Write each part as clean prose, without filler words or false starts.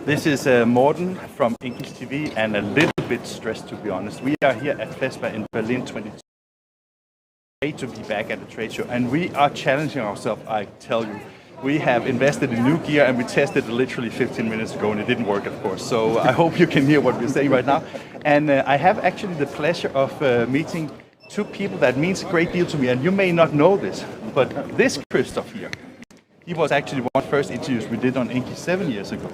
This is Morten from English TV, and a little bit stressed, to be honest. We are here at FESPA in Berlin 22. Great to be back at the trade show, and we are challenging ourselves, I tell you. We have invested in new gear, and we tested it literally 15 minutes ago, and it didn't work, of course. So I hope you can hear what we're saying right now. And I have actually the pleasure of meeting two people that means a great deal to me, and you may not know this, but this Christoph here, he was actually one of the first interviews we did on English 7 years ago.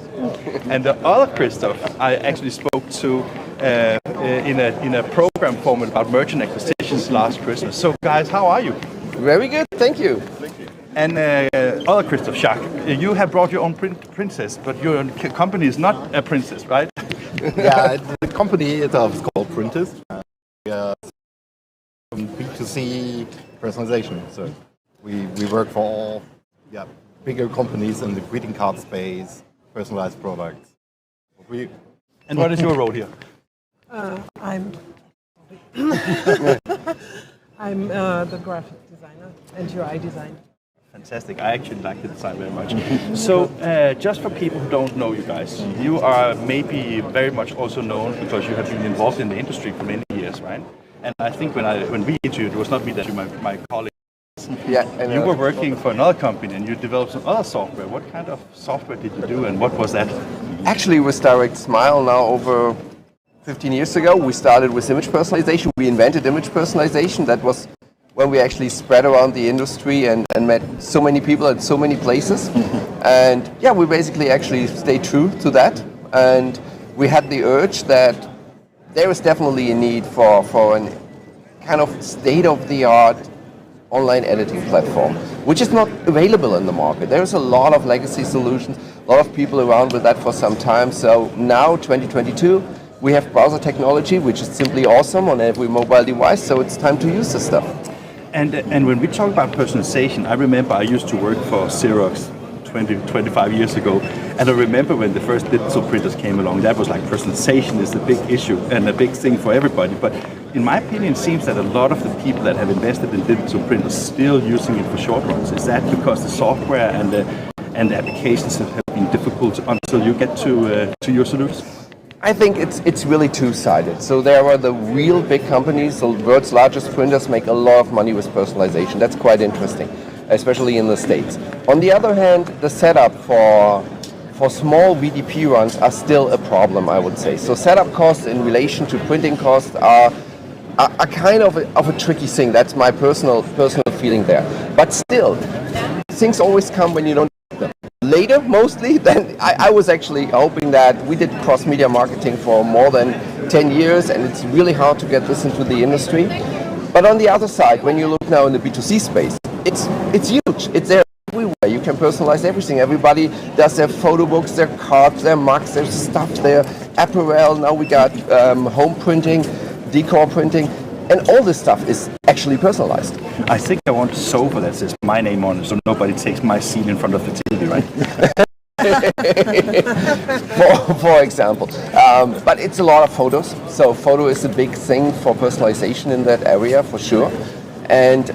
And the other Christoph I actually spoke to in a program format about merchant acquisitions last Christmas. So guys, how are you? Very good, thank you. And other Christoph, Schacht, you have brought your own Printess, but your company is not a Printess, right? Yeah, the company itself is called Printess. B2C personalization. So we work for all bigger companies in the greeting card space, personalized products. And what is your role here? I'm the graphic designer and UI designer. Fantastic. I actually like the design very much. So, just for people who don't know you guys, you are maybe very much also known because you have been involved in the industry for many years, right? And I think when we interviewed, it was not me, that you, my colleague. Yeah, you were working for another company and you developed some other software. What kind of software did you do and what was that? Actually, with Direct Smile now over 15 years ago, we started with image personalization. We invented image personalization. That was when we actually spread around the industry and met so many people at so many places. And yeah, we basically actually stayed true to that. And we had the urge that there is definitely a need for a kind of state-of-the-art online editing platform, which is not available in the market. There's a lot of legacy solutions, a lot of people around with that for some time. So now, 2022, we have browser technology, which is simply awesome on every mobile device, so it's time to use this stuff. And when we talk about personalization, I remember I used to work for Xerox 25 years ago, and I remember when the first digital printers came along, that was like personalization is a big issue and a big thing for everybody. But in my opinion, it seems that a lot of the people that have invested in digital printers still using it for short runs. Is that because the software and the applications have been difficult until you get to your solutions? I think it's really two-sided. So there are the real big companies, the world's largest printers make a lot of money with personalization. That's quite interesting, especially in the States. On the other hand, the setup for small VDP runs are still a problem, I would say. So setup costs in relation to printing costs are kind of a tricky thing. That's my personal feeling there. But still, things always come when you don't need them. Later, mostly, then I was actually hoping that we did cross-media marketing for more than 10 years, and it's really hard to get this into the industry. But on the other side, when you look now in the B2C space, it's huge. It's there everywhere. You can personalize everything. Everybody does their photo books, their cards, their mugs, their stuff, their apparel. Now we got home printing, decor printing, and all this stuff is actually personalized. I think I want a sofa that says my name on it, so nobody takes my seat in front of the TV, right? for example. But it's a lot of photos. So photo is a big thing for personalization in that area, for sure. And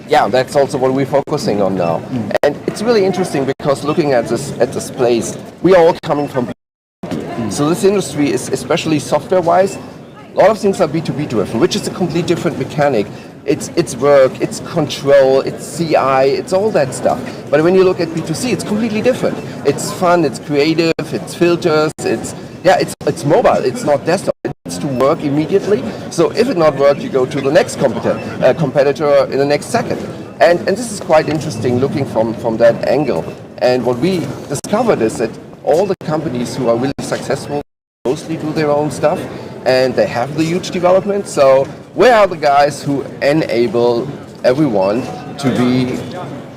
yeah, that's also what we're focusing on now. And it's really interesting because looking at this place, we are all coming from B2B. So this industry is, especially software-wise, a lot of things are B2B driven, which is a completely different mechanic. It's work, it's control, it's CI, it's all that stuff. But when you look at B2C, it's completely different. It's fun, it's creative, it's filters, it's mobile, it's not desktop. It's to work immediately. So if it not works, you go to the next competitor in the next second. And this is quite interesting looking from that angle. And what we discovered is that all the companies who are really successful mostly do their own stuff, and they have the huge development. So where are the guys who enable everyone to be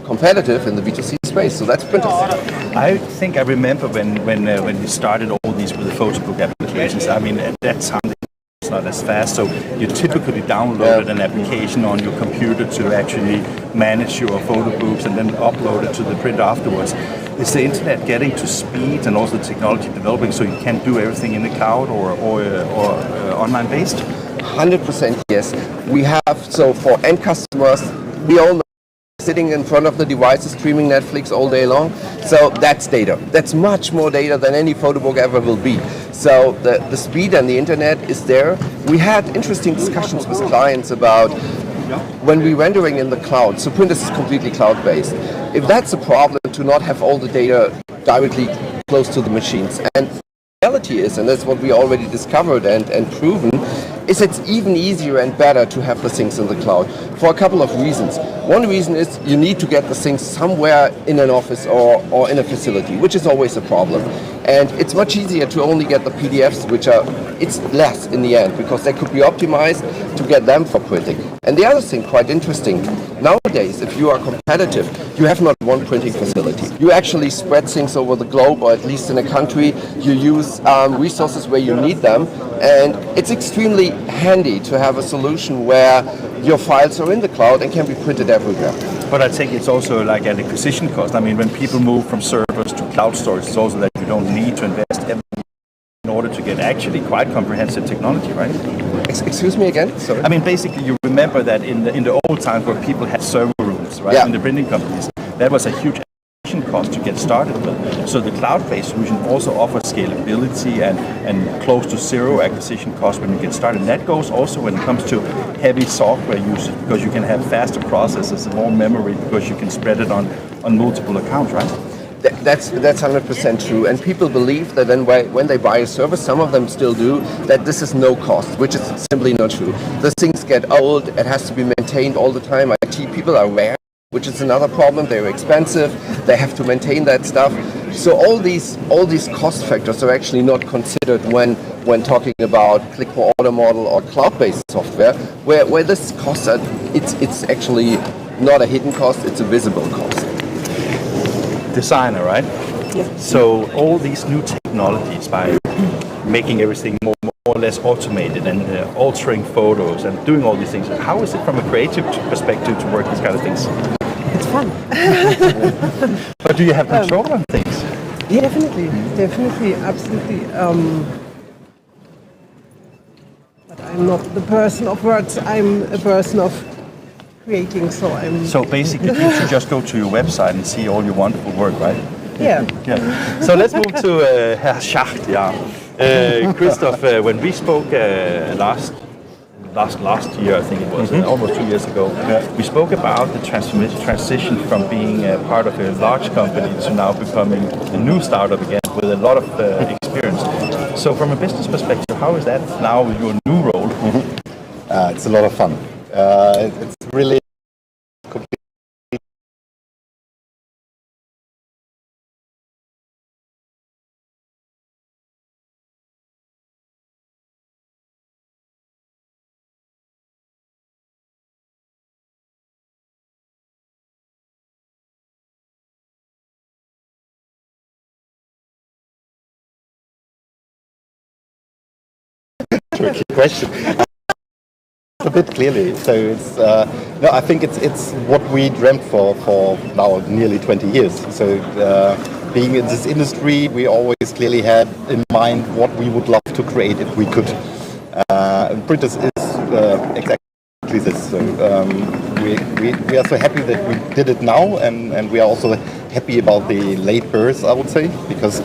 competitive in the B2C space? So that's Printess. I think I remember when you started all these with the photo book applications. I mean, at that time it's not as fast, so you typically downloaded an application on your computer to actually manage your photo books and then upload it to the printer afterwards. Is the internet getting to speed and also the technology developing so you can do everything in the cloud or online based? 100% yes. We have, so for end customers, we all know sitting in front of the devices streaming Netflix all day long. So that's data. That's much more data than any photo book ever will be. So the speed and the internet is there. We had interesting discussions with clients about when we're rendering in the cloud. So Printess is completely cloud-based. If that's a problem to not have all the data directly close to the machines. And the reality is, and that's what we already discovered and proven, is it's even easier and better to have the things in the cloud for a couple of reasons. One reason is you need to get the things somewhere in an office or in a facility, which is always a problem. And it's much easier to only get the PDFs, it's less in the end, because they could be optimized to get them for printing. And the other thing, quite interesting, nowadays, if you are competitive, you have not one printing facility. You actually spread things over the globe, or at least in a country. You use resources where you need them. And it's extremely handy to have a solution where your files are in the cloud and can be printed everywhere. But I think it's also like an acquisition cost. I mean, when people move from servers to cloud storage, it's also that you don't need to invest everything in order to get actually quite comprehensive technology, right? Excuse me again? Sorry. I mean, basically, you remember that in the old times where people had server rooms, right, Yeah. in the printing companies, that was a huge cost to get started with. So the cloud-based solution also offers scalability and close to zero acquisition cost when you get started. And that goes also when it comes to heavy software usage, because you can have faster processes and more memory because you can spread it on multiple accounts, right? That's 100% true. And people believe that then when they buy a service, some of them still do, that this is no cost, which is simply not true. The things get old, it has to be maintained all the time. IT people are rare, which is another problem. They're expensive. They have to maintain that stuff. So all these cost factors are actually not considered when talking about click-per-order model or cloud-based software, where this costs it's actually not a hidden cost. It's a visible cost. Designer, right? Yeah. So all these new technologies, by making everything more or less automated and altering photos and doing all these things, how is it from a creative perspective to work these kind of things? It's fun. But do you have control on things? Yeah, definitely, absolutely. But I'm not the person of words. I'm a person of creating. So basically, you should just go to your website and see all your wonderful work, right? Yeah. Yeah. So let's move to Schacht. Yeah. Christoph, when we spoke last year, I think it was, almost 2 years ago, we spoke about the transition from being part of a large company to now becoming a new startup again with a lot of experience. So from a business perspective, how is that now with your new role? It's a lot of fun. It's really complete. Tricky question. A bit clearly. So it's no, I think it's what we dreamt for now nearly 20 years. So being in this industry, we always clearly had in mind what we would love to create if we could. Printess is exactly this. So we are so happy that we did it now, and we are also happy about the late birth, I would say, because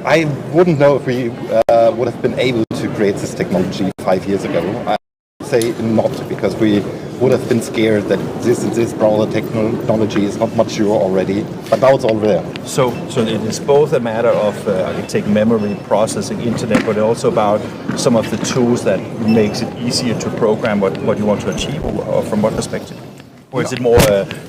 I wouldn't know if we would have been able to create this technology 5 years ago. I say not, because we would have been scared that this browser technology is not mature already, but now it's all there. So it is both a matter of I can take memory, processing, internet, but also about some of the tools that makes it easier to program what you want to achieve, or from what perspective? Or is it more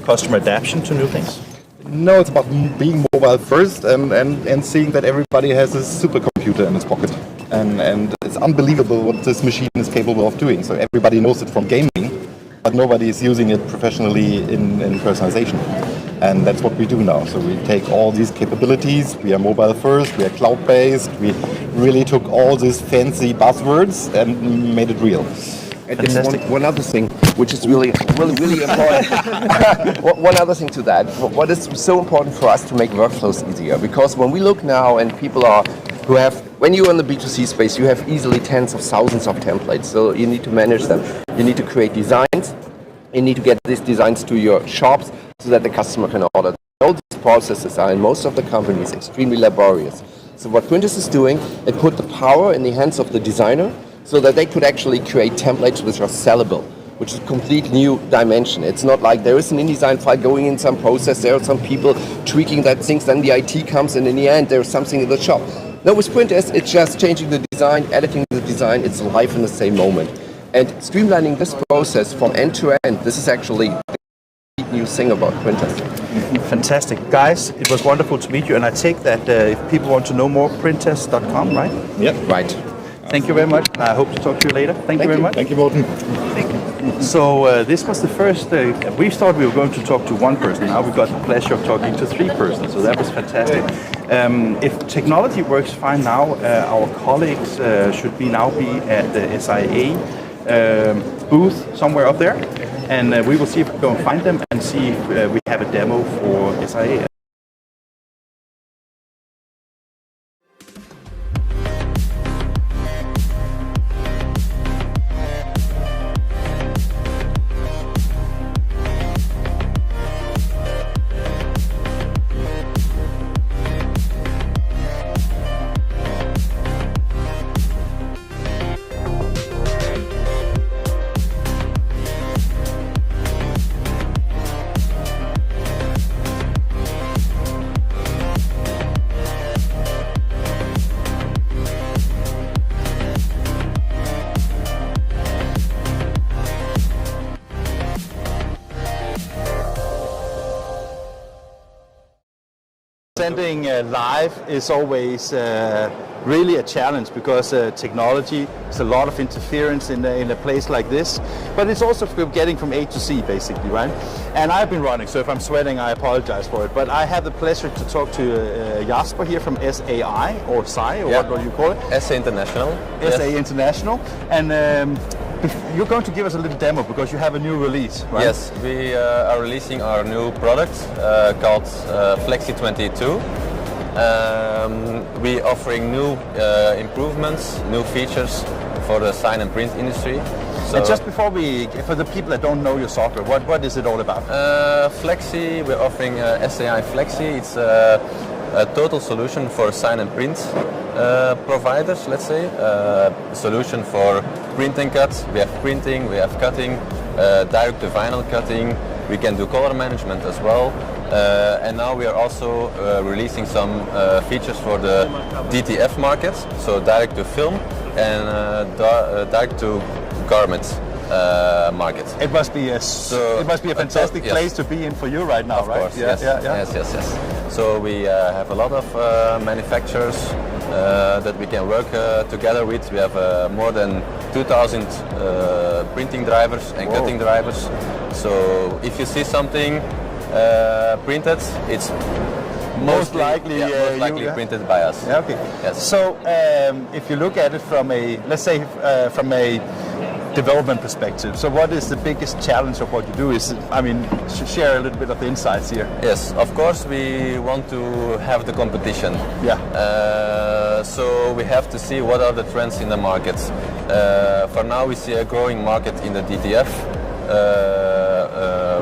customer adaptation to new things? No, it's about being mobile first and seeing that everybody has a supercomputer in his pocket. And it's unbelievable what this machine is capable of doing. So everybody knows it from gaming, but nobody is using it professionally in personalization. And that's what we do now. So we take all these capabilities, we are mobile first, we are cloud-based, we really took all these fancy buzzwords and made it real. And there's one other thing, which is really important. One other thing to that, what is so important for us to make workflows easier, because when we look now and people when you're in the B2C space, you have easily tens of thousands of templates, so you need to manage them. You need to create designs, You need to get these designs to your shops so that the customer can order. All these processes are in most of the companies extremely laborious. So what Printess is doing, it put the power in the hands of the designer so that they could actually create templates which are sellable, which is a complete new dimension. It's not like there is an InDesign file going in some process, there are some people tweaking that things, then the IT comes, and in the end there's something in the shop. Now with Printess, it's just changing the design, editing the design, it's live in the same moment. And streamlining this process from end to end, this is actually the new thing about Printess. Fantastic. Guys, it was wonderful to meet you, and I take that if people want to know more, printess.com, right? Yep. Right. Thank you very much. I hope to talk to you later. Thank you very much. Thank you, Morten. So this was the first, we thought we were going to talk to one person. Now we got the pleasure of talking to three persons, so that was fantastic. If technology works fine now, our colleagues should now be at the SIA booth somewhere up there, and we will see if we go and find them and see if we have a demo for SIA. Presenting live is always really a challenge because technology is a lot of interference in a place like this, but it's also getting from A to Z basically, right? And I've been running, so if I'm sweating, I apologize for it. But I have the pleasure to talk to Jasper here from SAI or SAI, or what do you call it? SA International. SA International, and you're going to give us a little demo because you have a new release, right? Yes, we are releasing our new product called Flexi 22. We're offering new improvements, new features for the sign and print industry. So and just before for the people that don't know your software, what is it all about? Flexi, we're offering SAI Flexi. It's a total solution for sign and print providers, let's say. Solution for print and cut. We have printing, we have cutting, direct to vinyl cutting. We can do color management as well. And now we are also releasing some features for the DTF market, so direct to film and direct to garment market. It must be a fantastic place to be in for you right now, of right? Course, yes. So we have a lot of manufacturers that we can work together with. We have more than 2,000 printing drivers and cutting drivers. So if you see something printed, it's most likely printed by us. Yeah, okay. Yes. So if you look at it from from a development perspective, so what is the biggest challenge of what you do? Share a little bit of the insights here. Yes, of course we want to have the competition. Yeah. So we have to see what are the trends in the market. For now we see a growing market in the DTF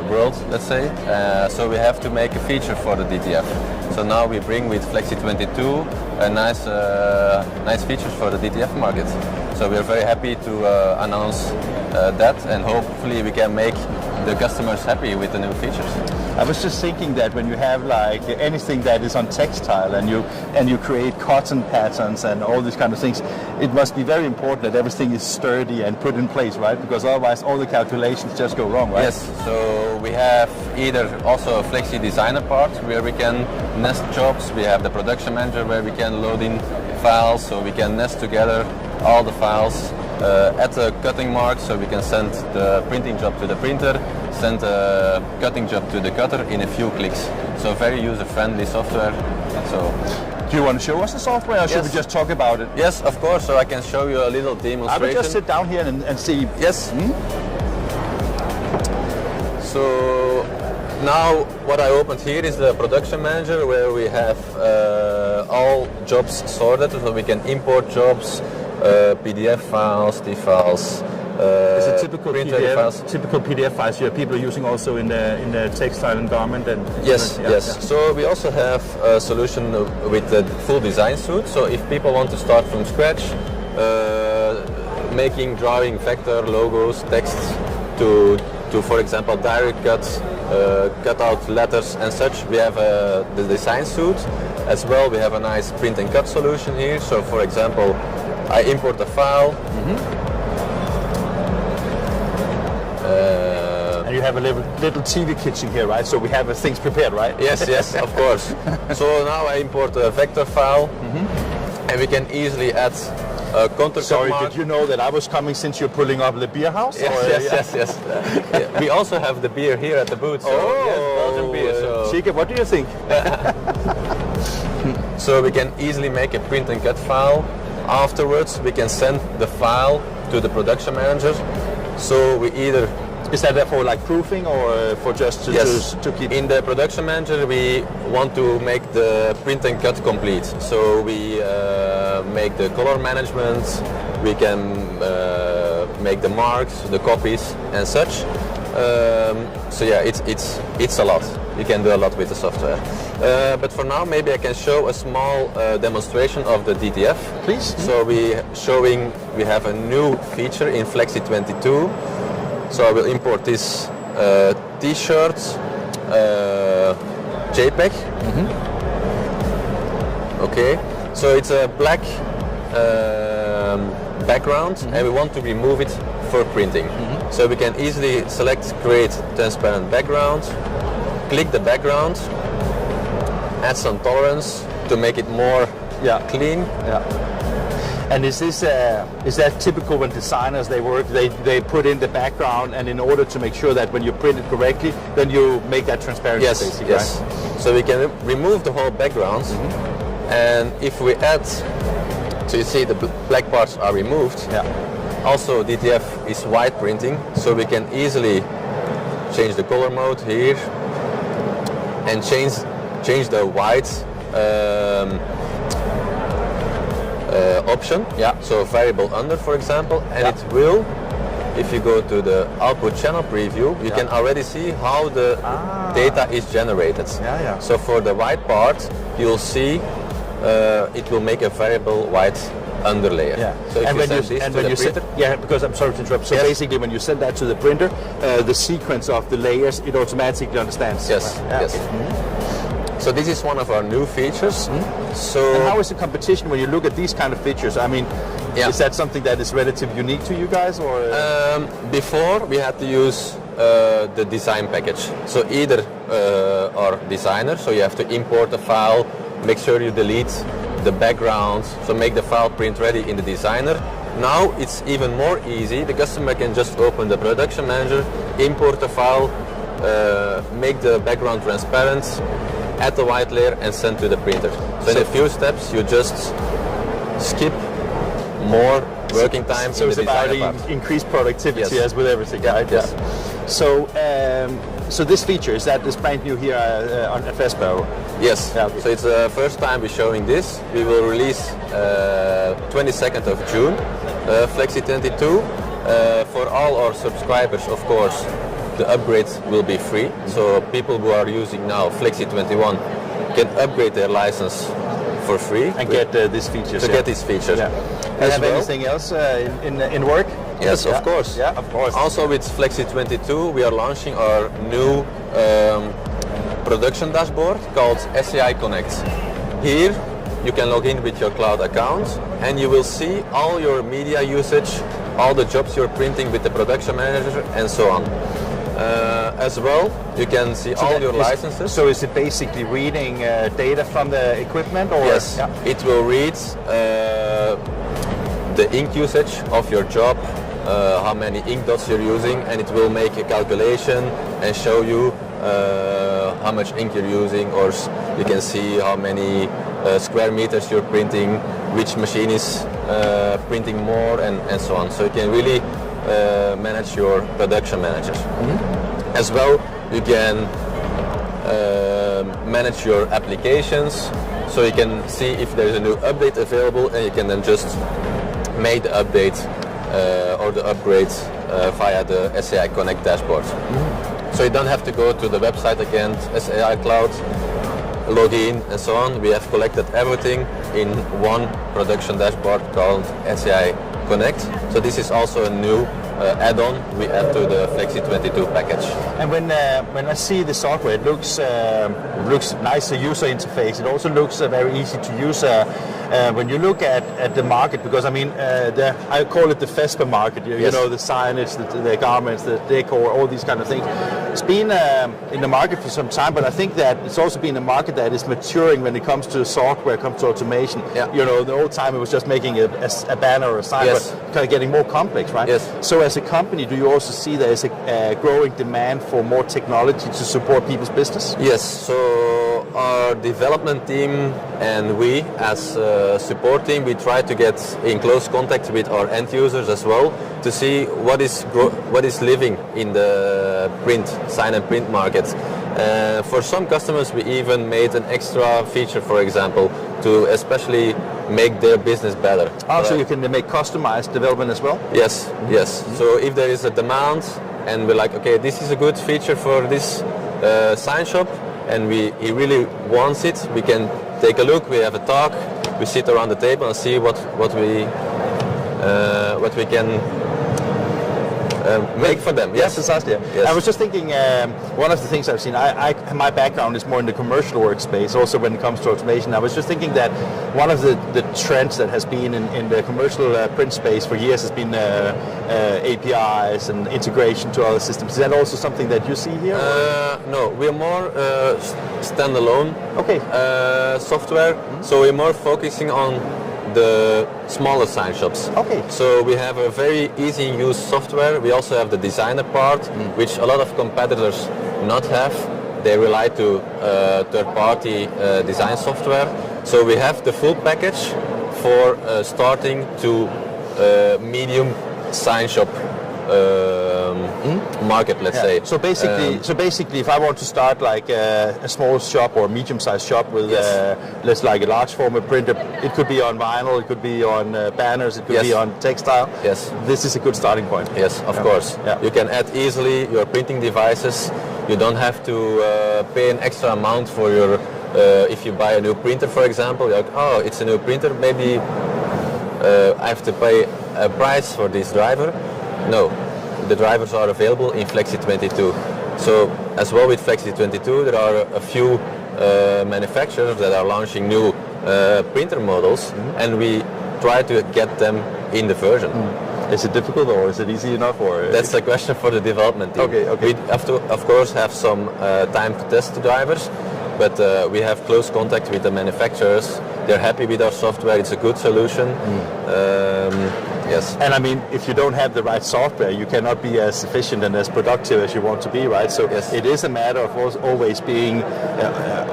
world, let's say. So we have to make a feature for the DTF. So now we bring with Flexi 22 a nice features for the DTF market. So we are very happy to announce that, and hopefully we can make the customers happy with the new features. I was just thinking that when you have like anything that is on textile and you create cotton patterns and all these kind of things, it must be very important that everything is sturdy and put in place, right? Because otherwise all the calculations just go wrong, right? Yes, so we have either also a Flexi designer part where we can nest jobs. We have the production manager where we can load in files, so we can nest together all the files at the cutting mark, so we can send the printing job to the printer, send a cutting job to the cutter in a few clicks. So very user-friendly software. So, do you want to show us the software, or should we just talk about it? Yes, of course. So I can show you a little demonstration. I will just sit down here and see. Yes. So now what I opened here is the production manager, where we have all jobs sorted, so we can import jobs, PDF files, TIFF files, It's a typical print-ready PDF, files. typical PDF files here. People are using also in the textile and garment and Yes, yeah, yes. yeah. So we also have a solution with the full design suite. So if people want to start from scratch, making, drawing, vector, logos, text, to for example direct cuts, cut out letters and such, we have the design suite. As well, we have a nice print and cut solution here. So for example, I import a file. And you have a little TV kitchen here, right? So we have things prepared, right? Yes, yes, of course. So now I import a vector file, and we can easily add a contour Sorry, cut mark. did you know that I was coming since you're pulling up the beer house? Yes, or, yes, yeah? yes, yes. Yeah, we also have the beer here at the booth. So yes, Belgian beer. So, Chica, what do you think? so we can easily make a print and cut file. Afterwards, we can send the file to the production manager. So we either Is that for like proofing or for just to keep? In the production manager, we want to make the print and cut complete. So we make the color management, we can make the marks, the copies and such. So yeah, it's a lot. You can do a lot with the software. But for now, maybe I can show a small demonstration of the DTF. Please. So we have a new feature in Flexi 22. So I will import this T-shirt JPEG. Okay, so it's a black background, and we want to remove it for printing. So we can easily select create transparent background, click the background, add some tolerance to make it more clean. Yeah. And is that typical when designers work? They put in the background, and in order to make sure that when you print it correctly, then you make that transparent. Yes, basically, yes. right? So we can remove the whole background, and if we add, so you see the black parts are removed. Yeah. Also, DTF is white printing, so we can easily change the color mode here and change the white. Option, so variable under, for example, and it will, if you go to the output channel preview, you can already see how the data is generated. So for the white part, you'll see it will make a variable white underlayer. So if you send this to the printer, because I'm sorry to interrupt. So basically, when you send that to the printer, the sequence of the layers, it automatically understands. Yes, yes. So this is one of our new features. So and how is the competition when you look at these kind of features? I mean, is that something that is relatively unique to you guys, or? Before we had to use the design package. So either our designer, so you have to import a file, make sure you delete the background, so make the file print ready in the designer. Now it's even more easy. The customer can just open the production manager, import the file, make the background transparent, add the white layer and send to the printer. So in a few steps you just skip more working time. So in it's the about designer part. increased productivity, as with everything, right? Yes. So, so this feature is brand new here on FESPA? Yes. So it's the first time we're showing this. We will release 22nd of June, Flexi 22. For all our subscribers, of course, the upgrade will be free. So people who are using now Flexi 21 can upgrade their license for free and get these features. Get these features. Do you have anything else in work? Yes, of course. Yeah, of course. Also with Flexi 22, we are launching our new production dashboard called SAI Connect. Here you can log in with your cloud account and you will see all your media usage, all the jobs you're printing with the production manager and so on. As well, you can see all your licenses. So is it basically reading data from the equipment? Or? Yes, it will read the ink usage of your job, how many ink dots you're using, and it will make a calculation and show you how much ink you're using, or you can see how many square meters you're printing, which machine is printing more, and so on. So you can really manage your production manager. As well, you can manage your applications, so you can see if there's a new update available, and you can then just make the update or the upgrades via the SAI Connect dashboard. So you don't have to go to the website again, SAI Cloud, log in and so on. We have collected everything in one production dashboard called SAI Connect. So this is also a new add-on we add to the Flexi 22 package. And when I see the software, it looks nice, the user interface. It also looks very easy to use. When you look at the market, because I mean, I call it the FESPA market. You know, the signage, the garments, the decor, all these kind of things. It's been in the market for some time, but I think that it's also been a market that is maturing when it comes to software, comes to automation. Yeah. You know, the old time it was just making a banner or a sign, Yes. but kind of getting more complex, right? Yes. So as a company, do you also see there's a growing demand for more technology to support people's business? Yes, so our development team and we as a support team, we try to get in close contact with our end users as well to see what is living in the sign and print market. For some customers we even made an extra feature, for example, to especially make their business better. So you can make customized development as well? Yes, yes. So if there is a demand and we're like, okay, this is a good feature for this sign shop and he really wants it, we can take a look, we have a talk, we sit around the table and see what we can make for them. Yes, precisely. Yes. I was just thinking, one of the things I've seen, my background is more in the commercial workspace, also when it comes to automation. I was just thinking that one of the trends that has been in the commercial print space for years has been APIs and integration to other systems. Is that also something that you see here? No, we're more standalone software, so we're more focusing on the smaller sign shops. Okay. So we have a very easy use software. We also have the designer part, which a lot of competitors not have. They rely to third-party design software. So we have the full package for starting to medium sign shop market, let's say. So basically, if I want to start like a small shop or a medium-sized shop with let's like a large format printer, it could be on vinyl, it could be on banners, it could be on textile. Yes. This is a good starting point. Yes, of course. Yeah. You can add easily your printing devices. You don't have to pay an extra amount for your. If you buy a new printer, for example, you're like, oh, it's a new printer. Maybe I have to pay a price for this driver. No, the drivers are available in Flexi 22. So as well with Flexi 22, there are a few manufacturers that are launching new printer models, and we try to get them in the version. Is it difficult or is it easy enough? Or That's a question for the development team. Okay. We have to, of course, have some time to test the drivers, but we have close contact with the manufacturers. They're happy with our software. It's a good solution. Yes. And I mean, if you don't have the right software, you cannot be as efficient and as productive as you want to be, right? So it is a matter of always being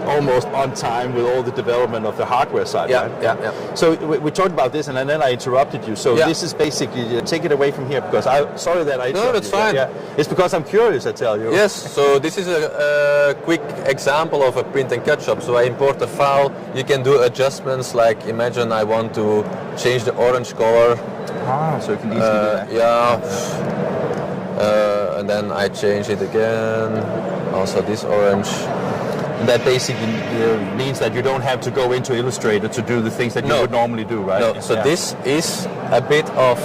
almost on time with all the development of the hardware side. Yeah, right? yeah. So we talked about this, and then I interrupted you. So this is basically take it away from here because sorry that I interrupted No, that's you. fine. Yeah. It's because I'm curious. I tell you. Yes. So this is a quick example of a print and cut shop. So I import a file. You can do adjustments. Like imagine I want to change the orange color. So you can easily do that. Yeah. And then I change it again. Also this orange. That basically means that you don't have to go into Illustrator to do the things that you would normally do, right? No. So this is a bit of,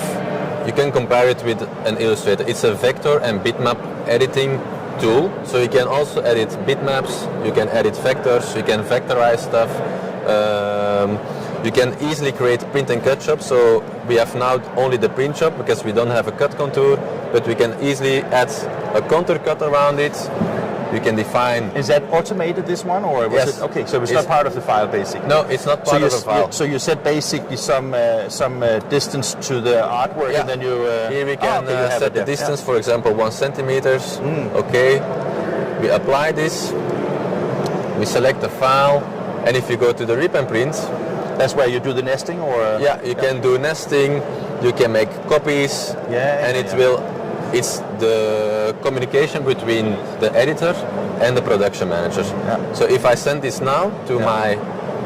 you can compare it with an Illustrator. It's a vector and bitmap editing tool. So you can also edit bitmaps, you can edit vectors, you can vectorize stuff. You can easily create print and cut shop. So we have now only the print shop because we don't have a cut contour, but we can easily add a contour cut around it. You can define. Is that automated, this one, or was Yes. it? Okay, so it's not part of the file, basically. No, it's not part of the file. So you set basically some distance to the artwork, and then you. Here we can you have set it the there. distance, for example, 1 centimeters. Okay. We apply this. We select the file, and if you go to the rip and print. That's where you do the nesting, or. You can do nesting. You can make copies. It's the communication between the editor and the production manager. So if I send this now to my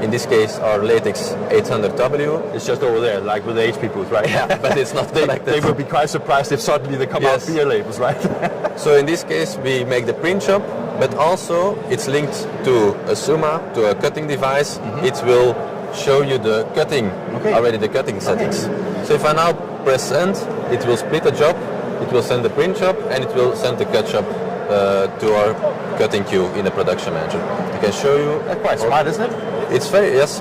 In this case, our latex 800W. It's just over there, like with the HP booth, right? Yeah, but it's not connected. They will be quite surprised if suddenly they come out beer labels, right? So in this case, we make the print shop, but also it's linked to a Suma, to a cutting device. It will show you the cutting, already the cutting settings. So if I now press send, it will split the job, it will send the print shop, and it will send the cut shop to our cutting queue in the production manager. I can show you. That's quite smart, isn't it? It's very, yes.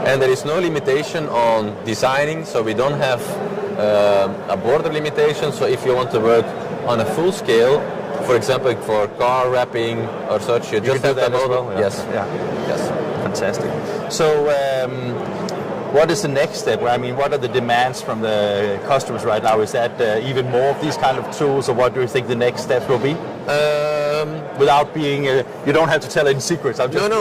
And there is no limitation on designing, so we don't have a border limitation. So if you want to work on a full scale, for example, for car wrapping or such, you just have that model. Well, Yes. Yeah. Yes. Fantastic. So, what is the next step? I mean, what are the demands from the customers right now? Is that even more of these kind of tools, or what do you think the next steps will be? Without being, you don't have to tell any secrets. I'm just, No.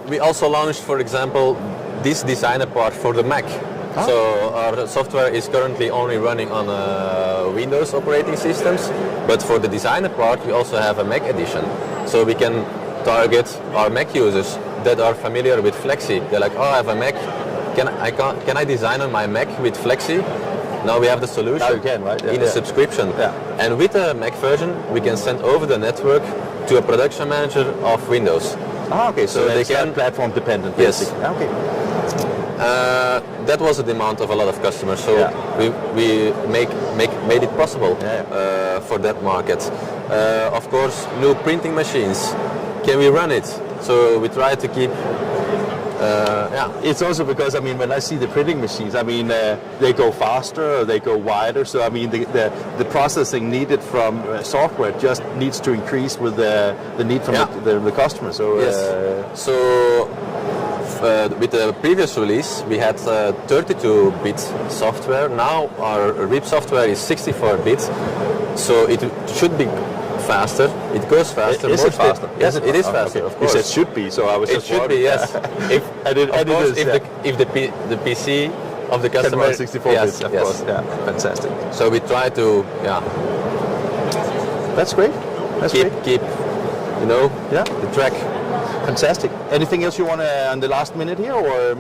We also launched, for example, this designer part for the Mac. Huh? So our software is currently only running on Windows operating systems, but for the designer part, we also have a Mac edition. So we can target our Mac users that are familiar with Flexi. They're like, oh, I have a Mac. Can I design on my Mac with Flexi? Now we have the solution. Now you can, right? In a subscription. Yeah. And with the Mac version, we can send over the network to a production manager of Windows. Ah, okay. So they they can can platform dependent. Yes. Basically. Okay. That was a demand of a lot of customers, so we made it possible for that market. Of course, new printing machines. Can we run it? So we try to keep. It's also because, I mean, when I see the printing machines, I mean, they go faster, or they go wider. So I mean, the processing needed from software just needs to increase with the need from the customer. So with the previous release, we had 32-bit software. Now our RIP software is 64-bit, so it should be faster. It goes faster. Is it faster? Yes, it is faster. Okay. Of course, You said should be, so I was. It just should wondering. be, yes. If the PC of the Can customer, run 64 bits, of course. Yeah, fantastic. So we try to, That's great. That's great. keep, the track. Fantastic. Anything else you want to on the last minute here, or?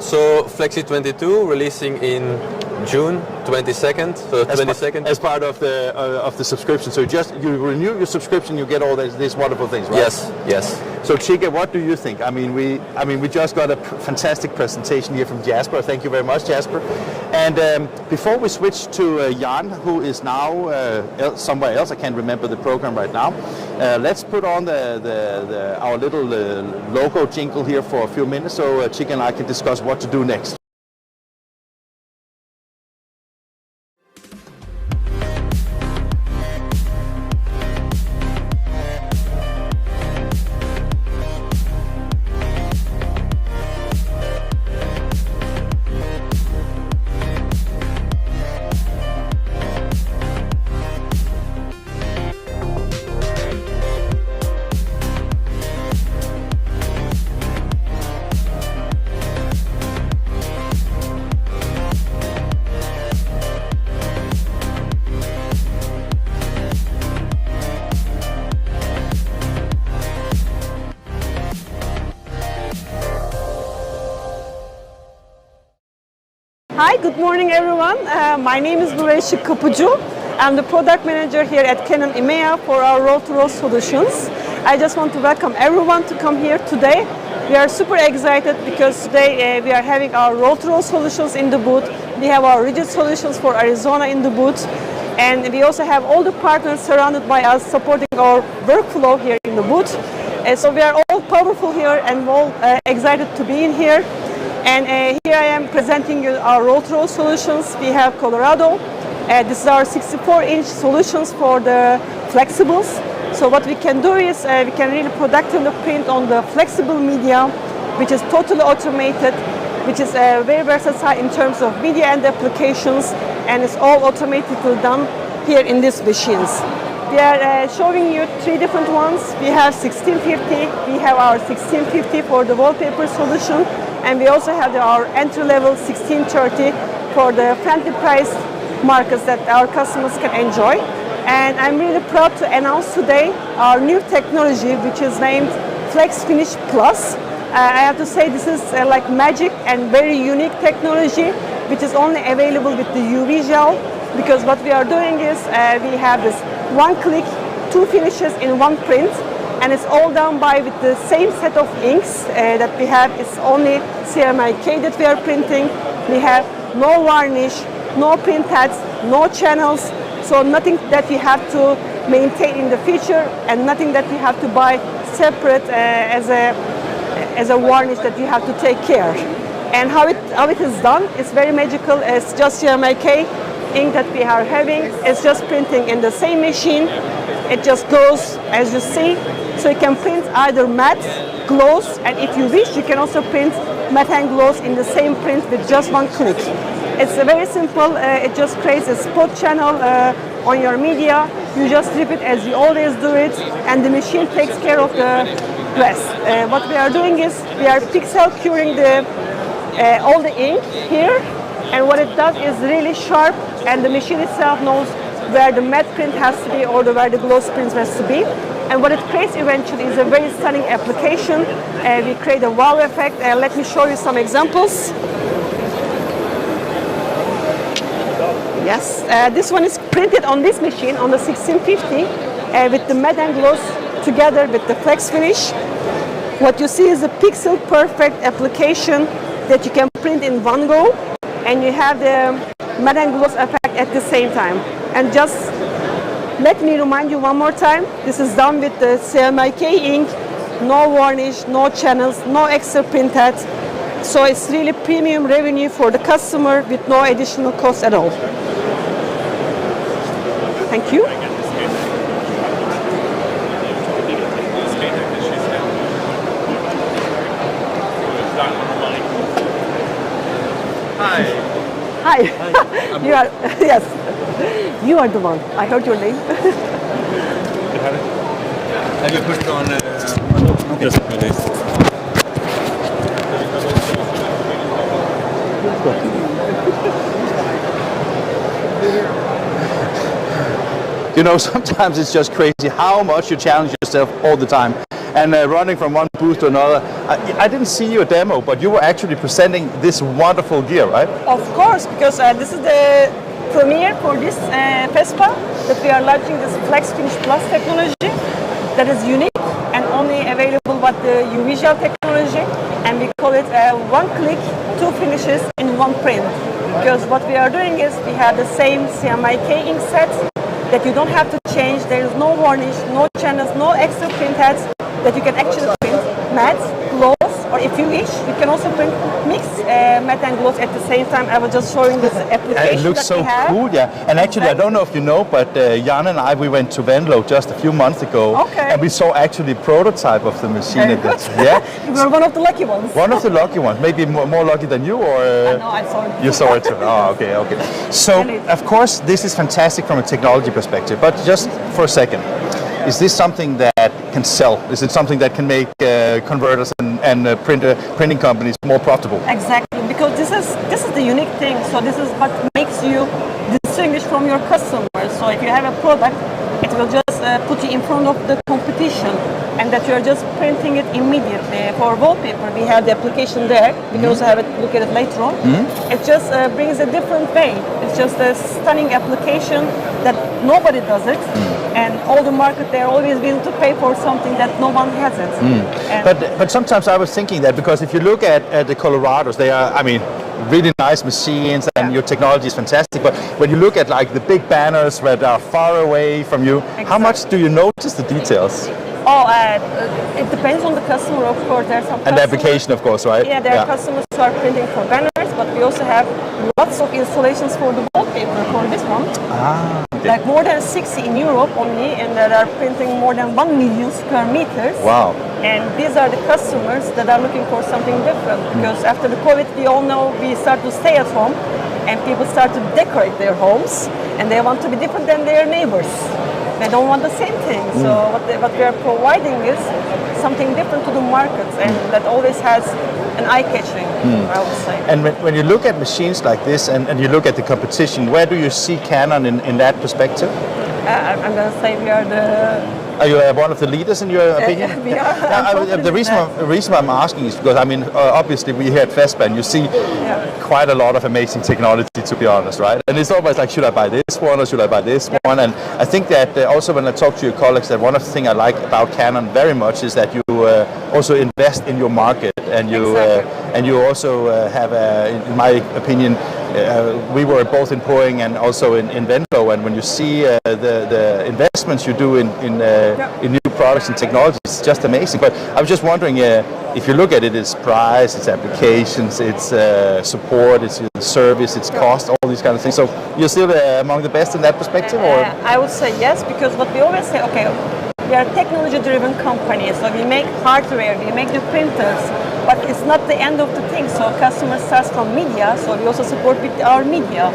So Flexi 22 releasing in June 22nd. So 22nd as part of the subscription. So you renew your subscription, you get all these wonderful things, right? Yes. So Chika, what do you think? I mean, we just got a fantastic presentation here from Jasper. Thank you very much, Jasper. And before we switch to Jan, who is now somewhere else, I can't remember the program right now. Let's put on our little logo jingle here for a few minutes, so Chika and I can discuss what to do next. Hi, good morning everyone. My name is Nuray Kapucu. I'm the product manager here at Canon EMEA for our roll-to-roll solutions. I just want to welcome everyone to come here today. We are super excited because today we are having our roll-to-roll solutions in the booth. We have our rigid solutions for Arizona in the booth. And we also have all the partners surrounded by us supporting our workflow here in the booth. So we are all powerful here and all excited to be in here. And here I am presenting you our roll-to-roll solutions. We have Colorado. This is our 64-inch solutions for the flexibles. So what we can do is we can really productively print on the flexible media, which is totally automated, which is very versatile in terms of media and applications, and it's all automatically done here in these machines. We are showing you three different ones. We have 1650, we have our 1650 for the wallpaper solution, and we also have our entry-level 1630 for the friendly priced markets that our customers can enjoy. And I'm really proud to announce today our new technology, which is named Flex Finish Plus. I have to say this is like magic and very unique technology, which is only available with the UV gel, because what we are doing is we have this one click, two finishes in one print, and it's all done by with the same set of inks that we have. It's only CMYK that we are printing. We have no varnish, no print heads, no channels, so nothing that we have to maintain in the future, and nothing that we have to buy separate as a varnish that you have to take care. And how it is done is very magical. It's just CMYK ink that we are having. It's just printing in the same machine. It just goes as you see. So you can print either matte, gloss, and if you wish, you can also print matte and gloss in the same print with just one click. It's very simple. It just creates a spot channel on your media. You just strip it as you always do it, and the machine takes care of the rest. What we are doing is we are pixel curing all the ink here, and what it does is really sharp, and the machine itself knows where the matte print has to be or where the gloss print has to be. And what it creates eventually is a very stunning application. We create a wow effect. Let me show you some examples. Yes, this one is printed on this machine, on the 1650, with the matte and gloss together with the flex finish. What you see is a pixel perfect application that you can print in one go, and you have the matte and gloss effect at the same time. And just let me remind you one more time, this is done with the CMYK ink, no varnish, no channels, no extra print heads. So it's really premium revenue for the customer with no additional cost at all. Thank you. Hi. Hi. You are, yes. You are the one. I heard your name. Have you put it on? Yes, please. You know, sometimes it's just crazy how much you challenge yourself all the time. And running from one booth to another. I didn't see you a demo, but you were actually presenting this wonderful gear, right? Of course, because this is the premiere for this FESPA, that we are launching this Flex Finish Plus technology that is unique and only available with the UV gel technology, and we call it one click, two finishes in one print. Because what we are doing is we have the same CMYK ink sets that you don't have to change. There is no varnish, no channels, no extra print heads, that you can actually print matte, gloss, or if you wish, you can also print mixed matte and gloss at the same time. I was just showing this application. It looks so cool, yeah. And actually, I don't know if you know, but Jan and I, we went to Venlo just a few months ago, okay, and we saw actually a prototype of the machine. Very good. Yeah, you were one of the lucky ones. One of the lucky ones, maybe more lucky than you, or? No, I saw it. You saw it too. Oh, okay, okay. So, of course, this is fantastic from a technology perspective, but just for a second, is this something that can sell? Is it something that can make converters and printing companies more profitable? Exactly, because this is the unique thing. So this is what makes you distinguish from your customers. So if you have a product, it will just put you in front of the competition, and that you are just printing it immediately. For wallpaper, we have the application there. We can also have it, look at it later on. It just brings a different way. It's just a stunning application that nobody does it, and all the market, they're always willing to pay for something that no one has it. But sometimes I was thinking that, because if you look at the Colorados, they are, I mean, really nice machines, and your technology is fantastic, but when you look at like the big banners that are far away from you, how much do you notice the details? Oh, it depends on the customer, of course. There are some and the application, of course, right? Yeah, there are customers who are printing for banners, but we also have lots of installations for the wallpaper for this one. Okay. Like more than 60 in Europe only, and that are printing more than 1 million square meters. Wow. And these are the customers that are looking for something different, because after the COVID, we all know we start to stay at home, and people start to decorate their homes, and they want to be different than their neighbors. They don't want the same thing. So what we are providing is something different to the market, and that always has an eye-catching, I would say. And when you look at machines like this, and you look at the competition, where do you see Canon in that perspective? I'm going to say we are Are you one of the leaders in your opinion? We are. The reason I'm asking is because I mean obviously we here at FESPA and you see quite a lot of amazing technology, to be honest, right? And it's always like, should I buy this one or should I buy this one? And I think that also when I talk to your colleagues, that one of the things I like about Canon very much is that you also invest in your market, and you also have, in my opinion, we were both in Poing and also in Venlo, and when you see the investments you do in new products and technologies, it's just amazing. But I was just wondering, if you look at it, it's price, it's applications, it's support, it's service, it's cost, all these kind of things. So you're still among the best in that perspective, or? I would say yes, because what we always say, okay, we are a technology-driven company, so we make hardware, we make the printers, but it's not the end of the thing. So customer starts from media, so we also support with our media.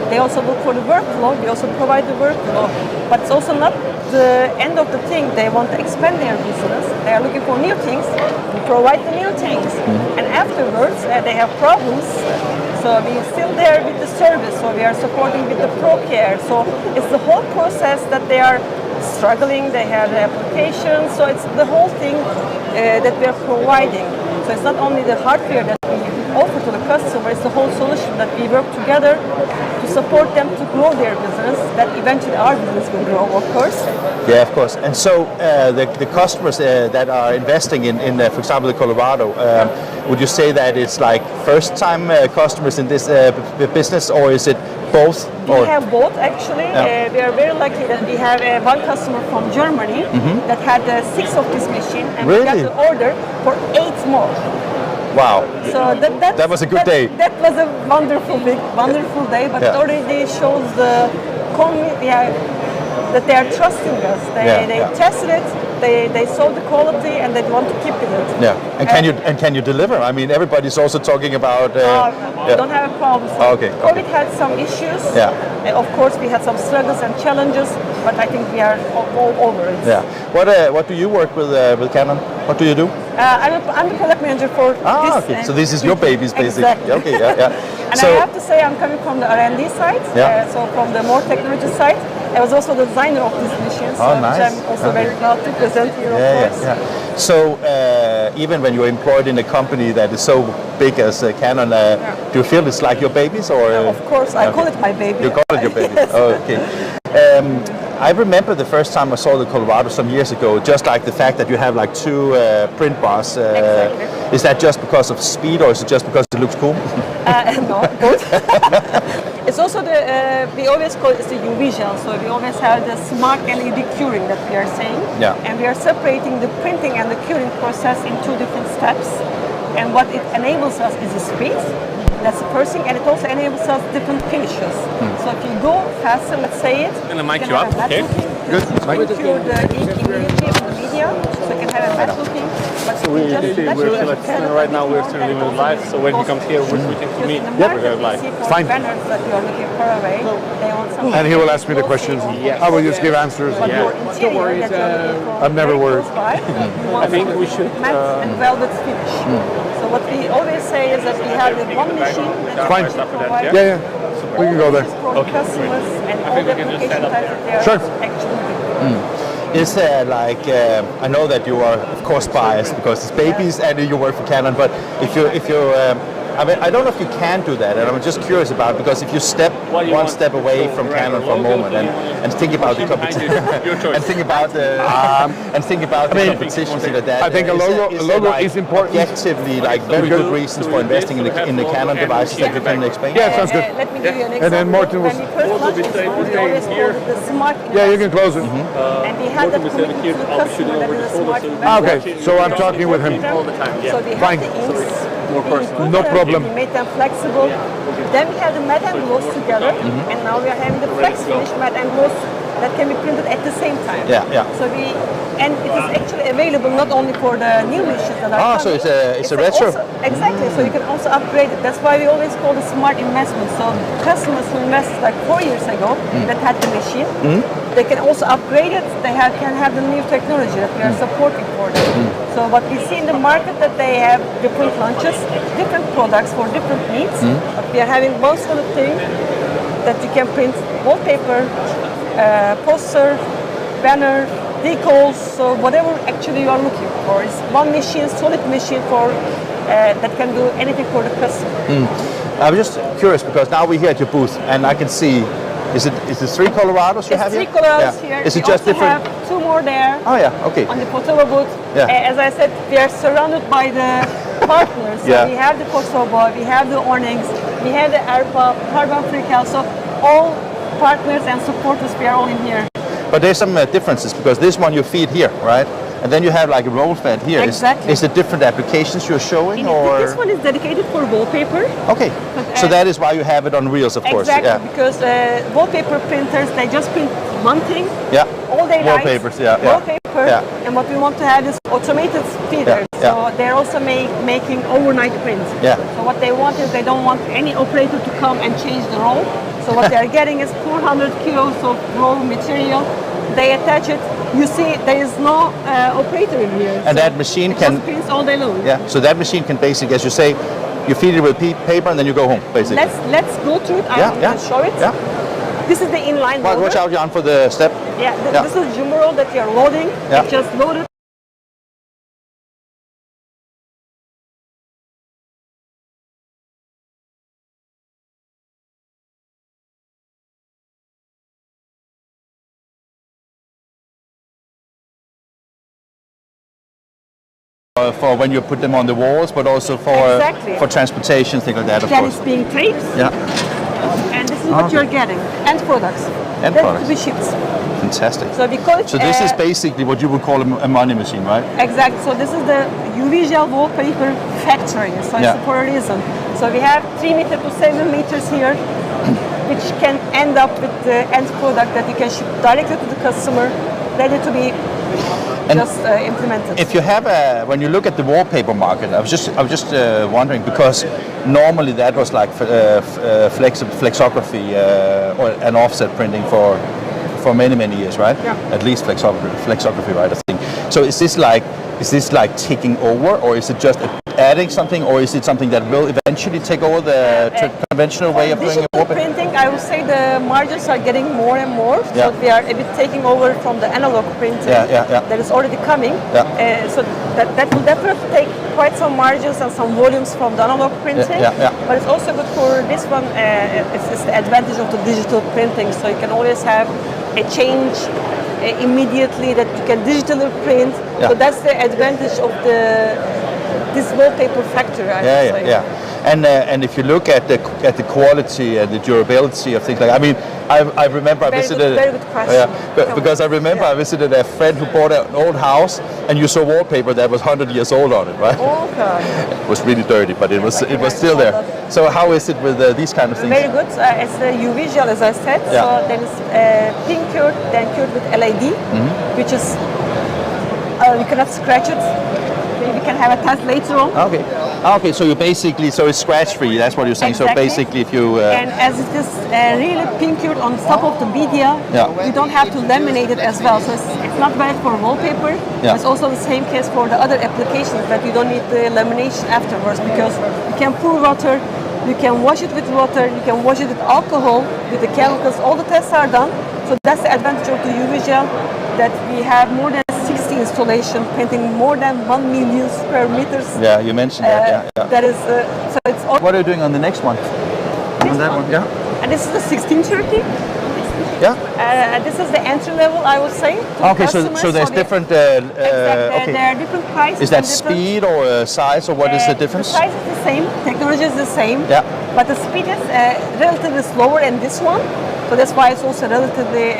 They also look for the workflow, we also provide the workflow, but it's also not the end of the thing. They want to expand their business, they are looking for new things, we provide the new things, and afterwards they have problems. So we are still there with the service, so we are supporting with the pro care. So it's the whole process that they are struggling, they have the application, so it's the whole thing that we are providing. So it's not only the hardware that we offer to the customer, it's the whole solution that we work together to support them to grow their business, that eventually our business will grow, of course. Yeah, of course. And so the customers that are investing in for example, the Colorado, would you say that it's like first-time customers in this business, or is it both? We have both, actually. We are very lucky that we have one customer from Germany that had 6 of this machine, and we got the order for 8 more. Wow. So that was a good day. That was a wonderful day, but it already shows the that they are trusting us. They tested it, they saw the quality, and they want to keep it. Yeah. And can you deliver? I mean, everybody's also talking about. We don't have a problem. So COVID had some issues. Yeah. And of course, we had some struggles and challenges, but I think we are all over it. Yeah. What do you work with Canon? What do you do? I'm the product manager for this. Okay. So this is your babies, basically. Exactly. Okay. Yeah. And I have to say, I'm coming from the R&D side. So from the more technology side. I was also the designer of this machine, so nice. which I'm also very proud to present here, of course. Yeah. So even when you're employed in a company that is so big as Canon, do you feel it's like your babies, or? Of course, I call it my baby. You call it your baby. Yes. Oh, okay. I remember the first time I saw the Colorado some years ago, just like the fact that you have like 2 print bars. Exactly. Is that just because of speed, or is it just because it looks cool? No, both. It's also we always call it the UV gel, so we always have the smart LED curing that we are saying. Yeah. And we are separating the printing and the curing process in 2 different steps. And what it enables us is the speed. That's the first thing, and it also enables us different finishes. So if you go faster, let's say it. And the mic you up, okay? Good. You cure the ink immediately on the media, so you can have a matte looking. But right now we're turning it live, so when he comes here, we're switching to me. We're going live. Fine. Banners that you are looking far away, they want some. And he will ask me the questions. I will just give answers. Don't worry. I'm never worried. I think we should. Matte and velvet finish. So what we always say is that we have the one machine that Fine. provide. Yeah. We can go there. For customers and all the application types that they are actually doing. Is there like I know that you are of course biased because it's babies and you work for Canon, but if you I mean, I don't know if you can do that, and I'm just curious about it, because if you step one step away from Canon for a moment and think about the competition and think about the competition, that I think a logo is important. Objectively, like very good reasons for investing in the Canon devices that you can explain. Yeah, sounds good. Let me give you an example. And then Martin was. When we first launched this, we always called it the smart investment. Yeah, you can close it. And we had that commitment to the customer that is a smart investment. Okay, so I'm talking with him. So we had the inks. No problem. We made them flexible. Then we had the matte and gloss together, and now we are having the flex finish matte and gloss that can be printed at the same time. So and it is actually available not only for the new machines that are coming. So it's a retro. Exactly. So you can also upgrade it. That's why we always call it smart investment. So customers who invested like 4 years ago that had the machine, they can also upgrade it. They can have the new technology that we are supporting for them. So what we see in the market that they have different launches, different products for different needs. But we are having one solid thing that you can print wallpaper, poster, banner, decals, so whatever actually you are looking for. It's one machine, solid machine for that can do anything for the customer. I'm just curious because now we're here at your booth and I can see, is it 3 Colorados you have here? 3 Colorados here. Is it we just also different? have 2 more there. Oh yeah, okay. On the photo booth. Yeah. As I said, we are surrounded by the partners. So Yeah. we have the Kosovo, we have the Ornings, we have the Agfa, Carbon Free Cal. So all partners and supporters, we are all in here. But there's some differences because this one you feed here, right? And then you have like a roll fed here. Exactly. Is it different applications you're showing or? This one is dedicated for wallpaper. Okay, so that is why you have it on reels, of course. Exactly, Yeah. because wallpaper printers, they just print one thing Yeah. all day night. Wallpapers, yeah, yeah. Wallpaper, Yeah. and what we want to have is automated feeders. Yeah, yeah. So they're also making overnight prints. Yeah. So what they want is they don't want any operator to come and change the roll. So what they're getting is 400 kilos of raw material. They attach it. You see, there is no operator in here. And so that machine it can- just prints all day long. Yeah. So that machine can basically, as you say, you feed it with paper and then you go home, basically. Let's go through it. Yeah, I'm yeah. going to show it. Yeah. This is the inline loader. Watch out, Jan, for the step. Yeah, Yeah. this is jumbo roll that you're loading. Yeah. It's just loaded. For when you put them on the walls, but also for Exactly. for transportation, things like that, of That course. is being draped, Yeah, and this is what Okay. you're getting. End products. End Ready products. to be shipped. fantastic. So we call it. So this is basically what you would call a money machine, right? Exactly. So this is the UV gel wallpaper factory. So Yeah. it's for a reason. So we have 3 meters to 7 meters here, which can end up with the end product that you can ship directly to the customer, ready to be And implemented. If you have when you look at the wallpaper market, I was just wondering because normally that was like flexography or an offset printing for many years, right? Yeah. At least flexography, right? I think. So is this like taking over, or is it just adding something, or is it something that will eventually take over the conventional way of doing a digital wallpaper? printing, I would say the margins are getting more and more. Yeah. So we are a bit taking over from the analog printing Yeah. that is already coming. Yeah. So that will definitely take quite some margins and some volumes from the analog printing. Yeah. But it's also good for this one. It's the advantage of the digital printing. So you can always have a change immediately that you can digitally print. Yeah. So that's the advantage of this wallpaper factory, I would say. Yeah. And if you look at the quality and the durability of things like, I mean, I remember I visited. Very good question. Because I remember I visited a friend who bought an old house, and you saw wallpaper that was 100 years old on it, right? Okay. It was really dirty, but it was still there. So how is it with these kind of things? Very good. It's the UV gel, as I said. Yeah. So there is pink cured, then cured with LED, which is you cannot scratch it. We can have a test later on. Okay. So you basically, so it's scratch free. That's what you're saying. Exactly. So basically, if you And as it is really pink cured on top of the media, Yeah. you don't have to laminate it as well. So it's not bad for wallpaper. Yeah. It's also the same case for the other applications that you don't need the lamination afterwards because you can pour water, you can wash it with water, you can wash it with alcohol, with the chemicals. All the tests are done. So that's the advantage of the UV gel, that we have more than 60 installation printing more than 1 million square meters. Yeah, you mentioned that. Yeah. That is so it's all. What are you doing on the next one? On that one, yeah. And this is the 1630. Yeah. This is the entry level, I would say. Okay, so there's different. Exactly. There are different prices. Is that and different- speed or size, or what is the difference? The price is the same, technology is the same. Yeah. But the speed is relatively slower in this one. So that's why it's also relatively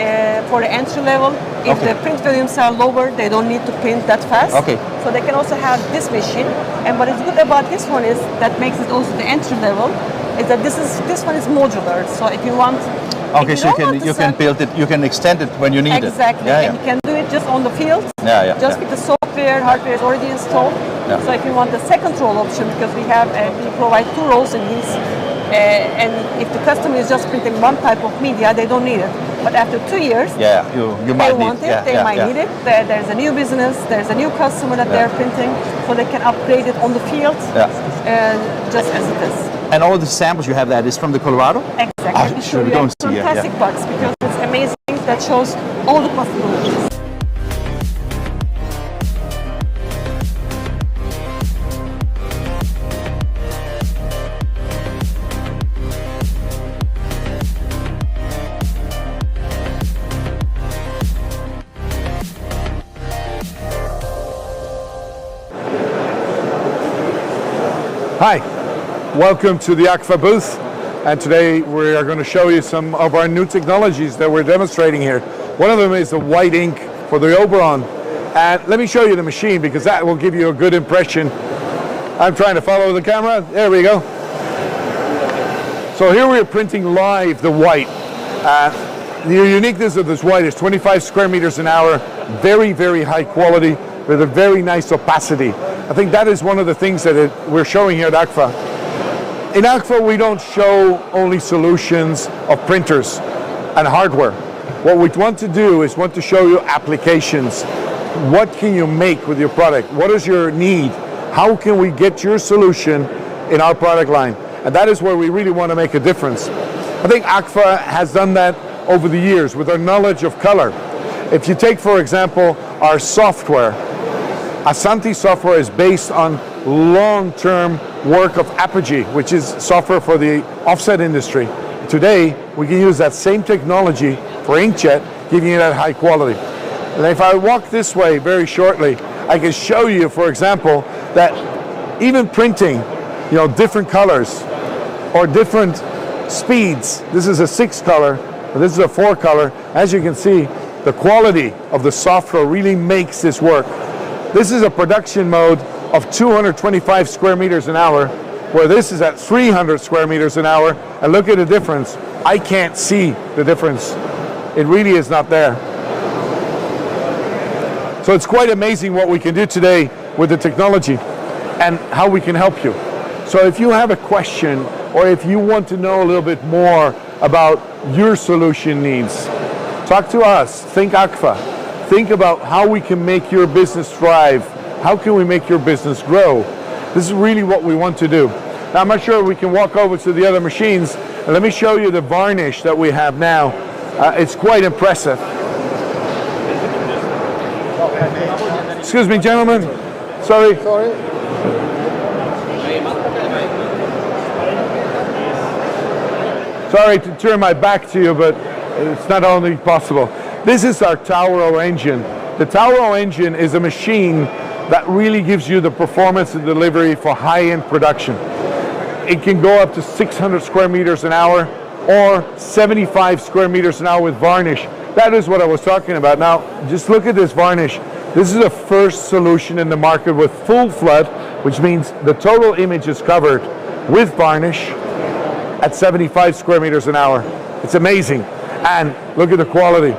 for the entry level. If Okay. the print volumes are lower, they don't need to print that fast. Okay. So they can also have this machine. And what is good about this one is that makes it also the entry level. Is that this one is modular. So if you want. Okay, so you can build it, you can extend it when you need exactly. it. Yeah, And you can do it just on the field. Yeah. Just with the software, hardware is already installed. Yeah. So if you want the second roll option, because we provide 2 rolls in these, and if the customer is just printing one type of media, they don't need it. But after 2 years, Yeah, you they might want need it, they might need it. There's a new business, there's a new customer that they're printing, so they can upgrade it on the field, just as it is. And all the samples you have that is from the Colorado? Exactly. Sure, we have don't see it. fantastic box because it's amazing that shows all the possibilities. Hi, welcome to the Agfa booth, and today we are going to show you some of our new technologies that we're demonstrating here. One of them is the white ink for the Oberon, and let me show you the machine because that will give you a good impression. I'm trying to follow the camera. There we go. So here we're printing live the white. The uniqueness of this white is 25 square meters an hour, very, very high quality with a very nice opacity. I think that is one of the things that we're showing here at Agfa. In Agfa, we don't show only solutions of printers and hardware. What we want to do is want to show you applications. What can you make with your product? What is your need? How can we get your solution in our product line? And that is where we really want to make a difference. I think Agfa has done that over the years with our knowledge of color. If you take, for example, our software, Asanti software is based on long-term work of Apogee, which is software for the offset industry. Today, we can use that same technology for inkjet, giving you that high quality. And if I walk this way very shortly, I can show you, for example, that even printing, you know, different colors or different speeds. This is a 6 color, this is a 4 color. As you can see, the quality of the software really makes this work. This is a production mode of 225 square meters an hour, where this is at 300 square meters an hour. And look at the difference. I can't see the difference. It really is not there. So it's quite amazing what we can do today with the technology and how we can help you. So if you have a question or if you want to know a little bit more about your solution needs, talk to us. Think Agfa. Think about how we can make your business thrive. How can we make your business grow? This is really what we want to do. Now, I'm not sure we can walk over to the other machines. Let me show you the varnish that we have now. It's quite impressive. Excuse me, gentlemen. Sorry. Sorry to turn my back to you, but it's not only possible. This is our Tauro engine. The Tauro engine is a machine that really gives you the performance and delivery for high-end production. It can go up to 600 square meters an hour or 75 square meters an hour with varnish. That is what I was talking about. Now, just look at this varnish. This is the first solution in the market with full flood, which means the total image is covered with varnish at 75 square meters an hour. It's amazing. And look at the quality.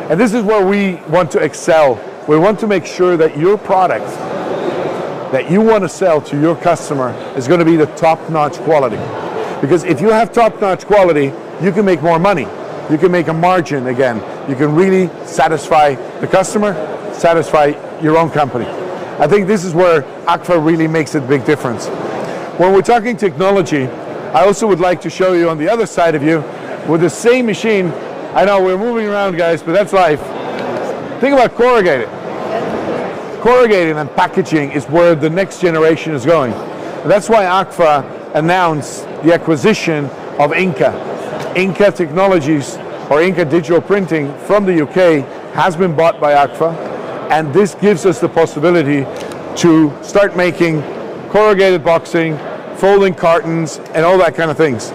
And this is where we want to excel. We want to make sure that your product that you want to sell to your customer is going to be the top-notch quality. Because if you have top-notch quality, you can make more money. You can make a margin again. You can really satisfy the customer, satisfy your own company. I think this is where Agfa really makes a big difference. When we're talking technology, I also would like to show you on the other side of you, with the same machine. I know we're moving around, guys, but that's life. Think about corrugated. Corrugating and packaging is where the next generation is going. And that's why Agfa announced the acquisition of Inca. Inca Technologies, or Inca Digital Printing from the UK, has been bought by Agfa, and this gives us the possibility to start making corrugated boxing, folding cartons, and all that kind of things.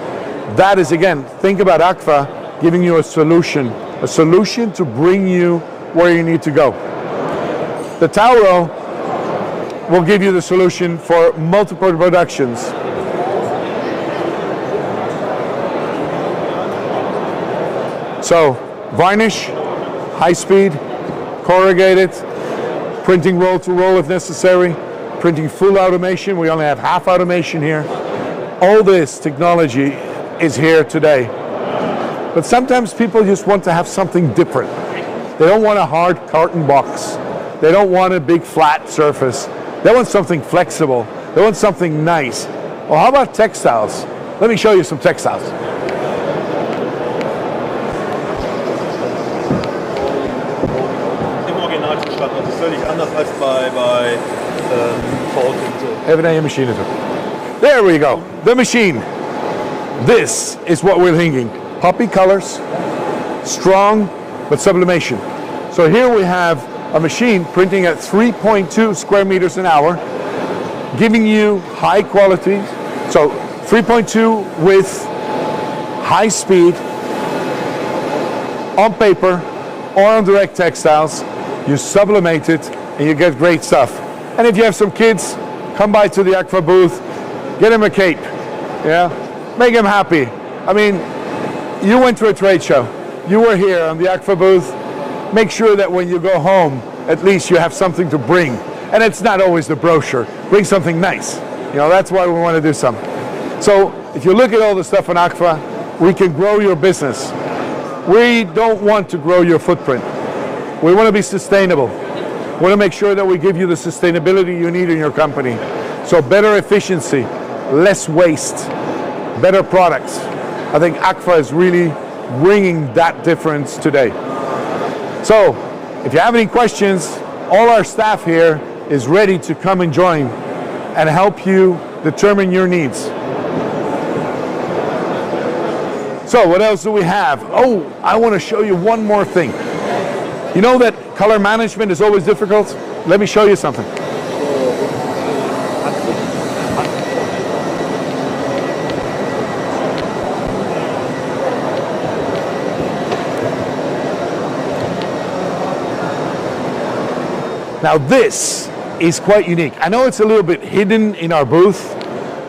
That is, again, think about Agfa giving you a solution to bring you where you need to go. The Tauro will give you the solution for multiple productions. So, varnish, high speed, corrugated, printing roll to roll if necessary, printing full automation. We only have half automation here. All this technology is here today. But sometimes people just want to have something different. They don't want a hard carton box. They don't want a big flat surface. They want something flexible. They want something nice. Well, how about textiles? Let me show you some textiles. There we go. The machine. This is what we're thinking. Poppy colors, strong, but sublimation. So here we have a machine printing at 3.2 square meters an hour, giving you high quality. So 3.2 with high speed on paper or on direct textiles. You sublimate it and you get great stuff. And if you have some kids, come by to the Agfa booth, get them a cape, yeah? Make them happy. I mean, you went to a trade show, you were here on the Agfa booth, make sure that when you go home, at least you have something to bring. And it's not always the brochure, bring something nice. You know, that's why we want to do something. So, if you look at all the stuff on Agfa, we can grow your business. We don't want to grow your footprint. We want to be sustainable. We want to make sure that we give you the sustainability you need in your company. So better efficiency, less waste, better products. I think Agfa is really bringing that difference today. So if you have any questions, all our staff here is ready to come and join and help you determine your needs. So what else do we have? Oh, I want to show you one more thing. You know that color management is always difficult? Let me show you something. Now this is quite unique. I know it's a little bit hidden in our booth,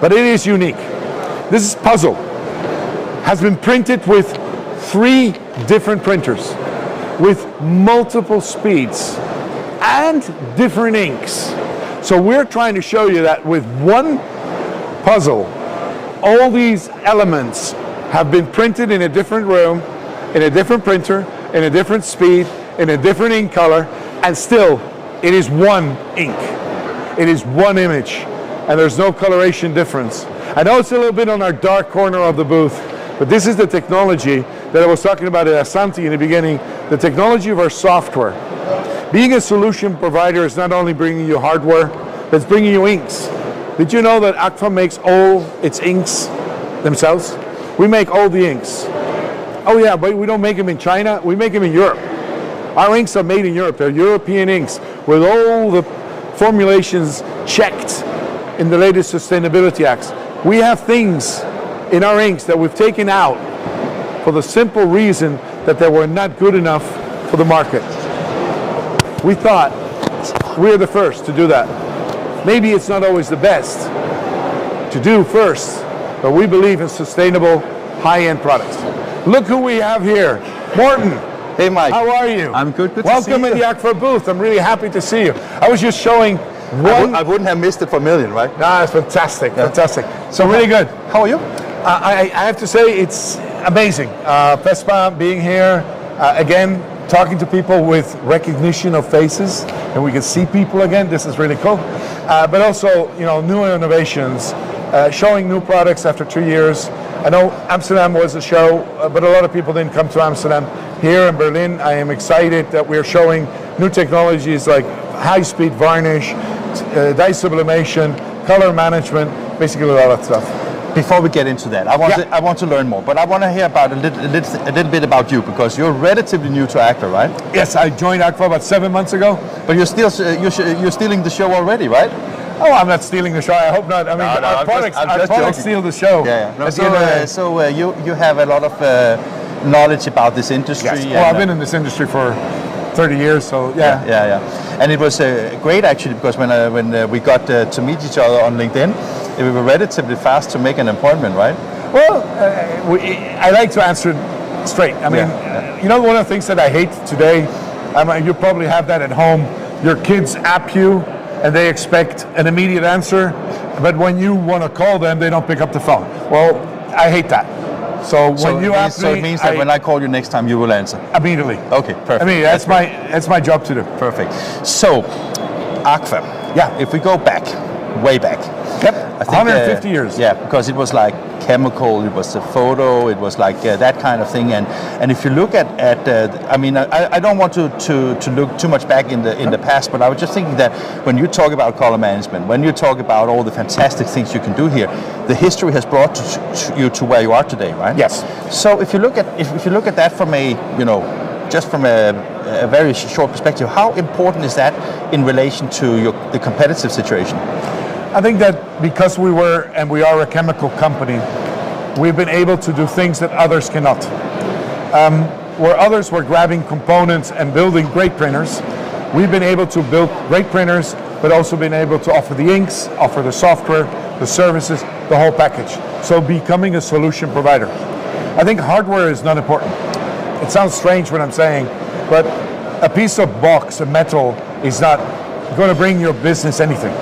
but it is unique. This is puzzle. Has been printed with 3 different printers with multiple speeds and different inks. So we're trying to show you that with one puzzle, all these elements have been printed in a different room, in a different printer, in a different speed, in a different ink color, and still it is one ink. It is one image, and there's no coloration difference. I know it's a little bit on our dark corner of the booth, but this is the technology that I was talking about at Asante in the beginning, the technology of our software. Being a solution provider is not only bringing you hardware, but it's bringing you inks. Did you know that Agfa makes all its inks themselves? We make all the inks. Oh yeah, but we don't make them in China, we make them in Europe. Our inks are made in Europe, they're European inks with all the formulations checked in the latest sustainability acts. We have things in our inks that we've taken out for the simple reason that they were not good enough for the market. We thought we're the first to do that. Maybe it's not always the best to do first, but we believe in sustainable high-end products. Look who we have here. Morten. Hey Mike. How are you? I'm good. Good Welcome to see in you. the Agfa booth. I'm really happy to see you. I was just showing one. I wouldn't have missed it for a million, right? Ah, it's fantastic, fantastic. So really good. How are you? I have to say it's amazing. FESPA being here, again, talking to people with recognition of faces, and we can see people again. This is really cool. But also, you know, new innovations, showing new products after 2 years. I know Amsterdam was a show, but a lot of people didn't come to Amsterdam. Here in Berlin, I am excited that we're showing new technologies like high-speed varnish, dye sublimation, color management, basically a lot of stuff. Before we get into that, I want to learn more, but I want to hear about a little bit about you, because you're relatively new to Agfa, right? Yes, I joined Agfa about 7 months ago. But you're still you're stealing the show already, right? Oh, I'm not stealing the show. I hope not. I mean, our products steal the show. Yeah. No, so you have a lot of knowledge about this industry. Yes. Well, I've been in this industry for 30 years, so yeah. Yeah. And it was great actually, because when we got to meet each other on LinkedIn, we were relatively fast to make an appointment, right? Well, I like to answer it straight. I mean, you know, one of the things that I hate today, you probably have that at home. Your kids app you, and they expect an immediate answer, but when you want to call them, they don't pick up the phone. Well, I hate that. So when you ask me, so it means that when I call you next time, you will answer immediately. Okay, perfect. I mean, that's my job to do. Perfect. So, Agfa. Yeah. If we go back, way back. Yep. I think, 150 years. Yeah, because it was like chemical, it was the photo, it was like that kind of thing. And if you look at I mean, I don't want to look too much back in the past, but I was just thinking that when you talk about color management, when you talk about all the fantastic things you can do here, the history has brought you to where you are today, right? Yes. So if you look at that from a, you know, just from a very short perspective, how important is that in relation to the competitive situation? I think that because we were and we are a chemical company, we've been able to do things that others cannot. Where others were grabbing components and building great printers, we've been able to build great printers, but also been able to offer the inks, offer the software, the services, the whole package. So becoming a solution provider. I think hardware is not important. It sounds strange what I'm saying, but a piece of box, a metal, is not going to bring your business anything.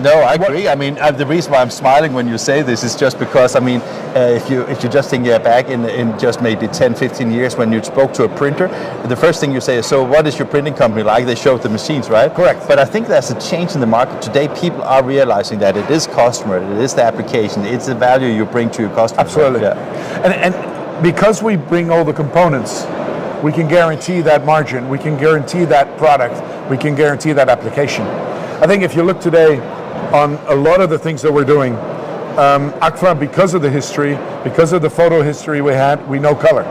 No, I agree. I mean, the reason why I'm smiling when you say this is just because, I mean, if you just think back in just maybe 10, 15 years when you spoke to a printer, the first thing you say is, so what is your printing company like? They showed the machines, right? Correct. But I think there's a change in the market. Today, people are realizing that it is customer, it is the application, it's the value you bring to your customer. Absolutely. Yeah. And because we bring all the components, we can guarantee that margin, we can guarantee that product, we can guarantee that application. I think if you look today on a lot of the things that we're doing, Agfa, because of the history, because of the photo history we had, we know color.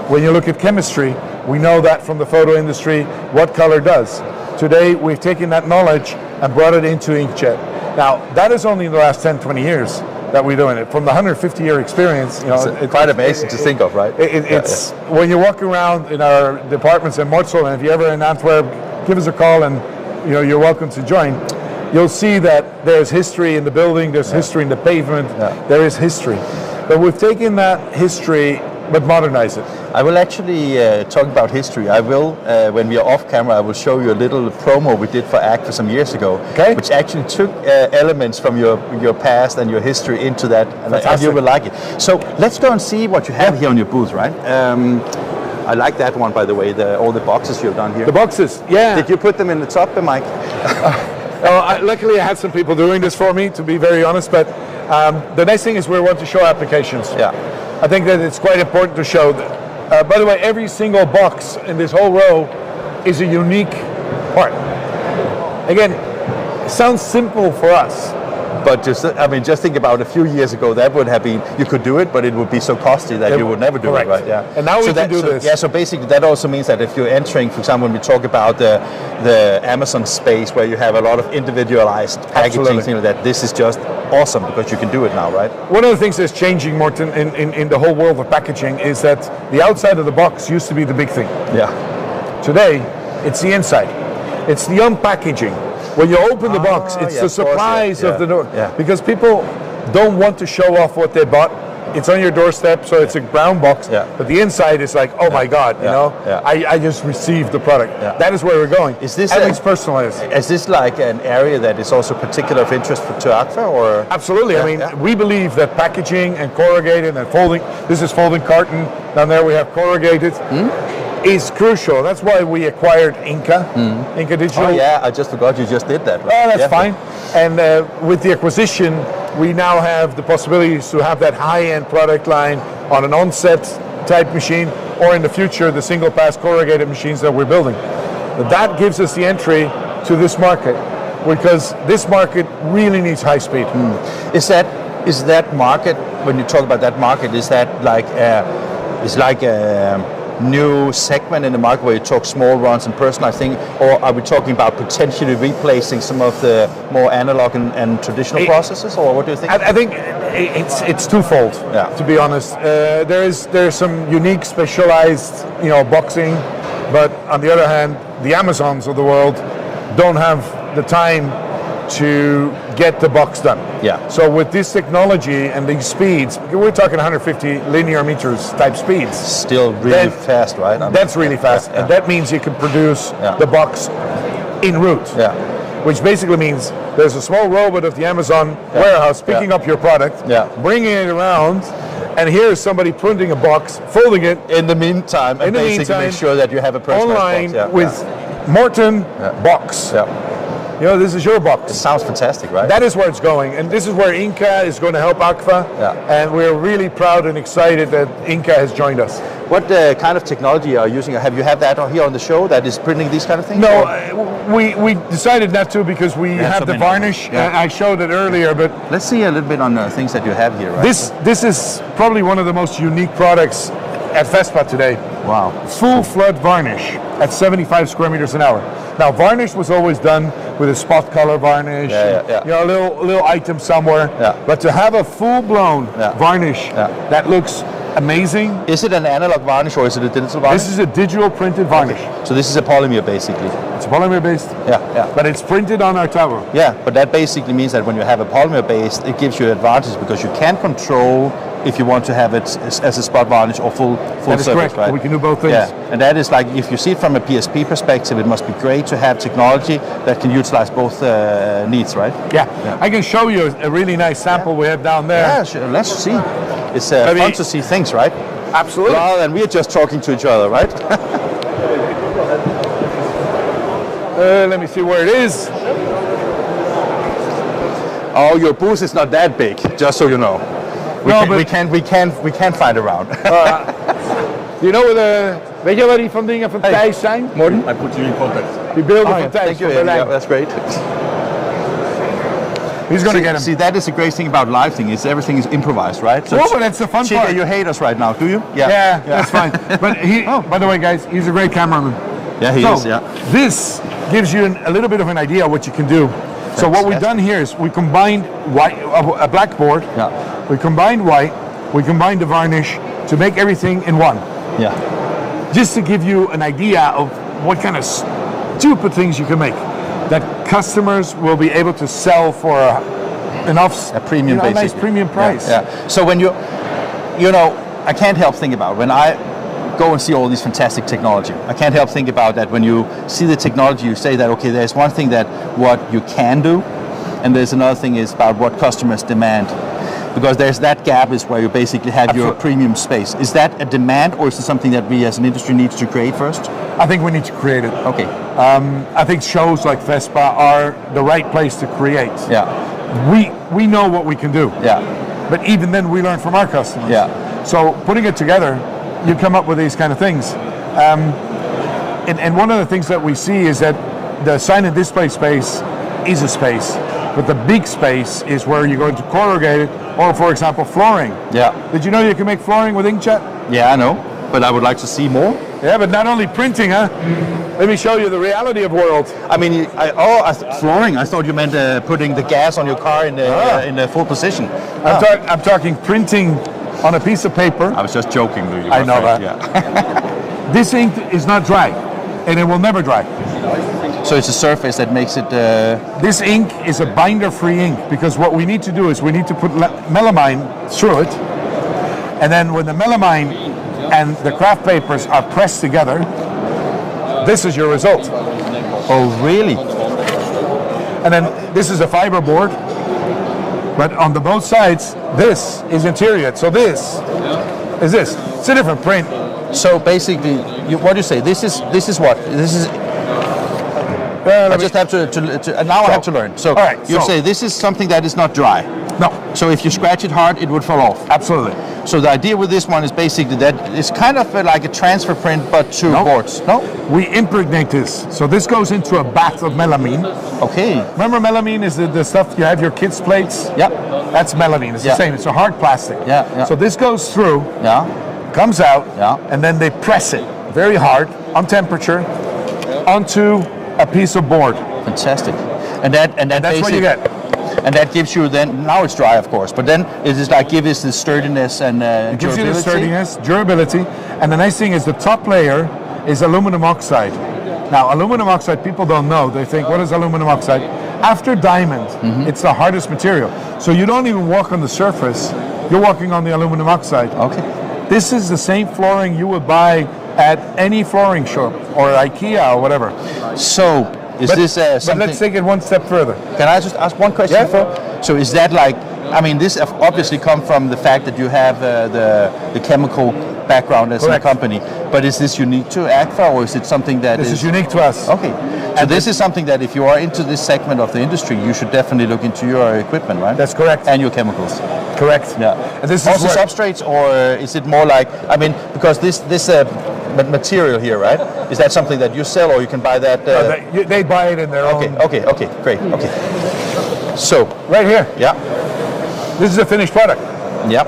When you look at chemistry, we know that from the photo industry, what color does. Today, we've taken that knowledge and brought it into inkjet. Now, that is only in the last 10, 20 years that we're doing it. From the 150-year experience, you know, it's quite amazing to think of, right? It's when you walk around in our departments in Mortsel, and if you're ever in Antwerp, give us a call, and you know you're welcome to join. You'll see that there's history in the building, there's history in the pavement, there is history. But we've taken that history but modernize it. I will actually talk about history. I will, when we are off camera, I will show you a little promo we did for Agfa some years ago, which actually took elements from your past and your history into that, and you will like it. So let's go and see what you have here on your booth, right? I like that one, by the way, all the boxes you've done here. The boxes, yeah. Did you put them in the top, Mike? Luckily, I had some people doing this for me, to be very honest, but the nice thing is we want to show applications. Yeah. I think that it's quite important to show that. By the way, every single box in this whole row is a unique part. Again, it sounds simple for us. But just think about a few years ago, that would have been, you could do it, but it would be so costly that you would never do it, right? Yeah. And now we can do this. Yeah, so basically that also means that if you're entering, for example, when we talk about the Amazon space where you have a lot of individualized packaging, you know, that this is just awesome because you can do it now, right? One of the things that's changing, Morten, in the whole world of packaging is that the outside of the box used to be the big thing. Yeah. Today, it's the inside. It's the unpackaging. When you open the box, it's the surprise of the door. Yeah. Because people don't want to show off what they bought. It's on your doorstep, so it's a brown box. Yeah. But the inside is like, oh my God, you know, I just received the product. Yeah. That is where we're going. Is this everything's personalized? Is this like an area that is also particular of interest to Agfa, or? Absolutely. I mean, we believe that packaging and corrugated and folding. This is folding carton. Down there we have corrugated. Is crucial. That's why we acquired Inca, Inca Digital. Oh yeah, I just forgot you just did that. Right? Oh, that's fine. And with the acquisition, we now have the possibilities to have that high-end product line on an onset type machine, or in the future, the single pass corrugated machines that we're building. That gives us the entry to this market, because this market really needs high speed. Is that market, when you talk about that market, is that like a new segment in the market where you talk small runs and personalized thing, or are we talking about potentially replacing some of the more analog and traditional processes, or what do you think? I think it's twofold, to be honest. There's some unique specialized, you know, boxing, but on the other hand, the Amazons of the world don't have the time to get the box done. Yeah. So with this technology and these speeds, we're talking 150 linear meters type speeds. Still really fast, right? That's really fast. And that means you can produce the box en route. Yeah. Which basically means there's a small robot of the Amazon warehouse picking up your product, bringing it around, and here's somebody printing a box, folding it. In the meantime, and basically make sure that you have a personalized online with Morten box. You know, this is your box. It sounds fantastic, right? That is where it's going, and this is where Inca is going to help Agfa. And we're really proud and excited that Inca has joined us. What kind of technology are you using? Have you had that here on the show that is printing these kind of things? No, we decided not to, because we have the varnish. I showed it earlier, but let's see a little bit on the things that you have here. Right? This is probably one of the most unique products at FESPA today. Wow. Full flood varnish at 75 square meters an hour. Now, varnish was always done with a spot color varnish, you know, a little item somewhere. Yeah. But to have a full-blown varnish that looks amazing. Is it an analog varnish or is it a digital varnish? This is a digital printed varnish. So this is a polymer basically. It's polymer based. Yeah. But it's printed on our tower. Yeah, but that basically means that when you have a polymer based, it gives you an advantage because you can control if you want to have it as a spot varnish or full That is surface, correct. right? We can do both things. Yeah, and that is like, if you see it from a PSP perspective, it must be great to have technology that can utilize both needs, right? Yeah. I can show you a really nice sample we have down there. Yeah, sure. Let's see. It's fun to see things, right? Absolutely. Rather than we're just talking to each other, right? Let me see where it is. Oh, your booth is not that big, just so you know. We can't find around. You know weet je waar die van dingen van Thijs zijn? Morten? I put you in contact. Die beelden van Thijs Thank you. van Berlijn. Yeah, that's great. He's going to get him. See, that is the great thing about live thing, is everything is improvised, right? So Well, but that's the fun Chica, part. you hate us right now, do you? Yeah, that's fine. But by the way, guys, he's a great cameraman. Yeah, he is, yeah. This gives you a little bit of an idea of what you can do. So what we've done here is we combined white, a blackboard. Yeah. We combined white. We combined the varnish to make everything in one. Yeah. Just to give you an idea of what kind of stupid things you can make that customers will be able to sell for enough, A premium, a basically. nice premium price. Yeah. So when you know, I can't help think about when I go and see all this fantastic technology. I can't help think about that when you see the technology, you say that, okay, there's one thing that what you can do, and there's another thing is about what customers demand. Because there's that gap is where you basically have your premium space. Is that a demand or is it something that we as an industry need to create first? I think we need to create it. Okay. I think shows like FESPA are the right place to create. Yeah. We know what we can do. Yeah. But even then we learn from our customers. Yeah. So putting it together, you come up with these kind of things. And one of the things that we see is that the sign and display space is a space, but the big space is where you go into corrugated or, for example, flooring. Yeah. Did you know you can make flooring with inkjet? Yeah, I know, but I would like to see more. Yeah, but not only printing, huh? Let me show you the reality of world. I mean, flooring. I thought you meant putting the gas on your car in the full position. I'm talking printing on a piece of paper. I was just joking, Louis. I know that. Yeah. This ink is not dry, and it will never dry. So it's a surface that makes it. This ink is a binder-free ink because what we need to do is we need to put melamine through it, and then when the melamine and the craft papers are pressed together, this is your result. Oh, really? And then this is a fiber board, but on the both sides, this is interior. So this is this. It's a different print. So basically, what do you say? This is what? This is. I just have to now I have to learn. So you say this is something that is not dry. No. So if you scratch it hard, it would fall off. Absolutely. So the idea with this one is basically that it's kind of like a transfer print, but to boards. No. We impregnate this. So this goes into a bath of melamine. Okay. Remember melamine is the stuff you have your kids' plates? Yeah. That's melamine. It's the same. It's a hard plastic. Yeah. So this goes through. Yeah. Comes out. Yeah. And then they press it very hard on temperature onto a piece of board. Fantastic. And that's what you get. And that gives you then, now it's dry of course, but then it is like gives the sturdiness and it gives durability. you the sturdiness, durability, and the nice thing is the top layer is aluminum oxide. Now aluminum oxide, people don't know, they think what is aluminum oxide? After diamond, it's the hardest material. So you don't even walk on the surface, you're walking on the aluminum oxide. Okay. This is the same flooring you would buy at any flooring shop or IKEA or whatever. So is this But something? let's take it one step further. Can I just ask one question? So is that like? I mean, this obviously come from the fact that you have the chemical background as a company. But is this unique to Agfa, or is it something that This is unique to us. Okay. So this is something that if you are into this segment of the industry, you should definitely look into your equipment, right? That's correct. And your chemicals. Correct. Yeah. And this is also where- substrates, or is it more like? I mean, because this material here, right? Is that something that you sell, or you can buy that? They buy it in their own. Okay, great. Okay. So Right here. yeah, This is a finished product. yeah,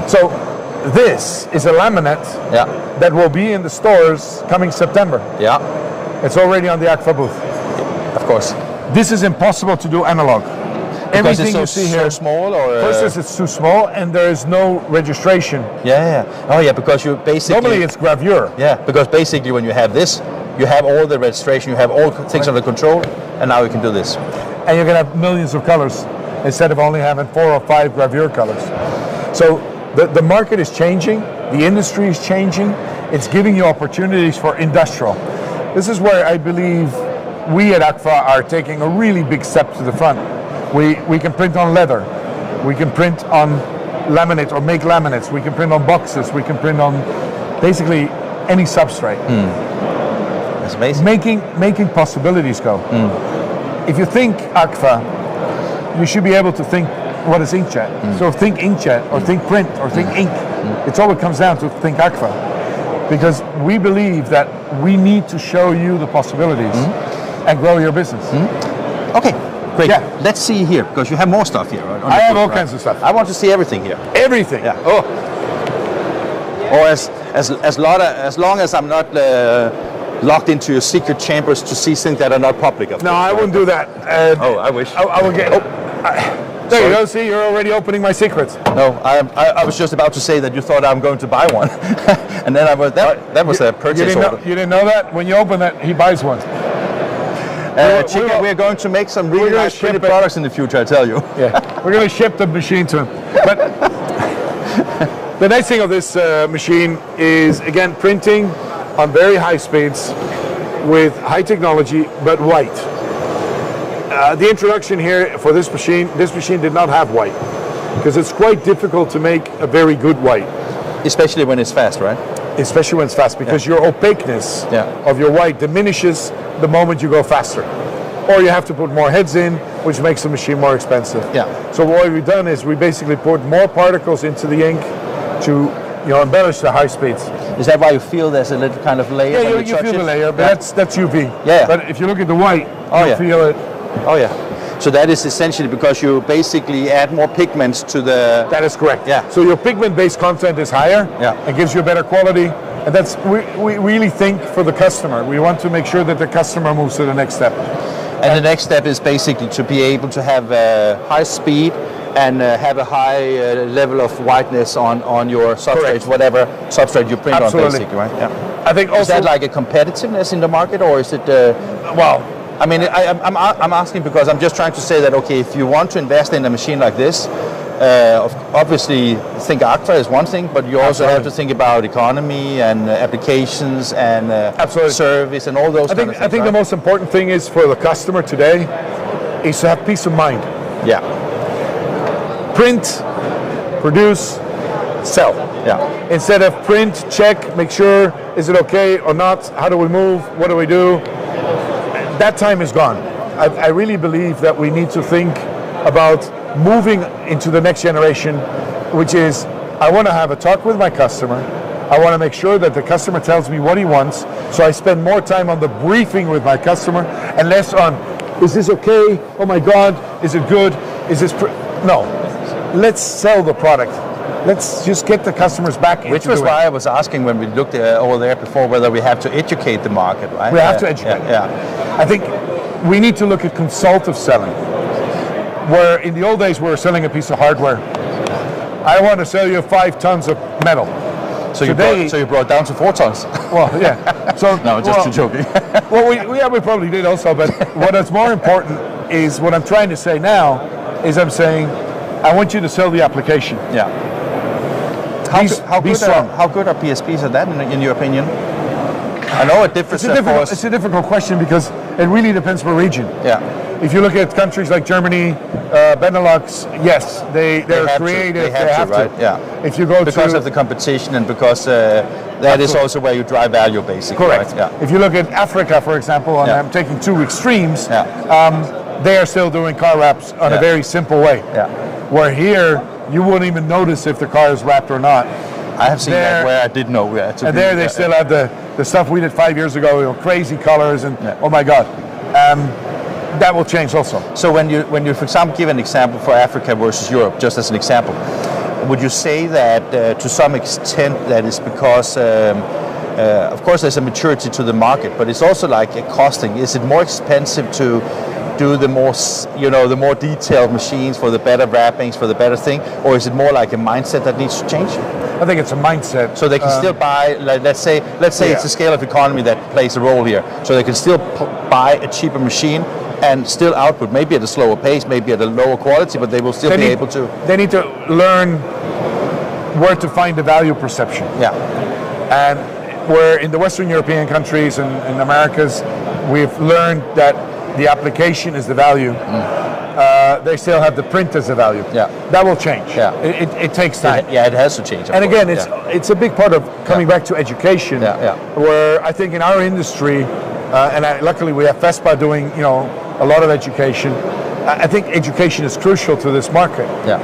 So this is a laminate yeah, that will be in the stores coming September. yeah. It's already on the Agfa booth. Of course. This is impossible to do analog. Because Everything it's so, you see here, so small, or first it's too small, and there is no registration. Yeah. Oh yeah, because you basically Normally it's gravure. Yeah, because basically when you have this, you have all the registration, you have all things under control, and now you can do this. And you're going to have millions of colors instead of only having 4 or 5 gravure colors. So the market is changing, the industry is changing, it's giving you opportunities for industrial. This is where I believe we at Agfa are taking a really big step to the front. We can print on leather, we can print on laminate or make laminates, we can print on boxes, we can print on basically any substrate. That's amazing. Making possibilities go. If you think Agfa, you should be able to think what is inkjet. So think inkjet or think print or think ink. It's all it comes down to, think Agfa. Because we believe that we need to show you the possibilities and grow your business. Okay, great. Yeah. Let's see here, because you have more stuff here. Right, I have all kinds of stuff. I want to see everything here. Everything. Yeah. Or as long as I'm not locked into your secret chambers to see things that are not public. No, I wouldn't do that. I wish. I will get. There you go. See, you're already opening my secrets. No, I was just about to say that you thought I'm going to buy one, and then I was that was a purchase order. You didn't know that? When you open that, he buys one. We're going to make some really nice printed products in the future, I tell you. Yeah, we're going to ship the machine to him. But the nice thing of this machine is, again, printing on very high speeds with high technology, but white. The introduction here for this machine did not have white, because it's quite difficult to make a very good white. Especially when it's fast, right? Especially when it's fast, because your opaqueness of your white diminishes the moment you go faster. Or you have to put more heads in, which makes the machine more expensive. Yeah. So what we've done is we basically put more particles into the ink to embellish the high speeds. Is that why you feel there's a little kind of layer? Yeah, you feel the layer, but that's UV. Yeah. But if you look at the white, you feel it. Oh yeah. So that is essentially because you basically add more pigments to the... That is correct. Yeah. So your pigment-based content is higher. Yeah. It gives you a better quality. And that's we really think for the customer. We want to make sure that the customer moves to the next step. And the next step is basically to be able to have high speed and have a high level of whiteness on your substrate, Correct. whatever substrate you print Absolutely. on, basically, right? Yeah. I think also... Is that like a competitiveness in the market, or is it... well... I mean, I'm asking because I'm just trying to say that, okay, if you want to invest in a machine like this, obviously think Agfa is one thing, but you also have to think about economy and applications and service and all those kind of things. I think the most important thing is for the customer today is to have peace of mind. Yeah. Print, produce, sell. Yeah. Instead of print, check, make sure, is it okay or not? How do we move? What do we do? That time is gone. I really believe that we need to think about moving into the next generation, which is, I want to have a talk with my customer. I want to make sure that the customer tells me what he wants, so I spend more time on the briefing with my customer and less on, is this okay? Oh my God, is it good? Is this... No, let's sell the product. Let's just get the customers back into Which was why I was asking when we looked over there before whether we have to educate the market, right? We have to educate. Yeah. I think we need to look at consultative selling. Where in the old days we were selling a piece of hardware. I want to sell you 5 tons of metal. So you brought down to 4 tons. Well, yeah. So no, just joking. Well, we probably did also. But what is more important is what I'm trying to say now is I'm saying I want you to sell the application. Yeah. How good are PSPs at that, in your opinion? I know it differs. It's a difficult question because it really depends per region. Yeah. If you look at countries like Germany, Benelux, yes, they're creative. They have to. Right? Yeah. If you go because of the competition and because that is also where you drive value, basically. Correct. Right? Yeah. If you look at Africa, for example, and I'm taking 2 extremes, they are still doing car wraps on a very simple way. Yeah. Where here, you wouldn't even notice if the car is wrapped or not. I have seen that where I didn't know. And there they still have the stuff we did 5 years ago, crazy colors, and oh my God. That will change also. So when you, for example, give an example for Africa versus Europe, just as an example, would you say that to some extent that is because of course, there's a maturity to the market, but it's also like a costing. Is it more expensive to do the more, the more detailed machines for the better wrappings, for the better thing, or is it more like a mindset that needs to change? I think it's a mindset. So they can still buy, like, let's say it's the scale of economy that plays a role here. So they can still buy a cheaper machine and still output, maybe at a slower pace, maybe at a lower quality, but they will still be able to. They need to learn where to find the value perception. Yeah. And where in the Western European countries and in Americas, we've learned that the application is the value. They still have the print as a value. Yeah. That will change. Yeah. It takes time. It has to change. And again, it's a big part of coming back to education. Where I think in our industry, luckily we have FESPA doing a lot of education. I think education is crucial to this market. Yeah.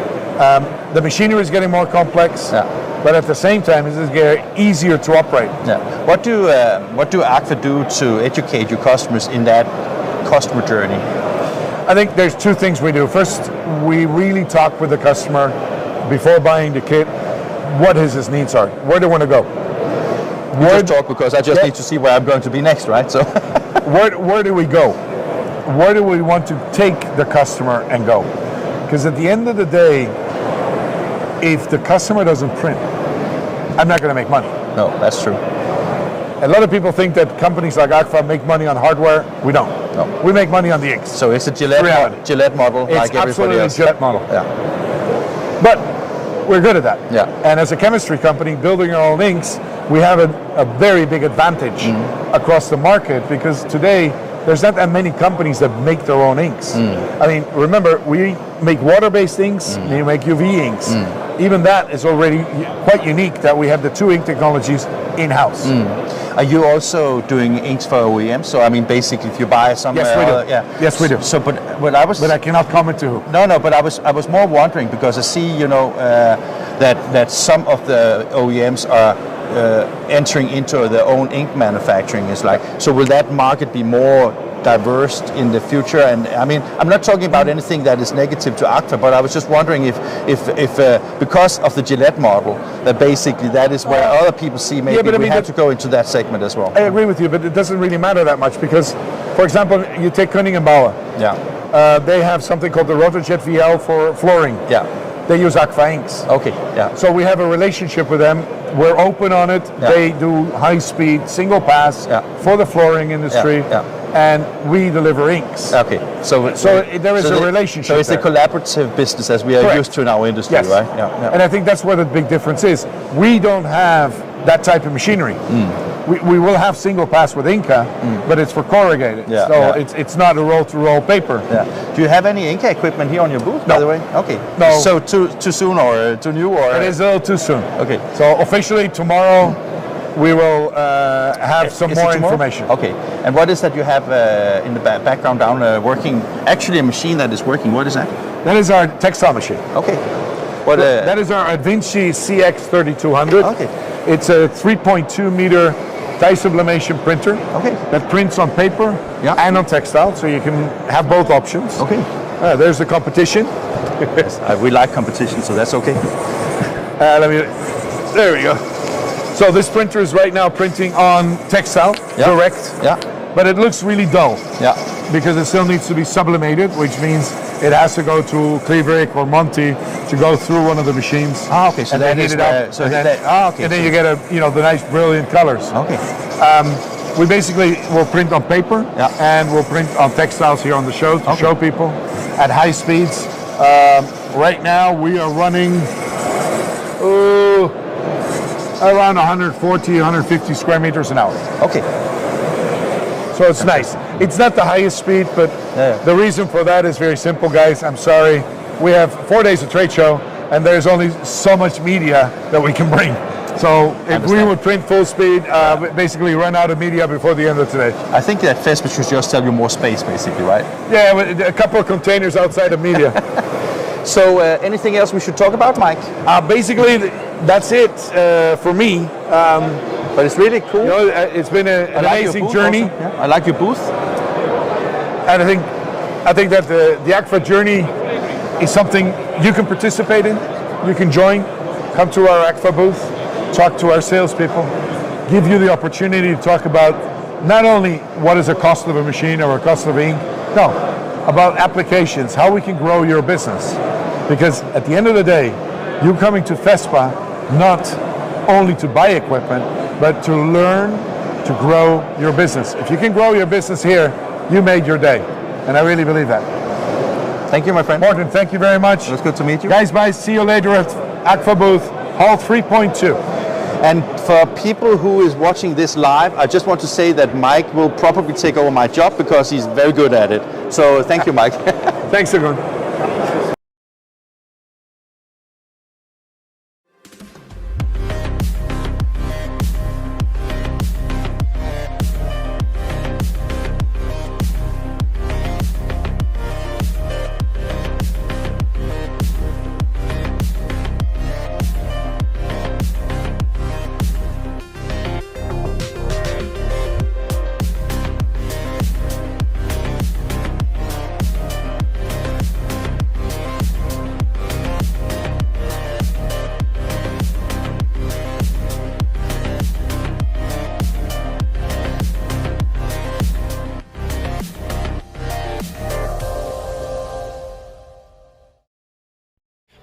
The machinery is getting more complex. Yeah. But at the same time, it's getting easier to operate. Yeah. What do Agfa do to educate your customers in that customer journey? I think there's two things we do. First, we really talk with the customer before buying the kit, what his needs are, where they want to go. Just talk because I just need to see where I'm going to be next, right? So, where do we go? Where do we want to take the customer and go? Because at the end of the day, if the customer doesn't print, I'm not going to make money. No, that's true. A lot of people think that companies like Agfa make money on hardware. We don't. No. We make money on the inks. So it's a Gillette model, it's like everybody else. It's absolutely a Gillette model. Yeah. But we're good at that. Yeah. And as a chemistry company, building our own inks, we have a very big advantage across the market, because today there's not that many companies that make their own inks. I mean, remember, we make water-based inks, we make UV inks. Even that is already quite unique that we have the two ink technologies in-house. Are you also doing inks for OEM? So I mean, basically, if you buy some, yes, we do. Yes, we do. So, but I cannot comment to who. No, but I was more wondering because I see, that some of the OEMs are entering into their own ink manufacturing. Is like, so will that market be more diverse in the future? And I mean, I'm not talking about anything that is negative to Agfa, but I was just wondering if because of the Gillette model, that basically that is where other people see maybe we have to go into that segment as well. I agree with you, but it doesn't really matter that much because, for example, you take Koenig & Bauer. Yeah. They have something called the Rotojet VL for flooring. Yeah. They use Agfa inks. Okay. Yeah. So we have a relationship with them. We're open on it. Yeah. They do high-speed single pass for the flooring industry. Yeah. And we deliver inks. Okay, so there is a relationship. So it's a collaborative business as we are used to in our industry, yes. right? Yeah. And I think that's where the big difference is. We don't have that type of machinery. We will have single pass with Inca, but it's for corrugated. Yeah, so it's not a roll-to-roll paper. Yeah. Do you have any Inca equipment here on your booth, by the way? Okay. No. So too soon or too new? Or it is a little too soon. Okay. So officially tomorrow, we will have some more information. Okay. And what is that you have in the background down working? Actually, a machine that is working. What is that? That is our textile machine. Okay. That is our Advinci CX3200. Okay. It's a 3.2 meter dye sublimation printer. Okay. That prints on paper and on textile, so you can have both options. Okay. There's the competition. We like competition, so that's okay. There we go. So this printer is right now printing on textile, direct. Yeah. But it looks really dull. Yeah. Because it still needs to be sublimated, which means it has to go to Clermont or Mondi to go through one of the machines. Ah, okay. So and then heat it up. So and okay. then you get the nice brilliant colors. Okay. We basically will print on paper and we'll print on textiles here on the show to show people at high speeds. Right now we are running around 140, 150 square meters an hour. Okay. So it's nice. It's not the highest speed, but the reason for that is very simple, guys. I'm sorry. We have 4 days of trade show, and there's only so much media that we can bring. So if we would print full speed, basically run out of media before the end of today. I think that FESPA should just tell you more space, basically, right? Yeah, a couple of containers outside of media. So anything else we should talk about, Mike? Basically, that's it for me. But it's really cool. It's been an amazing journey. Yeah. I like your booth. And I think that the Agfa journey is something you can participate in. You can join. Come to our Agfa booth. Talk to our salespeople. give you the opportunity to talk about not only what is the cost of a machine or a cost of ink, no, about applications, how we can grow your business. Because at the end of the day, you're coming to FESPA not only to buy equipment, but to learn to grow your business. If you can grow your business here, you made your day. And I really believe that. Thank you, my friend. Morten, thank you very much. It was good to meet you. Guys, bye. See you later at Agfa booth, hall 3.2. And for people who is watching this live, I just want to say that Mike will probably take over my job because he's very good at it. So thank you, Mike. Thanks, everyone.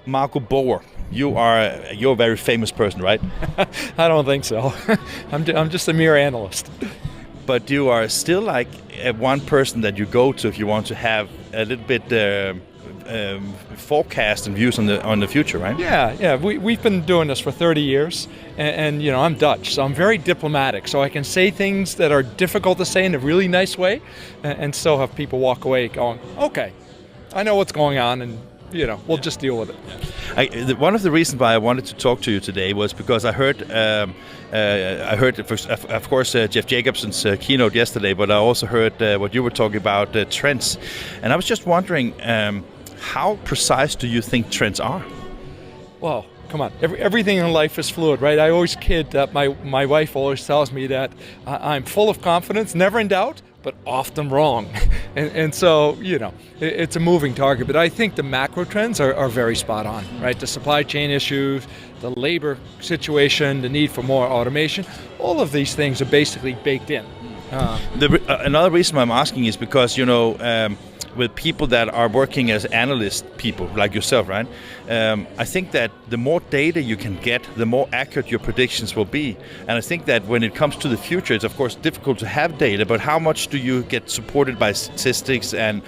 Marco Boer, you're a very famous person, right? I don't think so. I'm just a mere analyst. But you are still like one person that you go to if you want to have a little bit forecast and views on the future, right? Yeah. We've been doing this for 30 years, and you know, I'm Dutch, so I'm very diplomatic. So I can say things that are difficult to say in a really nice way, and still have people walk away going, "Okay, I know what's going on," and you know, we'll just deal with it. One of the reasons why I wanted to talk to you today was because I heard, of course, Jeff Jacobson's keynote yesterday, but I also heard what you were talking about, trends. And I was just wondering, how precise do you think trends are? Well, come on. Everything in life is fluid, right? I always kid that my wife always tells me that I'm full of confidence, never in doubt, but often wrong. and so, you know, it's a moving target. But I think the macro trends are very spot on, right? The supply chain issues, the labor situation, the need for more automation, all of these things are basically baked in. Another reason why I'm asking is because, you know, with people that are working as analyst people like yourself, right? I think that the more data you can get, the more accurate your predictions will be. And I think that when it comes to the future, it's of course difficult to have data, but how much do you get supported by statistics and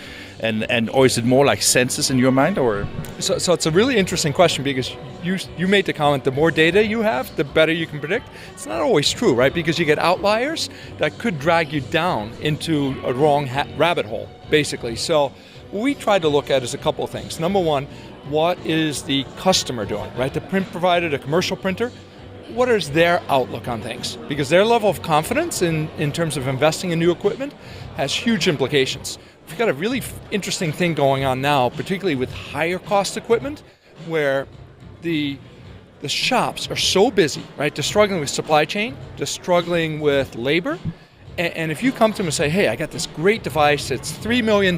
or is it more like census in your mind, or? So it's a really interesting question, because you made the comment, the more data you have, the better you can predict. It's not always true, right? Because you get outliers that could drag you down into a wrong rabbit hole, basically. So what we try to look at is a couple of things. Number one, what is the customer doing, right? The print provider, the commercial printer, what is their outlook on things? Because their level of confidence in terms of investing in new equipment has huge implications. We've got a really interesting thing going on now, particularly with higher cost equipment, where the shops are so busy, right? They're struggling with supply chain, they're struggling with labor. And if you come to them and say, hey, I got this great device, it's $3 million,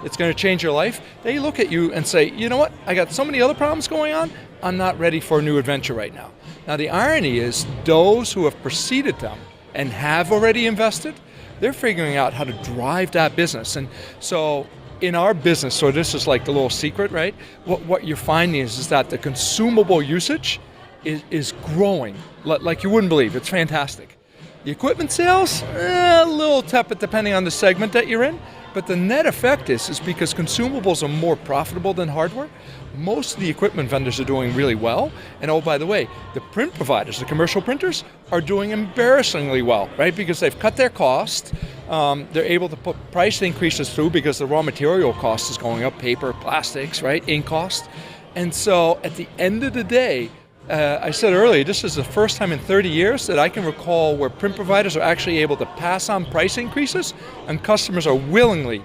it's going to change your life, they look at you and say, you know what, I got so many other problems going on, I'm not ready for a new adventure right now. Now the irony is, those who have preceded them and have already invested, they're figuring out how to drive that business. And so in our business, so this is like the little secret, right? What you're finding is that the consumable usage is growing like you wouldn't believe. It's fantastic. The equipment sales, a little tepid depending on the segment that you're in, but the net effect is because consumables are more profitable than hardware, most of the equipment vendors are doing really well. And oh, by the way, the print providers, the commercial printers, are doing embarrassingly well, right? Because they've cut their cost, they're able to put price increases through because the raw material cost is going up, paper, plastics, right, ink cost. And so at the end of the day, I said earlier, this is the first time in 30 years that I can recall where print providers are actually able to pass on price increases and customers are willingly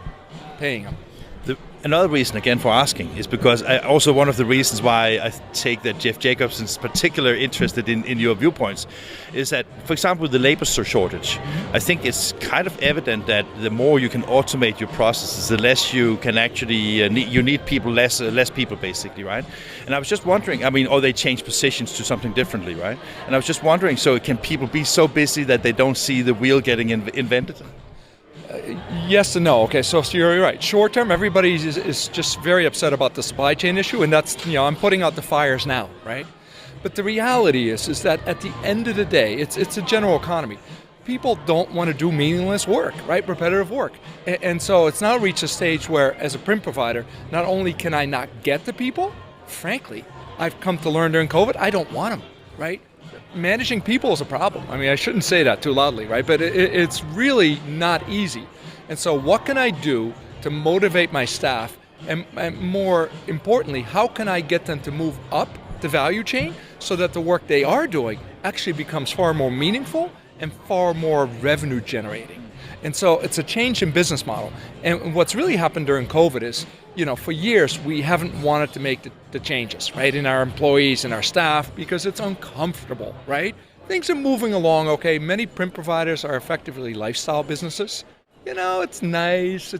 paying them. another reason again for asking is because also one of the reasons why I take that Jeff Jacobson's particular interested in your viewpoints is that, for example, with the labor shortage, I think it's kind of evident that the more you can automate your processes, the less you can actually you need people, less people basically, right? And I was just wondering, I mean, or they change positions to something differently, right? And I was just wondering, so can people be so busy that they don't see the wheel getting invented? Yes and no. Okay, so you're right. Short term, everybody is just very upset about the supply chain issue, and that's, I'm putting out the fires now, right? But the reality is that at the end of the day, it's a general economy. People don't want to do meaningless work, right? Repetitive work. And so it's now reached a stage where, as a print provider, not only can I not get the people, frankly, I've come to learn during COVID, I don't want them, right? Managing people is a problem. I mean, I shouldn't say that too loudly, right? But it's really not easy. And so what can I do to motivate my staff? And more importantly, how can I get them to move up the value chain so that the work they are doing actually becomes far more meaningful and far more revenue generating? And so it's a change in business model. And what's really happened during COVID is, for years we haven't wanted to make the changes, right, in our employees and our staff because it's uncomfortable, right? Things are moving along okay. Many print providers are effectively lifestyle businesses. It's nice,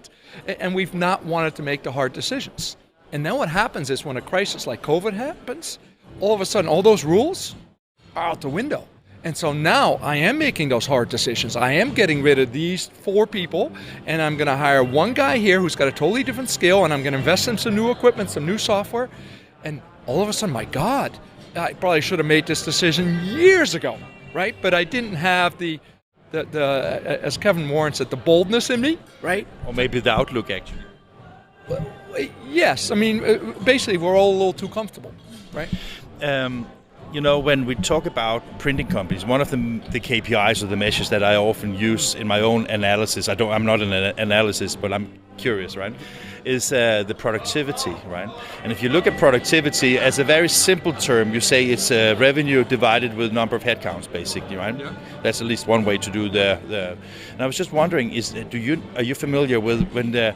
and we've not wanted to make the hard decisions. And then what happens is when a crisis like COVID happens, all of a sudden all those rules are out the window. And so now I am making those hard decisions. I am getting rid of these 4 people, and I'm going to hire one guy here who's got a totally different skill, and I'm going to invest in some new equipment, some new software. And all of a sudden, my God, I probably should have made this decision years ago, right? But I didn't have the as Kevin Warren said, the boldness in me, right? Or maybe the outlook, actually. Well, yes, I mean, basically, we're all a little too comfortable, right? When we talk about printing companies, one of the KPIs or the measures that I often use in my own analysis, I'm not an analysis, but I'm curious, right, is the productivity, right? And if you look at productivity as a very simple term, you say it's revenue divided with number of headcounts, basically, right? Yeah. That's at least one way to do the. And I was just wondering, are you familiar with when the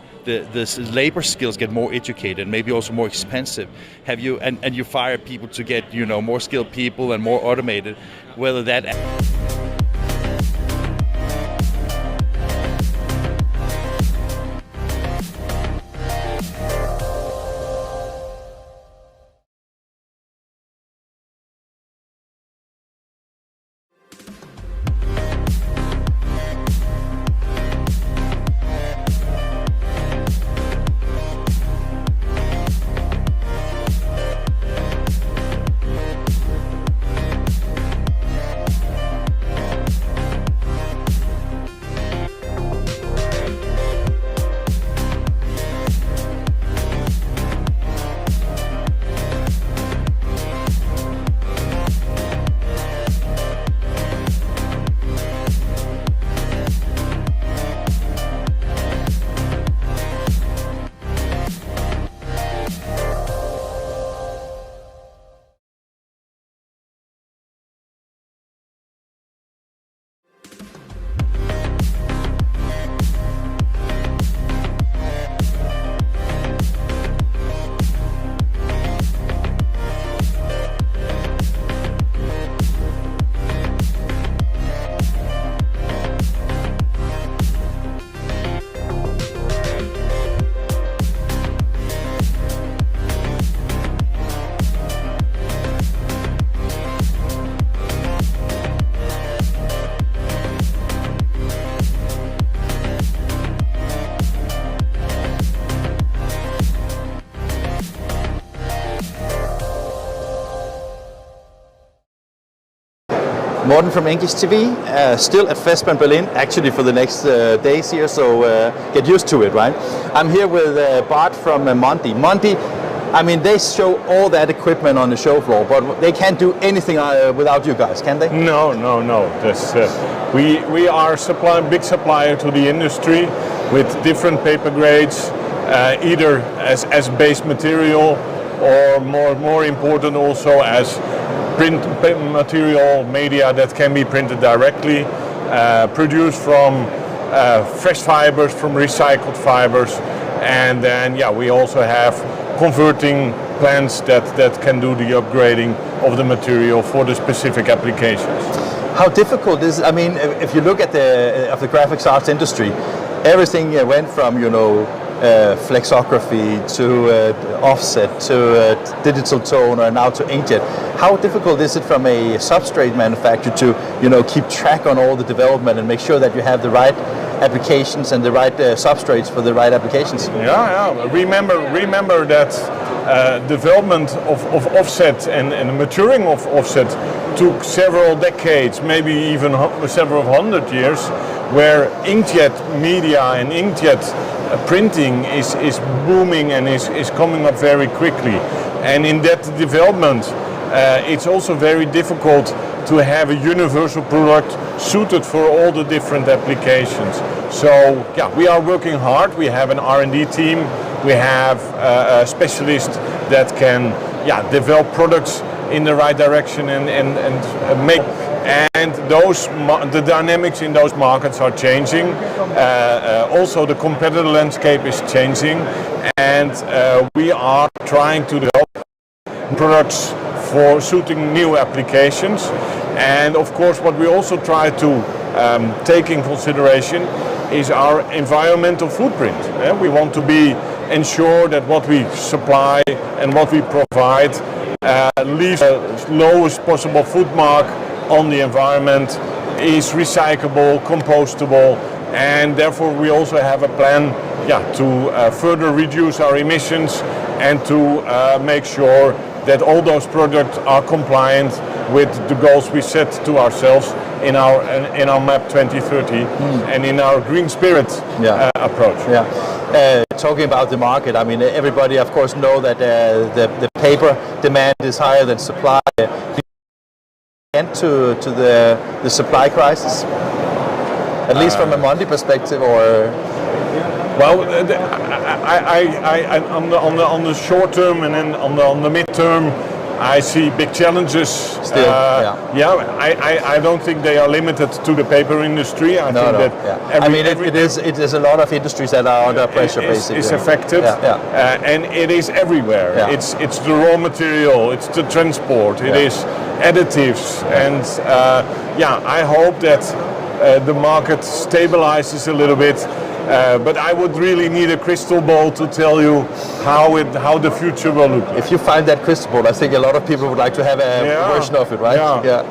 labor skills get more educated, maybe also more expensive? Have you and you fire people to get more skilled people and more automated, whether that. Morten from English TV, still at FESPA Berlin, actually for the next days here, so get used to it, right? I'm here with Bart from Mondi. Mondi, I mean, they show all that equipment on the show floor, but they can't do anything without you guys, can they? No. That's, we are big supplier to the industry with different paper grades, either as base material or more important also as print material media that can be printed directly, produced from fresh fibers, from recycled fibers, And then, we also have converting plants that can do the upgrading of the material for the specific applications. How difficult is it? I mean, if you look at the graphics arts industry, everything went from flexography to offset to digital toner and now to inkjet. How difficult is it from a substrate manufacturer to keep track on all the development and make sure that you have the right applications and the right substrates for the right applications? Remember that development of offset and the maturing of offset took several decades, maybe even several hundred years, where inkjet media and inkjet printing is booming and is coming up very quickly. And in that development, it's also very difficult to have a universal product suited for all the different applications. So we are working hard. We have an R&D team. We have a specialist that can develop products in the right direction and make. And the dynamics in those markets are changing. Also, the competitive landscape is changing, and we are trying to develop products for suiting new applications. And of course, what we also try to take in consideration is our environmental footprint. We want to ensure that what we supply and what we provide leaves the lowest possible footmark on the environment, is recyclable, compostable, and therefore we also have a plan to further reduce our emissions and to make sure that all those products are compliant with the goals we set to ourselves in our MAP 2030 and in our Green Spirit approach. Talking about the market, I mean, everybody of course know that the paper demand is higher than supply. To the supply crisis, at least from a Mondi perspective, or well, on the short term and then on the midterm, I see big challenges. Still, I don't think they are limited to the paper industry. It is a lot of industries that are under pressure. Basically, it's affected, and it is everywhere. It's the raw material, it's the transport, it is additives, and I hope that the market stabilizes a little bit. But I would really need a crystal ball to tell you how the future will look. If you find that crystal ball, I think a lot of people would like to have a version of it, right?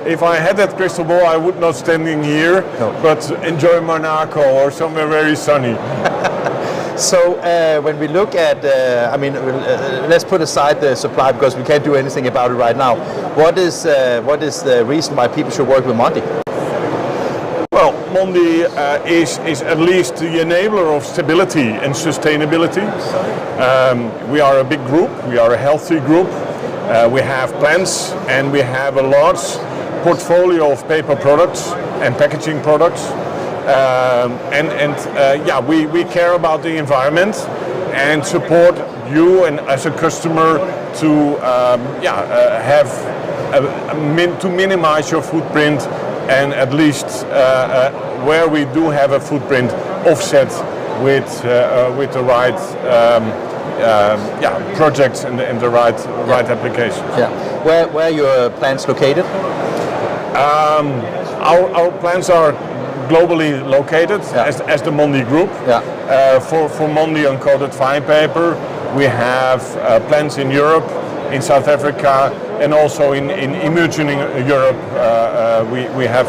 If I had that crystal ball, I would not standing here, but enjoy Monaco or somewhere very sunny. So when we look at, let's put aside the supply because we can't do anything about it right now. What is the reason why people should work with Mondi? Well, Mondi is at least the enabler of stability and sustainability. We are a big group, we are a healthy group. We have plants and we have a large portfolio of paper products and packaging products. We care about the environment and support you and as a customer to to minimize your footprint and at least where we do have a footprint offset with the right projects and the right applications. Where are your plants located? Our plants are globally located as the Mondi Group. For Mondi uncoated fine paper, we have plants in Europe, in South Africa, and also in emerging Europe. We have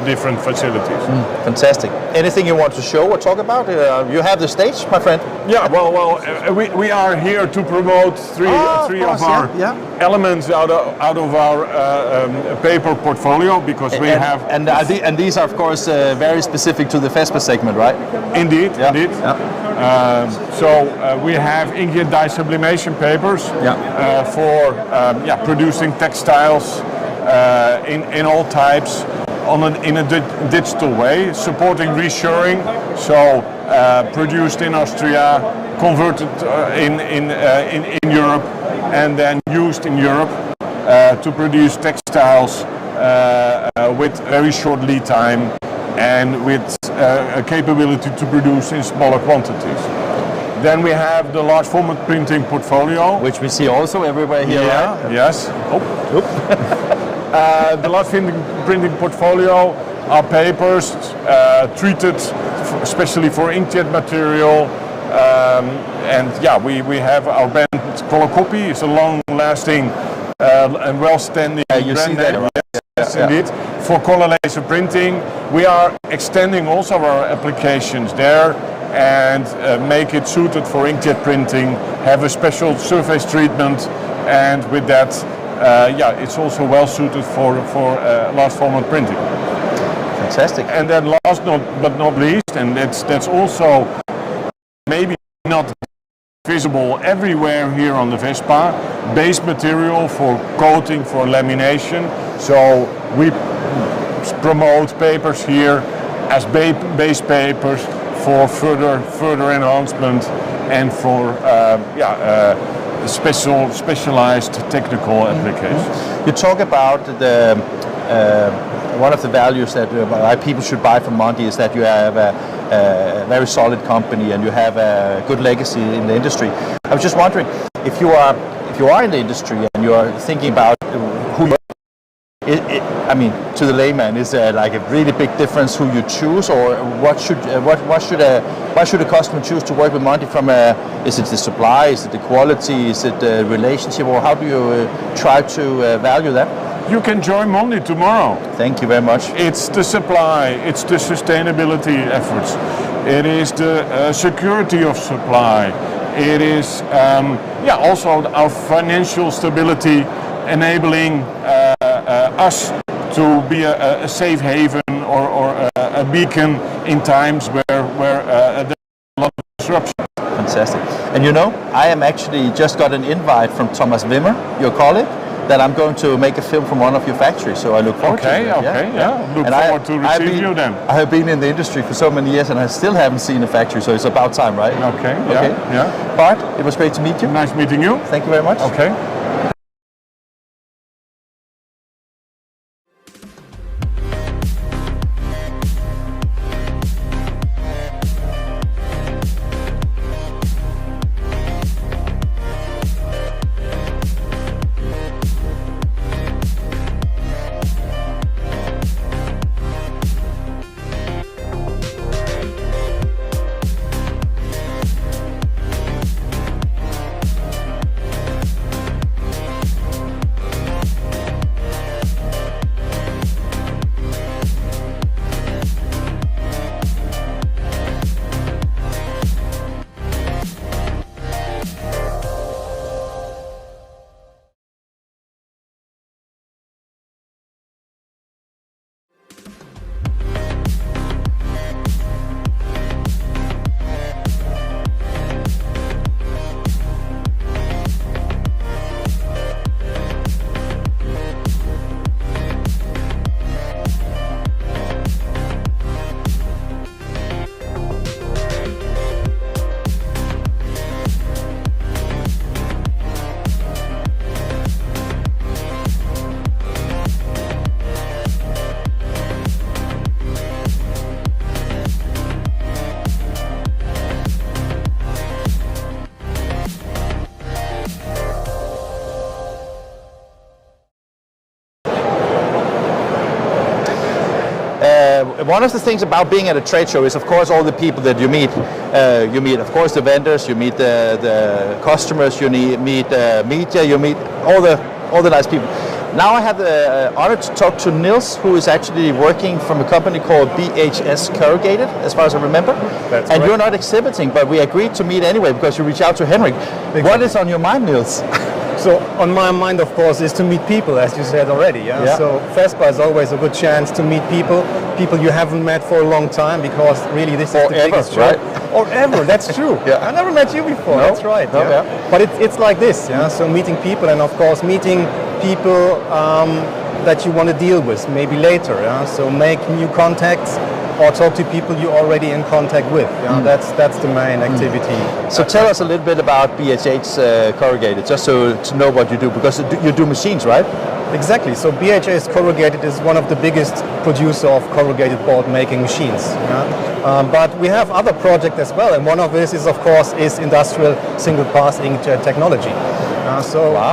different facilities. Fantastic. Anything you want to show or talk about? You have the stage, my friend. We are here to promote three of our elements out of our paper portfolio because we have. And these are of course very specific to the FESPA segment, right? Indeed. We have inkjet dye sublimation papers for producing textiles in all types in a digital way, supporting reshoring. So produced in Austria, converted in Europe, and then used in Europe to produce textiles with very short lead time and with a capability to produce in smaller quantities. Then we have the large format printing portfolio. Which we see also everywhere here, right? Yes. The large printing portfolio are papers treated especially for inkjet material. And yeah, we have our brand Color Copy. It's a long-lasting and well-standing you brand see that, name. right? Yes, indeed. For color laser printing, we are extending also our applications there and make it suited for inkjet printing, have a special surface treatment, and with that, it's also well suited for large format printing. Fantastic. And then last but not least, and that's also maybe not visible everywhere here on the FESPA, base material for coating, for lamination. So we promote papers here as base papers for further enhancement and for specialized technical applications. You talk about the one of the values that why people should buy from Mondi is that you have a very solid company and you have a good legacy in the industry. I was just wondering if you are in the industry and you are thinking about who you I mean, to the layman, is there like a really big difference who you choose, or what should a customer choose to work with Mondi from? Is it the supply, is it the quality, is it the relationship, or how do you try to value that? You can join Mondi tomorrow. Thank you very much. It's the supply, it's the sustainability efforts, it is the security of supply, it is also our financial stability, enabling us to be a safe haven or a beacon in times where there's a lot of disruption. Fantastic. And you know, I am actually just got an invite from Thomas Wimmer, your colleague, that I'm going to make a film from one of your factories, so I look forward to it. Look forward to receive you then. I have been in the industry for so many years and I still haven't seen a factory, so it's about time, right? Okay. Bart, it was great to meet you. Nice meeting you. Thank you very much. Okay. One of the things about being at a trade show is, of course, all the people that you meet. You meet, of course, the vendors. You meet the customers. You meet media. You meet all the nice people. Now I have the honor to talk to Nils, who is actually working from a company called BHS Corrugated, as far as I remember. That's and right. you're not exhibiting, but we agreed to meet anyway because you reached out to Henrik. Exactly. What is on your mind, Nils? So on my mind, of course, is to meet people, as you said already. Yeah? So FESPA is always a good chance to meet people you haven't met for a long time, because really this is the biggest show. Right? Or ever, that's true. I never met you before. No. That's right. No, But it's like this. Yeah. So meeting people, and of course meeting people that you want to deal with maybe later. Yeah. So make new contacts. or talk to people you're already in contact with. That's the main activity. So tell us a little bit about BHS Corrugated, just to know what you do, because you do machines, right? Exactly. So BHS Corrugated is one of the biggest producer of corrugated board making machines. But we have other projects as well, and one of this is, of course, industrial single pass inkjet technology.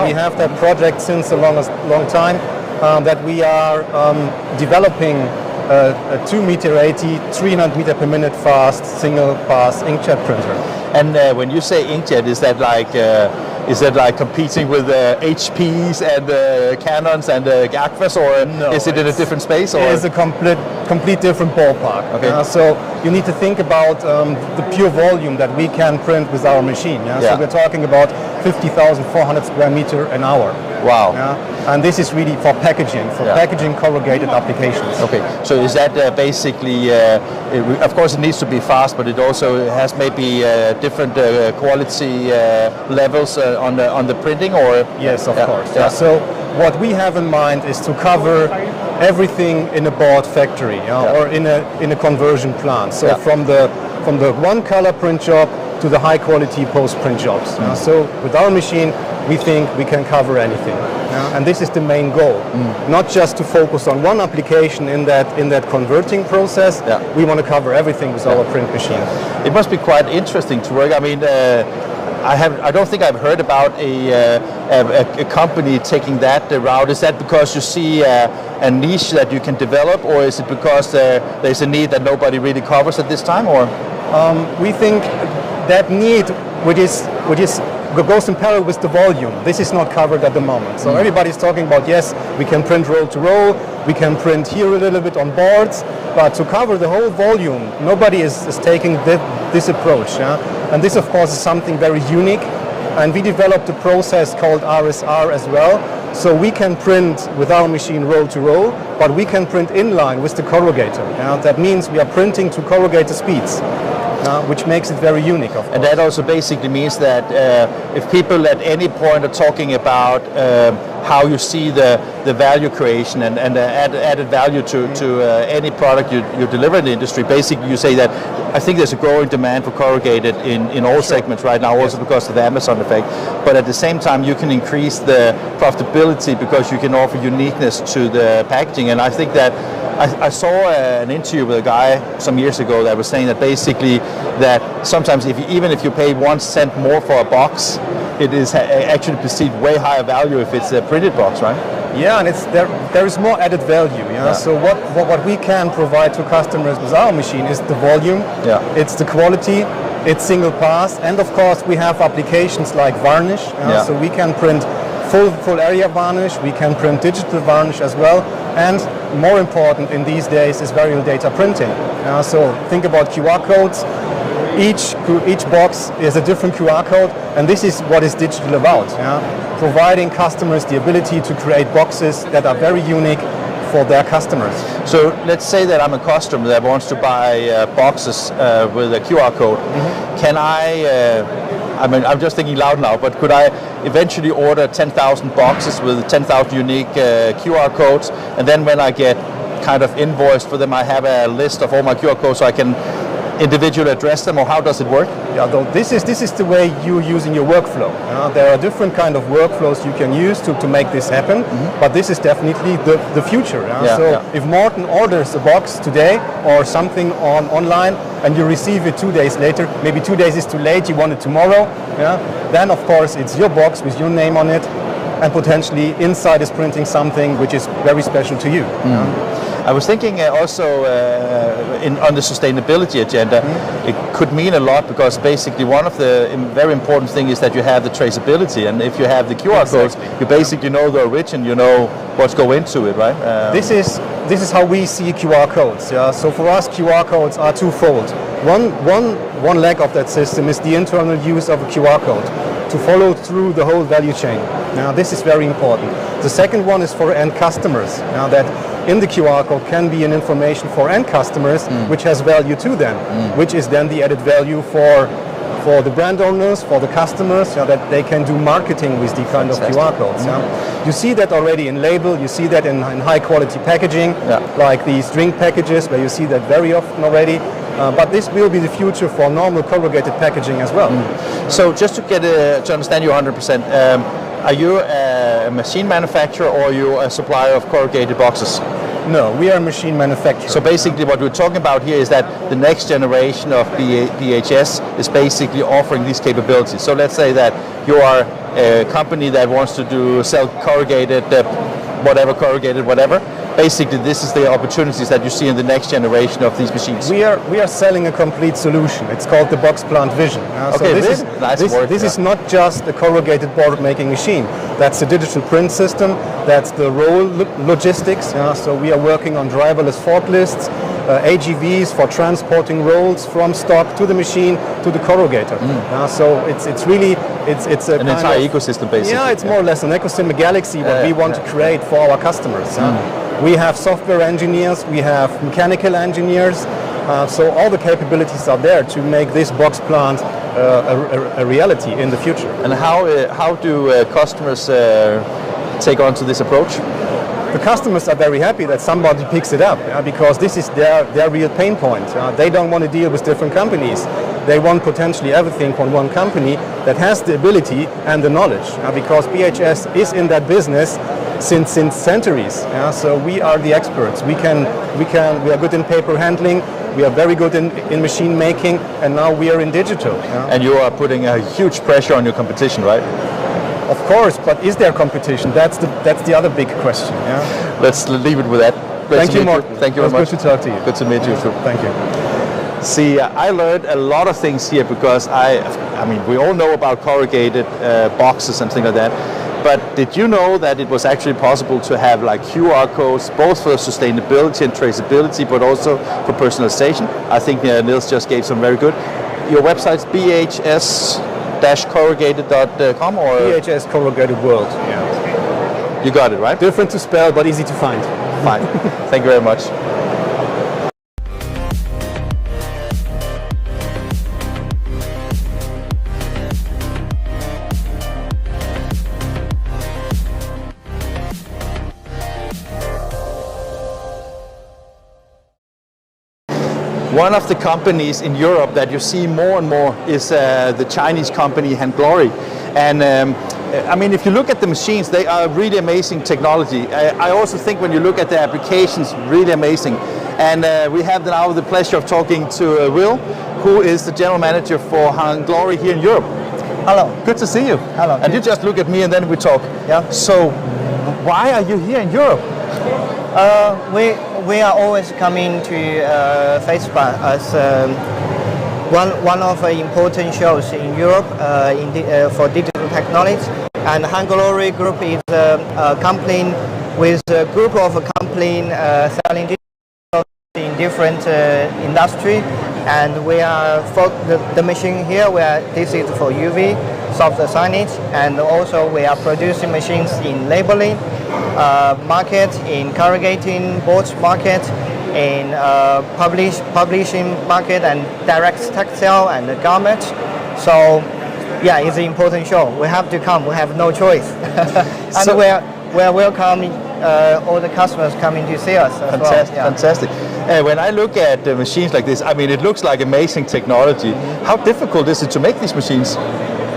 We have that project since a long time, that we are developing a 2m80, 300 meter per minute fast single pass inkjet printer. And when you say inkjet, is that like competing with HPs and Canons and Agfas, or no, is it in a different space? Or? It is a complete different ballpark. Okay. So you need to think about the pure volume that we can print with our machine. So we're talking about 50,400 square meter an hour. Wow. And this is really for packaging, packaging corrugated applications. Okay, so is that basically, of course it needs to be fast, but it also has maybe different quality levels on the printing, or? Yes, of course. So what we have in mind is to cover everything in a board factory, or in a conversion plant. So from the one color print job to the high quality post print jobs. So with our machine, we think we can cover anything, and this is the main goal. Not just to focus on one application in that converting process. We want to cover everything with our print machine. It must be quite interesting to work. I mean, I don't think I've heard about a company taking that route. Is that because you see a niche that you can develop, or is it because there's a need that nobody really covers at this time, or? We think that need, which goes in parallel with the volume. This is not covered at the moment. So everybody's talking about, yes, we can print roll to roll, we can print here a little bit on boards, but to cover the whole volume, nobody is taking this approach. And this, of course, is something very unique. And we developed a process called RSR as well. So we can print with our machine roll to roll, but we can print inline with the corrugator. That means we are printing to corrugator speeds. Which makes it very unique, of course. And that also basically means that if people at any point are talking about how you see the value creation and the added value to any product you deliver in the industry, basically you say that I think there's a growing demand for corrugated in all segments right now, also because of the Amazon effect. But at the same time, you can increase the profitability because you can offer uniqueness to the packaging. And I think that I saw an interview with a guy some years ago that was saying that basically that sometimes even if you pay 1 cent more for a box, it is actually perceived way higher value if it's a printed box, right? Yeah, and there is more added value. So what we can provide to customers with our machine is the volume, it's the quality, it's single pass, and of course we have applications like varnish. So we can print full area varnish, we can print digital varnish as well, and more important in these days is variable data printing. So think about QR codes. Each box is a different QR code, and this is what is digital about. Providing customers the ability to create boxes that are very unique for their customers. So let's say that I'm a customer that wants to buy boxes with a QR code. Can I mean, I'm just thinking loud now, but could I eventually order 10,000 boxes with 10,000 unique QR codes, and then when I get kind of invoiced for them, I have a list of all my QR codes so I can individually address them, or how does it work? Yeah, this is the way you're using your workflow. There are different kind of workflows you can use to make this happen, but this is definitely the future. If Morten orders a box today or something online and you receive it 2 days later, maybe 2 days is too late, you want it tomorrow, then of course it's your box with your name on it, and potentially inside is printing something which is very special to you. I was thinking also on the sustainability agenda, it could mean a lot, because basically one of the very important things is that you have the traceability, and if you have the QR codes, you basically know the origin, you know what's going into it, right? This is how we see QR codes. So for us, QR codes are twofold. One leg of that system is the internal use of a QR code to follow through the whole value chain. Now this is very important. The second one is for end customers. Now that in the QR code can be an information for end customers which has value to them, which is then the added value for for the brand owners, for the customers, that they can do marketing with the kind of QR codes. You see that already in label, you see that in high quality packaging, like these drink packages, where you see that very often already. But this will be the future for normal corrugated packaging as well. So just to get to understand you 100%, are you a machine manufacturer or are you a supplier of corrugated boxes? No, we are a machine manufacturer. So basically what we're talking about here is that the next generation of BHS is basically offering these capabilities. So let's say that you are a company that wants to sell corrugated, whatever. Basically, this is the opportunities that you see in the next generation of these machines. We are selling a complete solution. It's called the Box Plant Vision. This is not just a corrugated board making machine. That's a digital print system. That's the roll logistics. So we are working on driverless forklifts, AGVs for transporting rolls from stock to the machine to the corrugator. So it's really an entire ecosystem basically. Yeah, it's more or less an ecosystem, a galaxy what we want to create for our customers. We have software engineers, we have mechanical engineers, so all the capabilities are there to make this box plant a reality in the future. And how do customers take on to this approach? The customers are very happy that somebody picks it up because this is their real pain point. They don't want to deal with different companies. They want potentially everything from one company that has the ability and the knowledge because BHS is in that business since centuries. So we are the experts. We are good in paper handling. We are very good in machine making, and now we are in digital. And you are putting a huge pressure on your competition, right? Of course, but is there competition? That's the other big question. Let's leave it with that. Thank you, Mark. Thank you very much. Good to talk to you. Good to meet you too. Thank you. See, I learned a lot of things here because I mean, we all know about corrugated boxes and things like that. But did you know that it was actually possible to have like QR codes, both for sustainability and traceability, but also for personalization? I think Nils just gave some very good. Your website's BHS-corrugated.com or? BHS Corrugated World. You got it, right? Different to spell, but easy to find. Fine. Thank you very much. One of the companies in Europe that you see more and more is the Chinese company Hanglory. And I mean, if you look at the machines, they are really amazing technology. I also think when you look at the applications, really amazing. And we have now the pleasure of talking to Will, who is the general manager for Hanglory here in Europe. Hello. Good to see you. Hello. And you just look at me and then we talk. Yeah. So why are you here in Europe? We are always coming to FESPA as one of the important shows in Europe for digital technology. And Hanglory Group is a company with a group of companies selling digital in different industry. And we are for the machine here. This is for UV, soft signage, and also we are producing machines in labeling market, in corrugating boards market, in publishing market, and direct textile and garment. So, yeah, it's an important show. We have to come. We have no choice, and so we are welcoming all the customers coming to see us. Fantastic, fantastic. When I look at machines like this, I mean, it looks like amazing technology. How difficult is it to make these machines?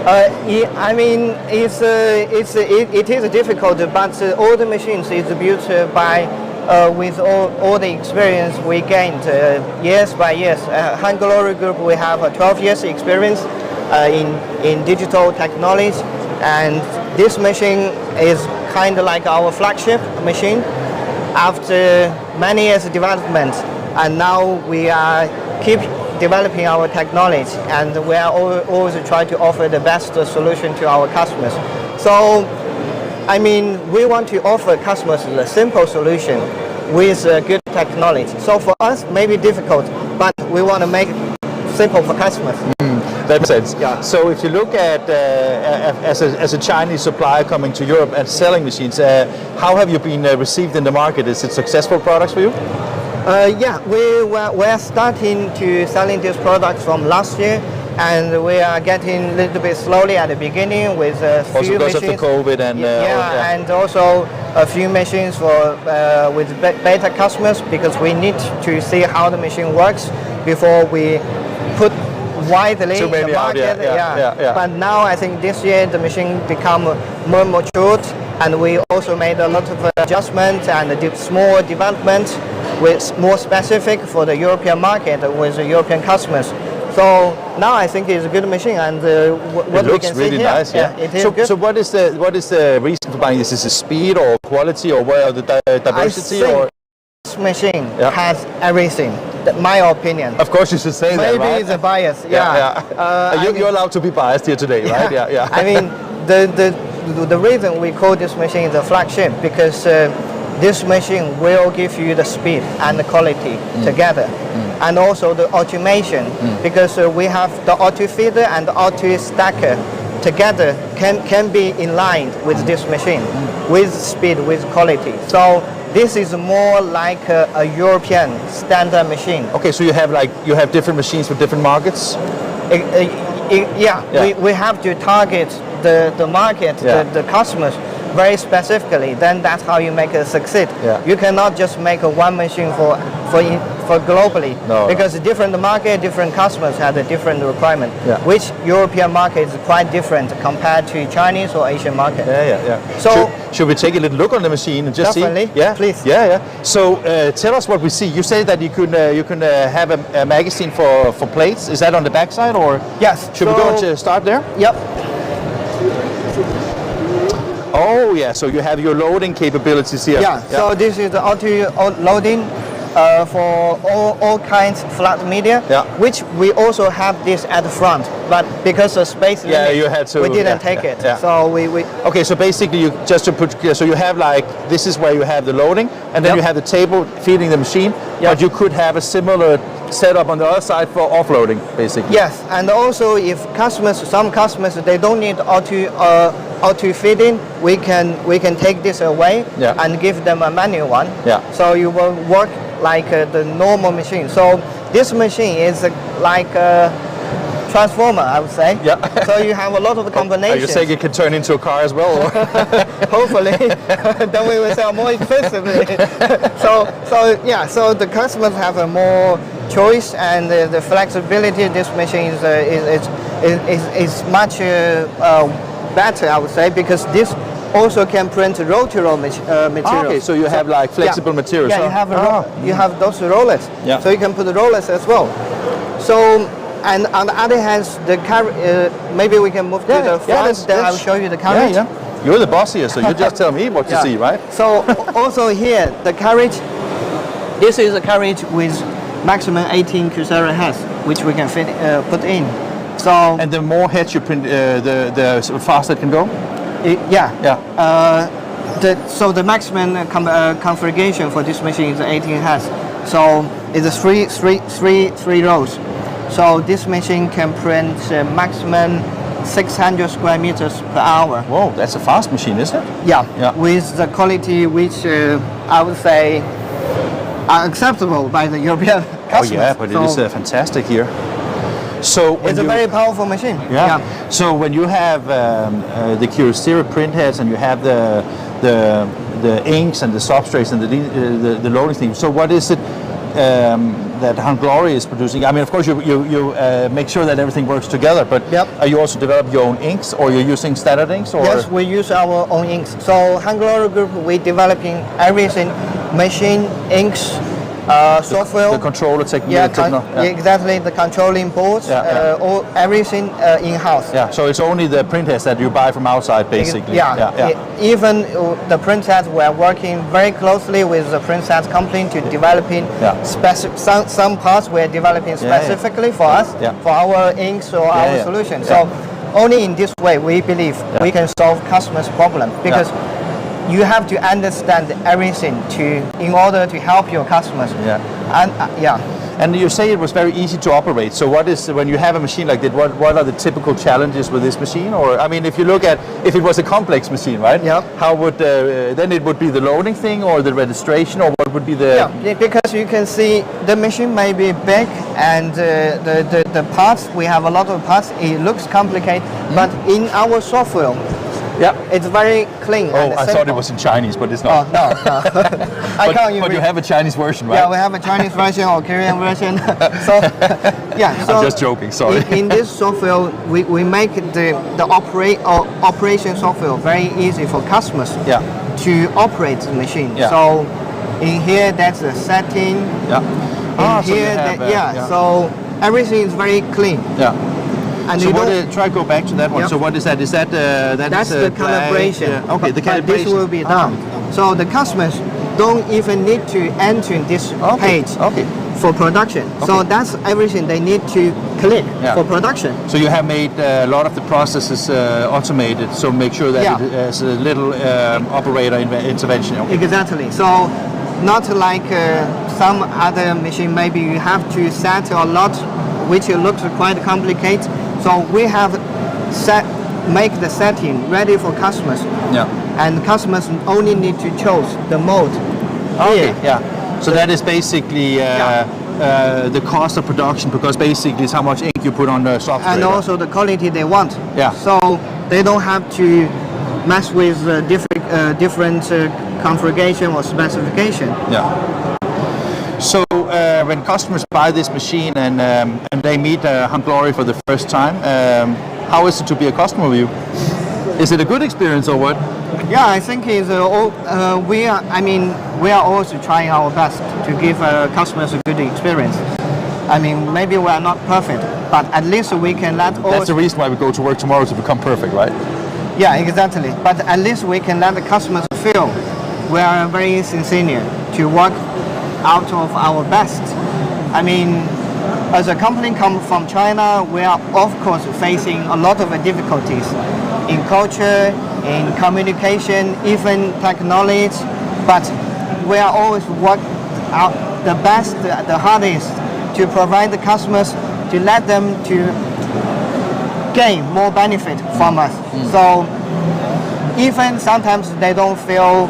I mean, it is difficult, but all the machines is built by with all the experience we gained years by years. Hanglory Group, we have 12 years experience in digital technology, and this machine is kind of like our flagship machine. After many years of development, and now we are keep developing our technology, and we are always trying to offer the best solution to our customers. So, I mean, we want to offer customers a simple solution with good technology. So for us, maybe difficult, but we want to make it simple for customers. That makes sense. Yeah. So if you look at as a Chinese supplier coming to Europe and selling machines, how have you been received in the market? Is it successful products for you? Yeah, we're starting to selling these products from last year. and we are getting a little bit slowly at the beginning with a few Also because machines. of the COVID and and also a few machines for with beta customers, because we need to see how the machine works before we put widely in the market. But now I think this year the machine become more matured, and we also made a lot of adjustments and small developments with more specific for the European market with the European customers. So now I think it's a good machine, and what it we can looks really see here, nice. Yeah. it is good. So what is the reason for buying this? Is it speed or quality or what, the diversity? I think or this machine has everything. My opinion. Of course, you should say that, right? Maybe it's a bias. You're allowed to be biased here today, right? Yeah. I mean, the reason we call this machine the flagship, because this machine will give you the speed and the quality together, and also the automation, because we have the auto feeder and the auto stacker together can be in line with this machine, with speed, with quality. So this is more like a European standard machine. Okay, so you have different machines for different markets. We have to target the market, the customers very specifically. Then that's how you make it succeed. You cannot just make one machine for globally, because different market, different customers have a different requirement. Which European market is quite different compared to Chinese or Asian market. So should we take a little look on the machine and just definitely, see? Yeah, please. Yeah. So tell us what we see. You say that you can have a magazine for plates. Is that on the back side or? Yes. Should we go and start there? Yep. Oh yeah, so you have your loading capabilities here. So this is the auto loading for all kinds of flat media, which we also have this at the front, but because of space limit, you had to, we didn't take it. So we okay, so basically you just to put, so you have this is where you have the loading, and then you have the table feeding the machine, but you could have a similar setup on the other side for offloading, basically. Yes, and also if some customers they don't need auto feeding, we can take this away and give them a manual one. So you will work like the normal machine. So this machine is like a transformer, I would say. So you have a lot of the combinations. Are you saying it can turn into a car as well? Or? Hopefully, then we will sell more expensively. So the customers have a more choice, and the flexibility of this machine is much better, I would say, because this also can print rotary materials. Okay, so you have like flexible materials. Yeah, you have those rollers. So you can put the rollers as well. So, and on the other hand, maybe we can move to the front. Then I'll show you the carriage. You're the boss here, so you just tell me what to see, right? So also here, the carriage. This is a carriage with maximum 18 cursor heads, which we can put in. So and the more heads you print, the faster it can go. So the maximum configuration for this machine is 18 heads. So it's three rows. So this machine can print maximum 600 square meters per hour. Whoa, that's a fast machine, isn't it? Yeah. With the quality which I would say are acceptable by the European customers. Oh yeah, but it is fantastic here. So it's a very powerful machine. So when you have the Kyocera print heads and you have the inks and the substrates and the loading thing, so what is it that Hanglory is producing? I mean, of course, you make sure that everything works together, but are you also develop your own inks, or you're using standard inks? Or? Yes, we use our own inks. So Hanglory Group, we're developing everything, machine, inks, software. The controller technique. Exactly, the controlling boards, everything in-house. Yeah, so it's only the print heads that you buy from outside, basically. Even the print heads, we're working very closely with the print heads company to developing some parts we're developing specifically for us, for our inks or our solution. So only in this way we believe we can solve customers' problem, because you have to understand everything in order to help your customers. And you say it was very easy to operate. So what is, when you have a machine like that, what are the typical challenges with this machine? Or, I mean, if you look at, if it was a complex machine, right? Yeah. How would, then it would be the loading thing or the registration, or what would be the... Yeah, because you can see the machine may be big and the parts, we have a lot of parts, it looks complicated, but in our software, yeah, it's very clean. Oh, and I simple. thought it was in Chinese, but it's not. Oh, no. But you have a Chinese version, right? Yeah, we have a Chinese version or Korean version. So, yeah. So I'm just joking, sorry. In this software, we make the operation software very easy for customers to operate the machine. Yeah. So in here, that's the setting. Yeah. In here, so everything is very clean. Yeah. And so try to go back to that one. Yep. So what is that? Is that that's the calibration? Yeah. Okay, the calibration. But this will be done. So the customers don't even need to enter this page for production. So that's everything they need to click for production. So you have made a lot of the processes automated. So make sure that it has a little operator intervention. Okay. Exactly. So not like some other machine. Maybe you have to set a lot, which looks quite complicated. So we have make the setting ready for customers. Yeah. And customers only need to choose the mode. Okay. Yeah. So that is basically the cost of production, because basically it's how much ink you put on the software. And also the quality they want. Yeah. So they don't have to mess with different configuration or specification. Yeah. So when customers buy this machine and they meet Hanglory for the first time, how is it to be a customer with you? Is it a good experience or what? Yeah, I think it's we are also trying our best to give customers a good experience. I mean, maybe we are not perfect, but at least we can let all... That's the reason why we go to work tomorrow, to become perfect, right? Yeah, exactly. But at least we can let the customers feel we are very sincere to work out of our best. I mean, as a company come from China, we are of course facing a lot of difficulties in culture, in communication, even technology, but we are always work out the best, the hardest to provide the customers, to let them to gain more benefit from us. So even sometimes they don't feel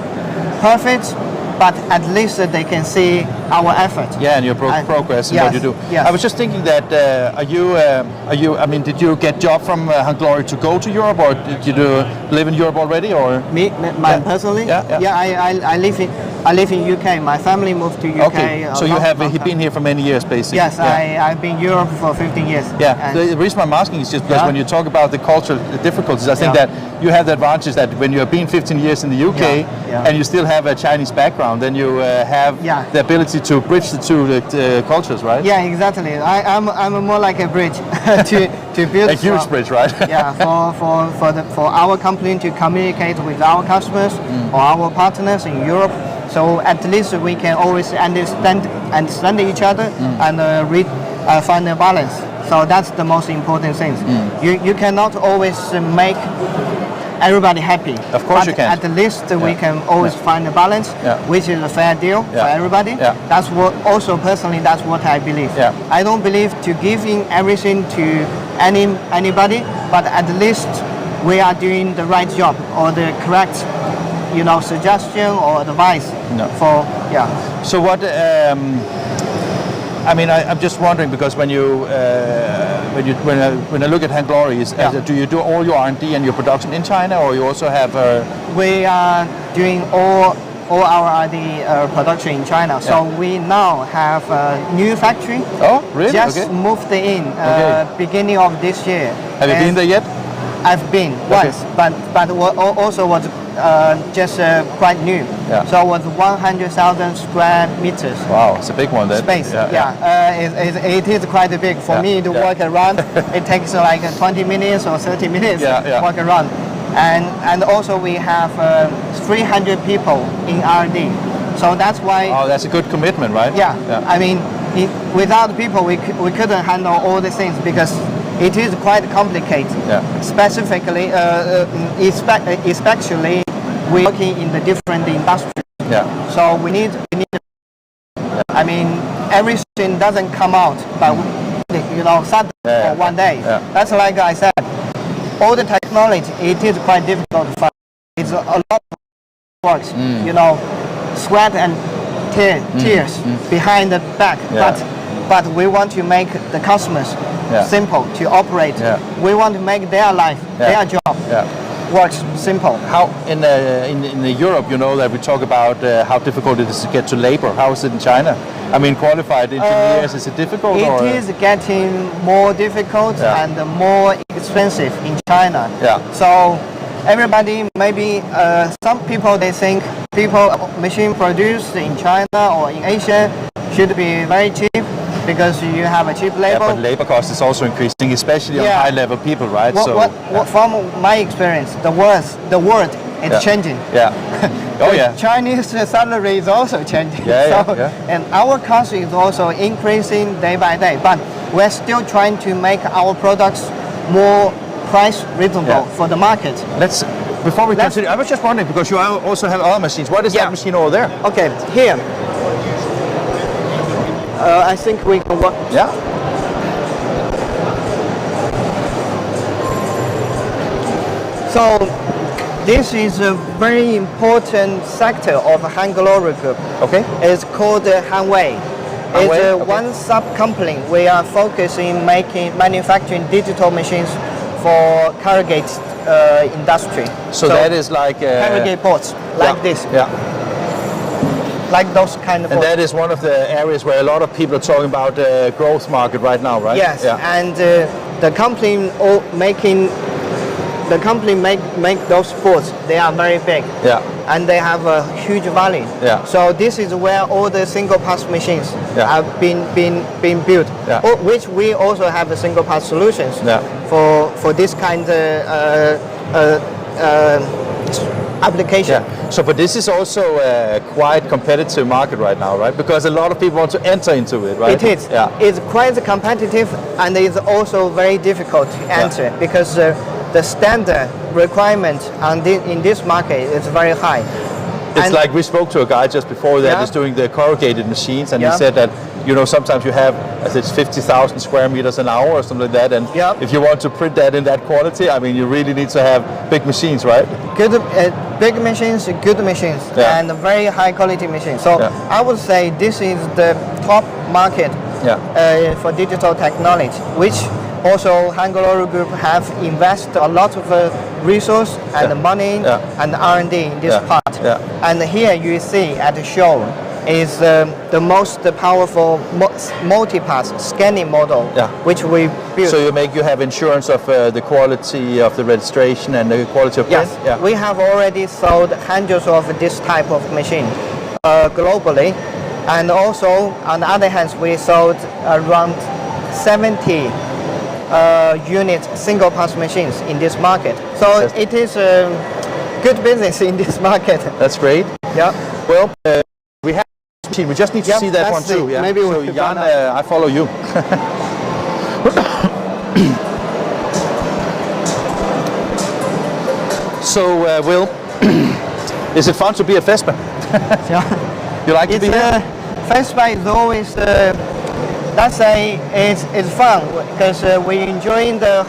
perfect, but at least they can see our effort. Yeah, and your progress in what you do. Yes. I was just thinking that are you? I mean, did you get job from Hanglory to go to Europe, or did you live in Europe already, or me personally? I live in UK. My family moved to UK. Okay, so you have been here for many years, basically. Yes, I've been in Europe for 15 years. Yeah, the reason I'm asking is just because when you talk about the cultural difficulties, I think that you have the advantage that when you have been 15 years in the UK and you still have a Chinese background, then you have the ability to bridge the two cultures, right? Yeah, exactly. I'm more like a bridge to build a huge bridge, right? Yeah, for our company to communicate with our customers or our partners in Europe. So at least we can always understand each other and find a balance. So that's the most important thing. You cannot always make everybody happy. Of course you can. At least we can always find a balance, which is a fair deal for everybody. That's what also personally, that's what I believe. I don't believe to giving everything to anybody, but at least we are doing the right job or the correct suggestion or advice for So what? I mean, I'm just wondering, because when I look at Hanglory, do you do all your R&D and your production in China, or you also have? We are doing all our R&D production in China. So we now have a new factory. Oh, really? Just moved in beginning of this year. Have you been there yet? I've been once, but also was just quite new. So it was 100,000 square meters. Wow, it's a big one then. Space, it is quite big. For me to walk around, it takes like 20 minutes or 30 minutes to walk around. And also we have 300 people in R&D. So that's why... Oh, that's a good commitment, right? I mean, without people, we couldn't handle all the things, because it is quite complicated. Specifically, especially we working in the different industries. So we need I mean, everything doesn't come out, but suddenly for one day. Yeah. That's like I said, all the technology, it is quite difficult to find. It's a lot of work, sweat and tears behind the back. But we want to make the customers simple to operate. We want to make their life, their job works simple. How in Europe, that we talk about how difficult it is to get to labor. How is it in China? I mean, qualified engineers, is it difficult? It is getting more difficult and more expensive in China. So everybody, maybe some people, they think machine produced in China or in Asia should be very cheap because you have a cheap labor. Yeah, but labor cost is also increasing, especially on high-level people, right? From my experience, the world is changing. Chinese salary is also changing. And our cost is also increasing day by day. But we're still trying to make our products more price reasonable for the market. Before we continue, I was just wondering, because you also have other machines. What is that machine over there? Okay, here. I think we can work. Yeah. So this is a very important sector of Hanglory Group. Okay. It's called Hanwei. It's one sub-company. We are focusing manufacturing digital machines for corrugate industry. So that is like corrugate boards like this. Like those kind of boards. And that is one of the areas where a lot of people are talking about the growth market right now, right? Yes, and the company make those boards. They are very big. And they have a huge volume. So this is where all the single pass machines have been built. Which we also have a single pass solutions for this kind of application. So, but this is also a quite competitive market right now, right? Because a lot of people want to enter into it, right? It is. It's quite competitive, and it's also very difficult to enter because the standard requirement in this market is very high. It's like we spoke to a guy just before that is doing the corrugated machines, and he said that sometimes you have, I think it's 50,000 square meters an hour or something like that, and if you want to print that in that quality, I mean, you really need to have big machines, right? Good, big machines, good machines, and very high quality machines. So I would say this is the top market for digital technology, which also Hanglory Group have invested a lot of resource and money and R&D in this part. And here you see at the show is the most powerful multi-pass scanning model, which we built. So you have insurance of the quality of the registration and the quality of print? Yes, we have already sold hundreds of this type of machine globally, and also on the other hand, we sold around 70 unit single pass machines in this market. So it is a good business in this market. That's great. Well, we have we just need to see that one too. Maybe so Jan, I follow you. So Will, is it fun to be a FESPA? You like to be here? FESPA is always let's say it's fun because we enjoying the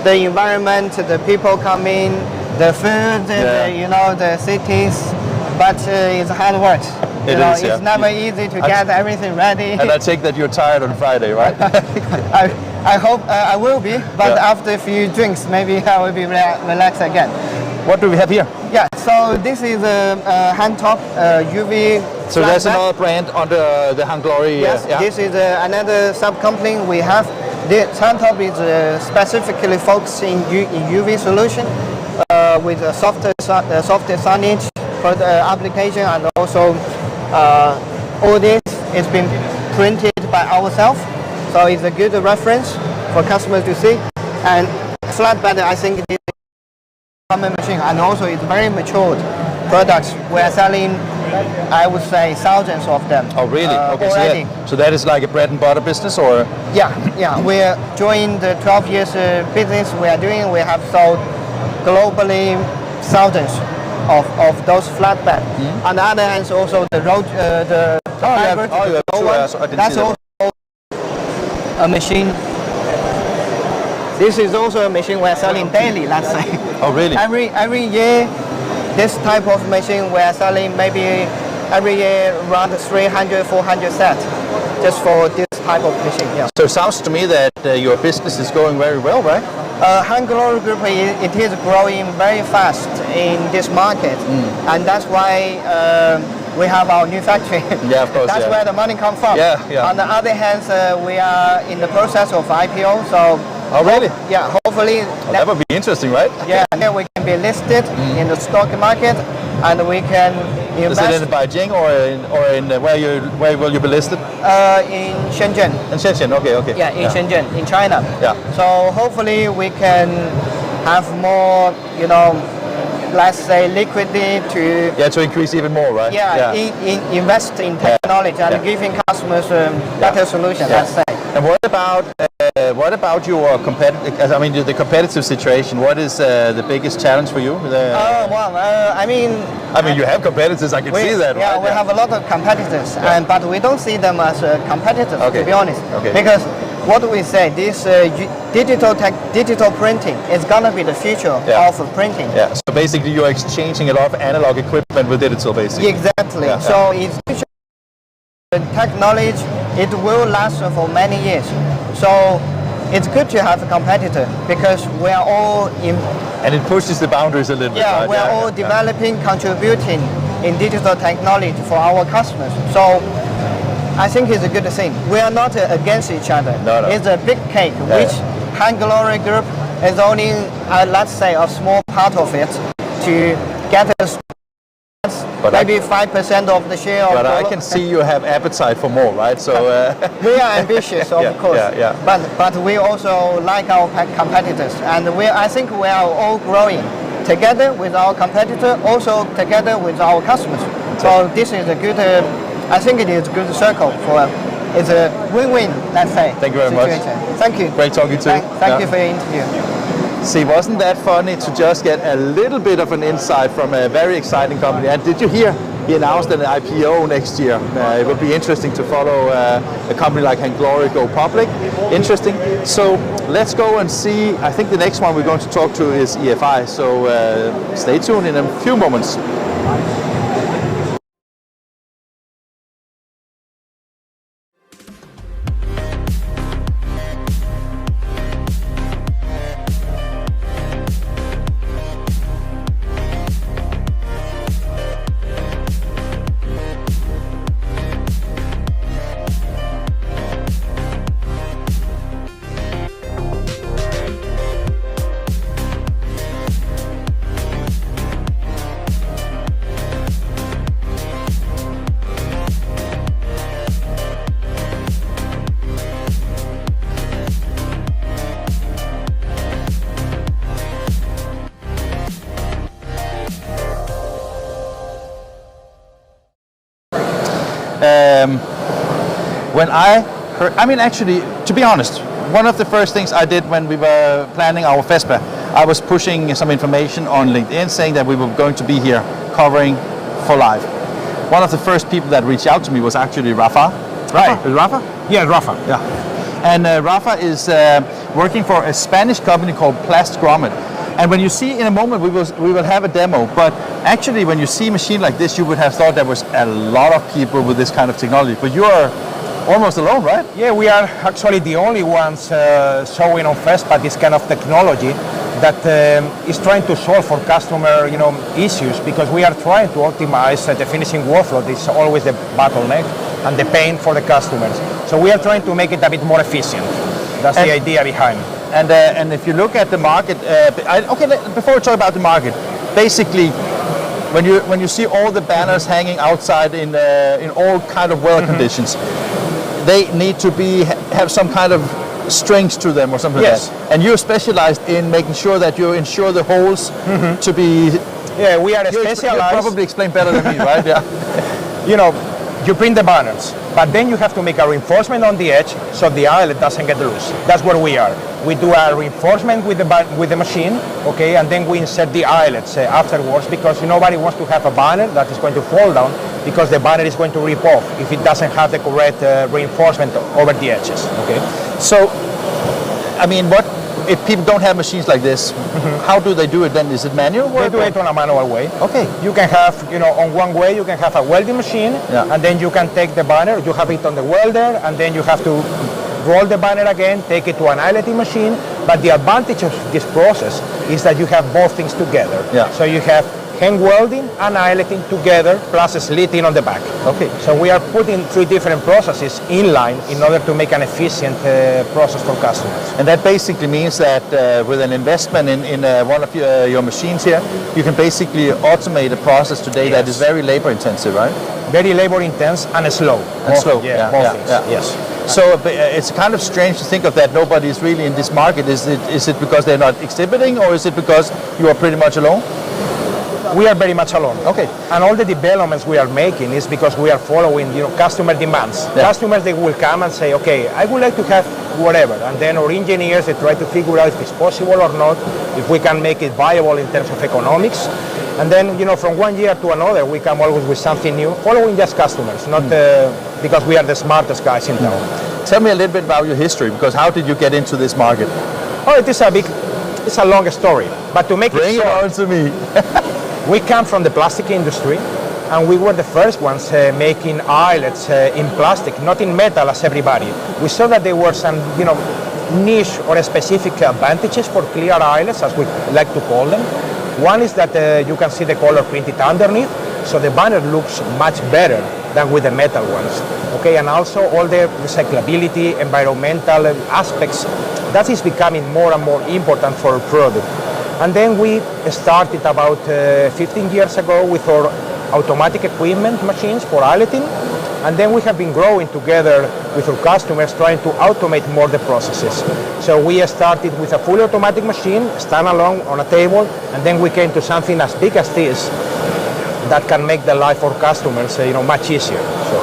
environment, the people come in, the food, the cities, but it's hard work. It's never easy to get everything ready. And I take that you're tired on Friday, right? I hope I will be, but after a few drinks, maybe I will be relaxed again. What do we have here? So this is a hand top UV. So there's another brand under the Hanglory. Yes, this is another sub-company we have. This hand top is specifically focused in UV solution with a softer signage for the application, and also all this has been printed by ourselves, so it's a good reference for customers to see. And flatbed, I think this is a common machine, and also it's very matured products. We're selling, I would say, thousands of them. Oh, really? Okay, already. So that is like a bread and butter business, or? Yeah. We're joining the 12 years business we are doing. We have sold globally thousands of those flatbed. On the other hand, also the road, the hybrid, you have two, I didn't that's see that also a machine. This is also a machine we're selling daily, let's say. Oh, really? Every year, this type of machine we're selling maybe every year around 300, 400 sets, just for this type of machine. Yeah. So it sounds to me that your business is going very well, right? Hanglory Group, it is growing very fast in this market, and that's why we have our new factory. Yeah, of course. That's where the money comes from. Yeah, yeah. On the other hand, we are in the process of IPO, so. Oh, really? Yeah, hopefully. Well, that would be interesting, right? Yeah, then we can be listed in the stock market, and we can invest. Is it in Beijing or in where will you be listed? In Shenzhen. In Shenzhen, okay. Yeah, in Shenzhen, in China. Yeah. So hopefully we can have more, let's say liquidity to increase even more, right? invest in technology and giving customers better solutions. Let's say. And what about your competitive? I mean, the competitive situation. What is the biggest challenge for you? I mean, you have competitors. I can see that. Yeah, right? We have a lot of competitors, but we don't see them as competitors, to be honest. Okay. Because what we say, this digital printing is gonna be the future of printing. Yeah. So basically, you're exchanging a lot of analog equipment with digital, basically. Exactly. So it's the technology. It will last for many years. So it's good to have a competitor because we are all in. And it pushes the boundaries a little bit. Yeah, right? we are all developing, contributing in digital technology for our customers. So I think it's a good thing. We are not against each other. No. It's a big cake, which Hanglory Group is only, let's say, a small part of it to get us. Maybe 5% of the share. But I can see you have appetite for more, right? So we are ambitious, of course. Yeah. But we also like our competitors, and I think we are all growing together with our competitor, also together with our customers. So this is a good. I think it is a good circle for. It's a win-win, let's say. Thank you very much. Thank you. Great talking to you. Thank you for your interview. See, wasn't that funny to just get a little bit of an insight from a very exciting company? And did you hear he announced an IPO next year? It would be interesting to follow a company like Hanglory go public. Interesting. So let's go and see. I think the next one we're going to talk to is EFI. So stay tuned in a few moments. When I heard, actually, to be honest, one of the first things I did when we were planning our FESPA, I was pushing some information on LinkedIn saying that we were going to be here covering for live. One of the first people that reached out to me was actually Rafa. Right. Is Rafa? Yeah, Rafa. Yeah. And Rafa is working for a Spanish company called PLASTGrommet. And when you see in a moment, we will have a demo, but actually when you see a machine like this, you would have thought there was a lot of people with this kind of technology, but you are almost alone, right? Yeah, we are actually the only ones showing on FESPA this kind of technology that is trying to solve for customer issues, because we are trying to optimize the finishing workflow. This is always the bottleneck and the pain for the customers. So we are trying to make it a bit more efficient. That's the idea behind. And if you look at the market, before we talk about the market, basically, when you see all the banners hanging outside in all kind of weather conditions, they need to have some kind of strings to them or something like that. And you're specialized in making sure that you ensure the holes to be. Yeah, we are specialized. You probably explain better than me, right? Yeah. You print the banners, but then you have to make a reinforcement on the edge so the eyelet doesn't get loose. That's where we are. we do a reinforcement with the machine, okay, and then we insert the eyelets afterwards, because nobody wants to have a banner that is going to fall down, because the banner is going to rip off if it doesn't have the correct reinforcement over the edges. Okay. So, I mean, what if people don't have machines like this? How do they do it then? Is it manual work? They do it on a manual way. Okay. You can have, on one way you can have a welding machine, and then you can take the banner, you have it on the welder, and then you have to roll the banner again, take it to an eyeletting machine. But the advantage of this process is that you have both things together. Yeah. So you have hand welding and eyeletting together, plus a slitting on the back. Okay. So we are putting 3 different processes in line in order to make an efficient process for customers. And that basically means that with an investment in one of your machines here, you can basically automate a process today that is very labor intensive, right? Very labor intense and slow. Yes. So it's kind of strange to think of that nobody is really in this market. Is it because they're not exhibiting, or is it because you are pretty much alone? We are very much alone. Okay. And all the developments we are making is because we are following, customer demands. Yeah. Customers, they will come and say, okay, I would like to have whatever. And then our engineers, they try to figure out if it's possible or not, if we can make it viable in terms of economics. And then, from one year to another, we come always with something new, following just customers, not because we are the smartest guys in town. Tell me a little bit about your history, because how did you get into this market? Oh, it's a long story. But to make Bring it short, on to me. we come from the plastic industry, and we were the first ones making eyelets in plastic, not in metal as everybody. We saw that there were some, niche or specific advantages for clear eyelets, as we like to call them. One is that you can see the color printed underneath, so the banner looks much better than with the metal ones. Okay, and also all the recyclability, environmental aspects, that is becoming more and more important for our product. And then we started about 15 years ago with our automatic equipment machines for eyeletting. And then we have been growing together with our customers, trying to automate more the processes. So we started with a fully automatic machine, standalone on a table, and then we came to something as big as this that can make the life for customers, much easier. So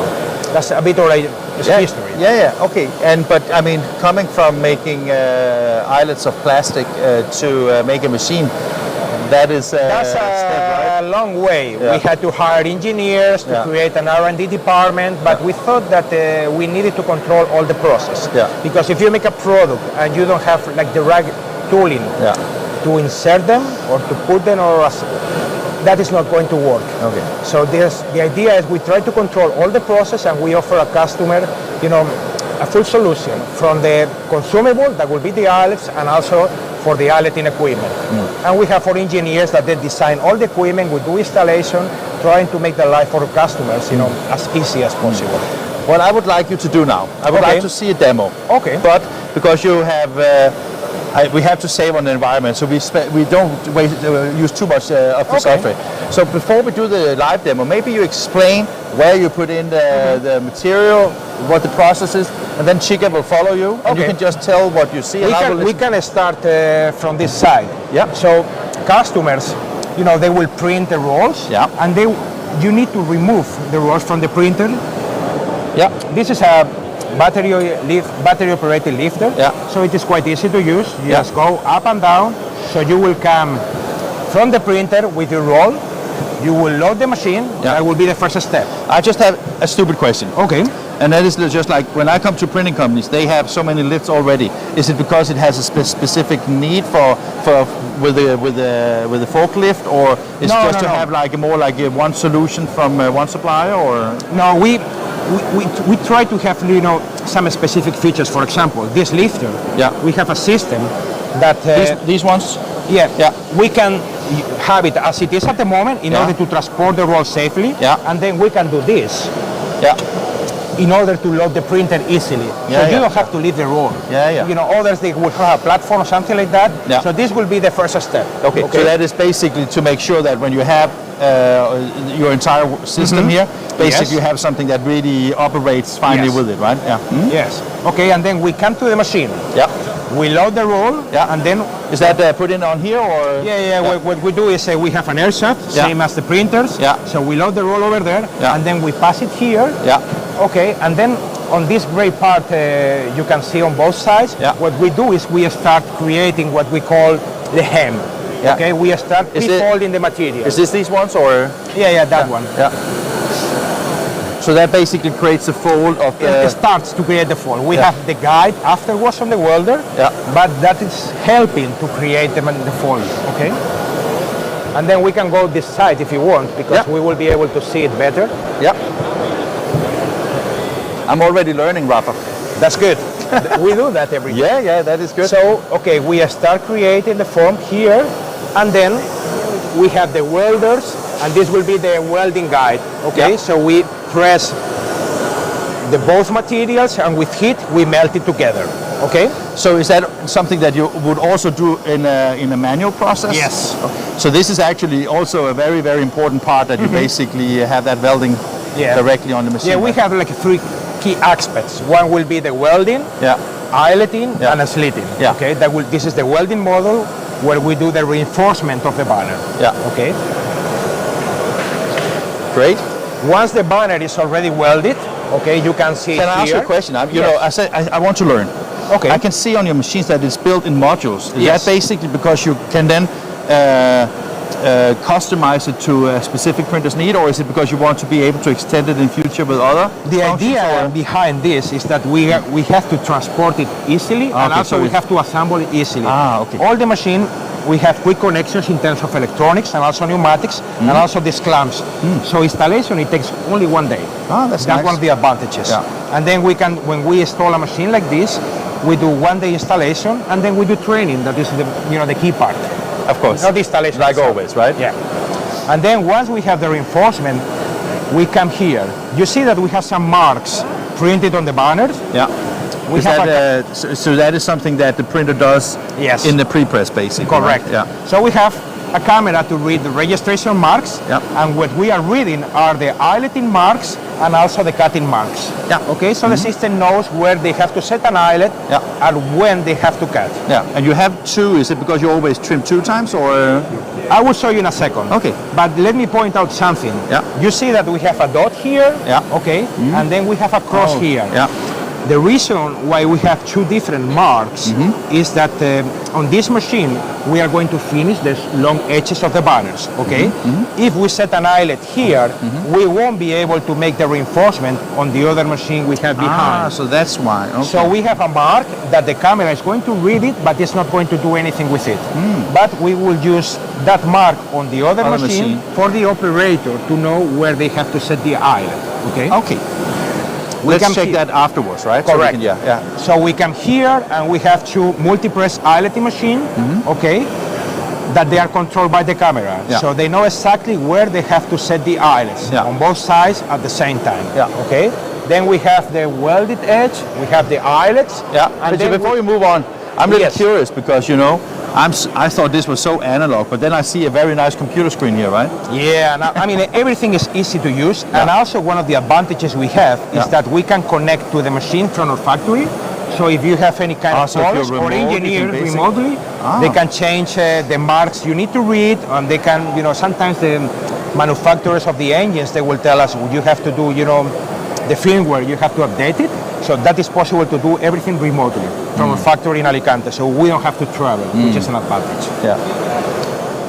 that's a bit of history. Yeah. Okay. But I mean, coming from making eyelets of plastic to make a machine, that's a long way. Yeah. We had to hire engineers to create an R&D department, but we thought that we needed to control all the process. Yeah. Because if you make a product and you don't have the right tooling to insert them or to put them, that is not going to work. Okay. So the idea is we try to control all the process, and we offer a customer, a full solution from the consumable, that will be the eyelets, and also for the eyeletting equipment. And we have our engineers that they design all the equipment, we do installation, trying to make the life for customers, as easy as possible. What I would like you to do now, I would like to see a demo. Okay. But because you have, we have to save on the environment, so we don't use too much of the software. So before we do the live demo, maybe you explain where you put in the material, what the process is, and then Chica will follow you, and you can just tell what you see. We can start from this side. Yeah. So customers, they will print the rolls, and you need to remove the rolls from the printer. Yeah. This is a battery operated lifter. Yeah. So it is quite easy to use. You just go up and down. So you will come from the printer with your roll. You will load the machine. That will be the first step. I just have a stupid question. Okay. And that is just like when I come to printing companies, they have so many lifts already. Is it because it has a specific need for with the forklift, or is it just to have more like one solution from one supplier, or? No, we try to have some specific features. For example, this lifter. Yeah. We have a system that these ones. Yeah. We can have it as it is at the moment in order to transport the roll safely. Yeah. And then we can do this. Yeah. In order to load the printer easily. So you don't have to leave the roll. Others, they will have a platform or something like that. Yeah. So this will be the first step. Okay. So that is basically to make sure that when you have your entire system here, basically you have something that really operates finely with it, right? Yeah. Yes. Okay, and then we come to the machine. Yeah. We load the roll, and then... Is that put in on here, or...? Yeah. What we do is we have an air shaft, same as the printers. Yeah. So we load the roll over there, and then we pass it here. Yeah. Okay, and then on this gray part you can see on both sides. Yeah. What we do is we start creating what we call the hem. Yeah. Okay, we start pre-folding the material. Is this these ones or? Yeah, that one. Yeah. So that basically creates a fold of the... It starts to create the fold. We have the guide afterwards on the welder, but that is helping to create the fold, okay? And then we can go this side if you want, because we will be able to see it better. Yeah. I'm already learning, Rafa. That's good. We do that every day. Yeah, that is good. So, okay, we start creating the form here, and then we have the welders, and this will be the welding guide, okay? So we press the both materials, and with heat we melt it together, okay? So is that something that you would also do in a manual process? Yes. So this is actually also a very, very important part that you basically have that welding directly on the machine. Yeah, we have like 3 key aspects. One will be the welding, eyeletting, and a slitting. Yeah. Okay, this is the welding model where we do the reinforcement of the banner. Yeah. Okay. Great. Once the banner is already welded, okay, you can see. Can I ask you a question? You know, I said I want to learn. Okay. I can see on your machines that it's built in modules. Is Yes. that basically because you can then customize it to a specific printer's need, or is it because you want to be able to extend it in future with other? The idea behind this is that we have to transport it easily, and also we have to assemble it easily. Okay. All the machine, we have quick connections in terms of electronics and also pneumatics, and also these clamps. So installation, it takes only 1 day. That's nice. one of the advantages. Yeah. And then we can, when we install a machine like this, we do 1 day installation, and then we do training. That is the key part. Of course. Not the installation. Like always, right? Yeah. And then once we have the reinforcement, we come here. You see that we have some marks printed on the banners. Yeah. So that is something that the printer does in the pre-press, basically. Correct. Right? Yeah. So we have a camera to read the registration marks, and what we are reading are the eyeletting marks and also the cutting marks. Yeah. Okay, so the system knows where they have to set an eyelet and when they have to cut. Yeah. And you have 2. Is it because you always trim 2 times, or? I will show you in a second. Okay. But let me point out something. Yeah. You see that we have a dot here. Yeah. Okay. And then we have a cross here. Yeah. The reason why we have 2 different marks is that on this machine we are going to finish the long edges of the banners, okay? If we set an eyelet here, we won't be able to make the reinforcement on the other machine we have behind. So that's why. Okay. So we have a mark that the camera is going to read it, but it's not going to do anything with it. But we will use that mark on the other machine for the operator to know where they have to set the eyelet, okay? Okay. Let's check that afterwards, right? Correct. So we can, So we come here and we have 2 multi-press eyeletting machine, okay, that they are controlled by the camera. Yeah. So they know exactly where they have to set the eyelets on both sides at the same time. Okay. Then we have the welded edge, we have the eyelets. Yeah. And But then before you move on, I'm really curious because I thought this was so analog, but then I see a very nice computer screen here, right? Yeah, and I mean everything is easy to use, and also one of the advantages we have is that we can connect to the machine from our factory. So if you have any kind of problems or engineer remotely, they can change the marks you need to read, and they can, sometimes the manufacturers of the engines, they will tell us you have to do, the firmware, you have to update it. So that is possible to do everything remotely from a factory in Alicante. So we don't have to travel, which is an advantage. Yeah.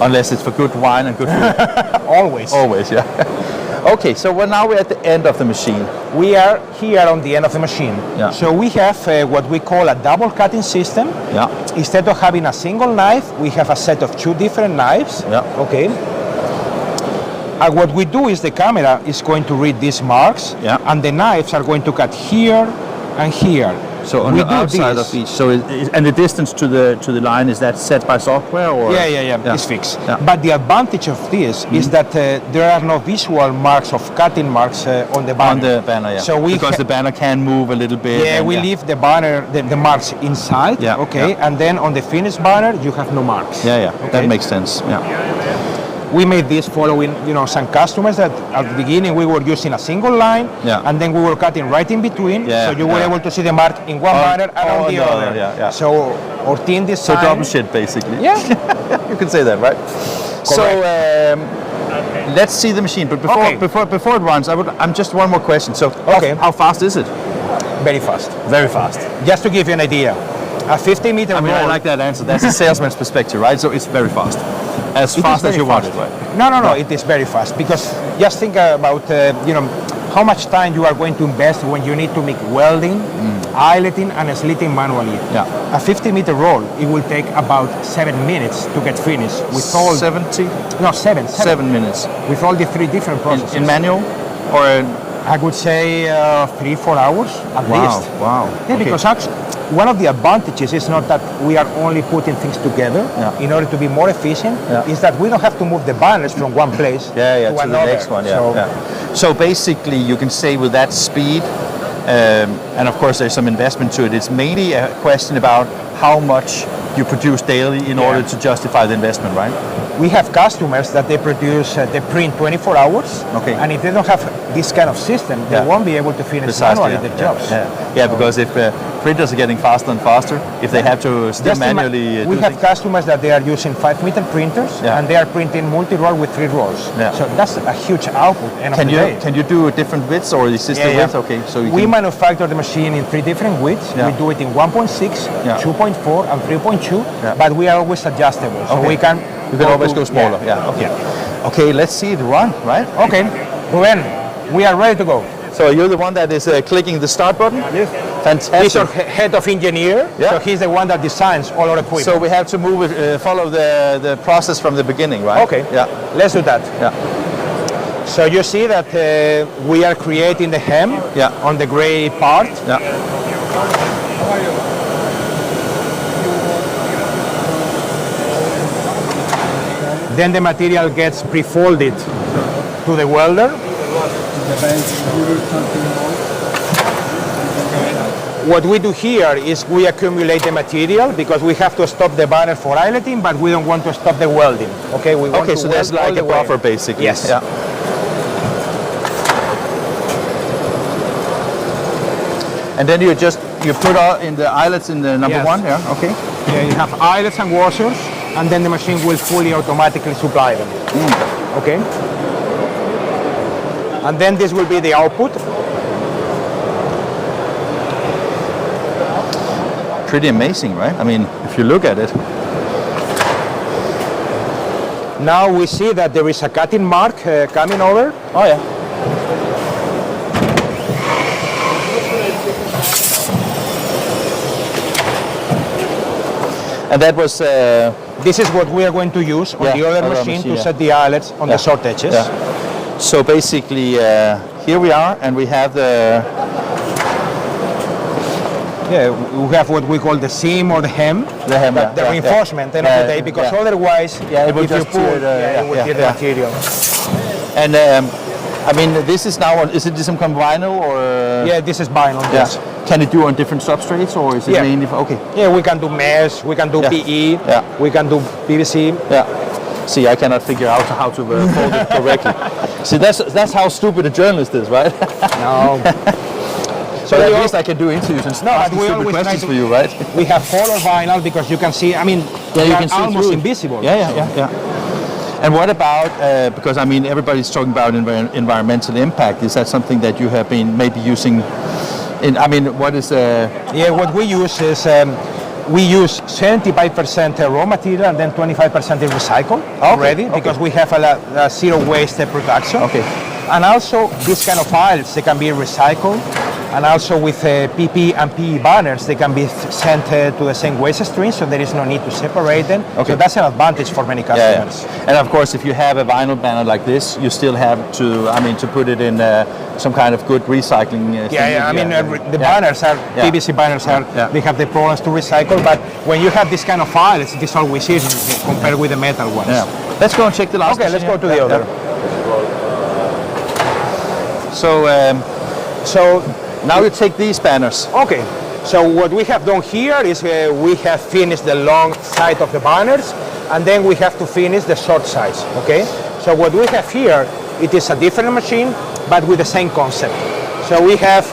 Unless it's for good wine and good food. Always. Always, yeah. Okay, so now we're at the end of the machine. We are here on the end of the machine. Yeah. So we have what we call a double cutting system. Yeah. Instead of having a single knife, we have a set of 2 different knives. Yeah. Okay. And what we do is the camera is going to read these marks, and the knives are going to cut here and here. So on the outside of each. So and the distance to the line, is that set by software, or? Yeah. It's fixed. Yeah. But the advantage of this is that there are no visual marks of cutting marks on the banner. On the banner, yeah. So because the banner can move a little bit. Yeah, we leave the banner, the marks inside. Yeah. Okay. Yeah. And then on the finished banner, you have no marks. Yeah. Okay? That makes sense. Yeah. We made this following, some customers that at the beginning we were using a single line, and then we were cutting right in between, so you were able to see the mark in one banner and on the other. Yeah. So our team design. So double shit, basically. Yeah. You can say that, right? Correct. So let's see the machine. But before it runs, I'm just one more question. So how fast is it? very fast. Very fast. Just to give you an idea, a 50-meter I mean, I like that answer. That's a salesman's perspective, right? So it's very fast. As fast as you want it, right? No, it is very fast, because just think about, how much time you are going to invest when you need to make welding, eyeletting, and slitting manually. Yeah. A 50-meter roll, it will take about 7 minutes to get finished with all... 70? No, 7. 7 minutes. With all the 3 different processes. In manual? Or I would say 3-4 hours at least. Wow. Yeah, because actually, one of the advantages is not that we are only putting things together in order to be more efficient, is that we don't have to move the banners from one place to the another. next one. So basically, you can say with that speed, and of course there's some investment to it, it's mainly a question about how much you produce daily in order to justify the investment, right? We have customers that they produce, they print 24 hours, and if they don't have this kind of system, they won't be able to finish manually their jobs. Because if printers are getting faster and faster, if they have to still manually we have customers that they are using 5-meter printers, and they are printing multi-roll with 3 rolls. So that's a huge output. Can you do different widths, or is this the width? Okay, so we manufacture the machine in 3 different widths. We do it in 1.6, 2.4, and 3.2, but we are always adjustable, so we can. You can always go smaller. Okay, let's see it run, right? Okay, Ruben, we are ready to go. So you're the one that is clicking the start button? Yes. Fantastic. He's our head of engineer, so he's the one that designs all our equipment. So we have to move it, follow the process from the beginning, right? Okay, let's do that. So you see that we are creating the hem on the gray part. Then the material gets pre-folded to the welder. What we do here is we accumulate the material because we have to stop the banner for eyeletting, but we don't want to stop the welding. Okay, we want to so there's like a buffer basically. Yes. And then you put in the eyelets in the number 1, okay. Yeah, you have eyelets and washers, and then the machine will fully automatically supply them. Okay. And then this will be the output. Pretty amazing, right? I mean, if you look at it. Now we see that there is a cutting mark coming over. Oh yeah. And that was... this is what we are going to use on the other machine to set the eyelets on the short edges. So basically, here we are, and we have the... we have what we call the seam or the hem, the reinforcement end of the day, because otherwise, it will just pull, it will hit the material. And I mean, this is now on, is it some kind of vinyl or? Yeah, this is vinyl, yes. Can it do on different substrates, or is it mainly, okay? Yeah, we can do mesh, we can do PE, we can do PVC. See, I cannot figure out how to fold it correctly. See, that's how stupid a journalist is, right? No. So at least I can do interviews and ask stupid questions for you, right? We have color vinyl because you can see, I mean, you can see almost invisible. And what about, because I mean, everybody's talking about environmental impact. Is that something that you have been maybe using in, I mean, what is... what we use is, we use 75% raw material and then 25% is recycled already, because we have a zero waste production. And also, these kind of files, they can be recycled. And also with PP and PE banners, they can be sent to the same waste stream, so there is no need to separate them. So that's an advantage for many customers. And of course, if you have a vinyl banner like this, you still have to, I mean, to put it in some kind of good recycling thing. I mean, the banners are, PVC banners are, they have the problems to recycle, but when you have this kind of files, this always is compared with the metal ones. Let's go and check the last one. Okay, let's go to the other. So now you take these banners. Okay, so what we have done here is we have finished the long side of the banners, and then we have to finish the short sides, okay? So what we have here, it is a different machine, but with the same concept. So we have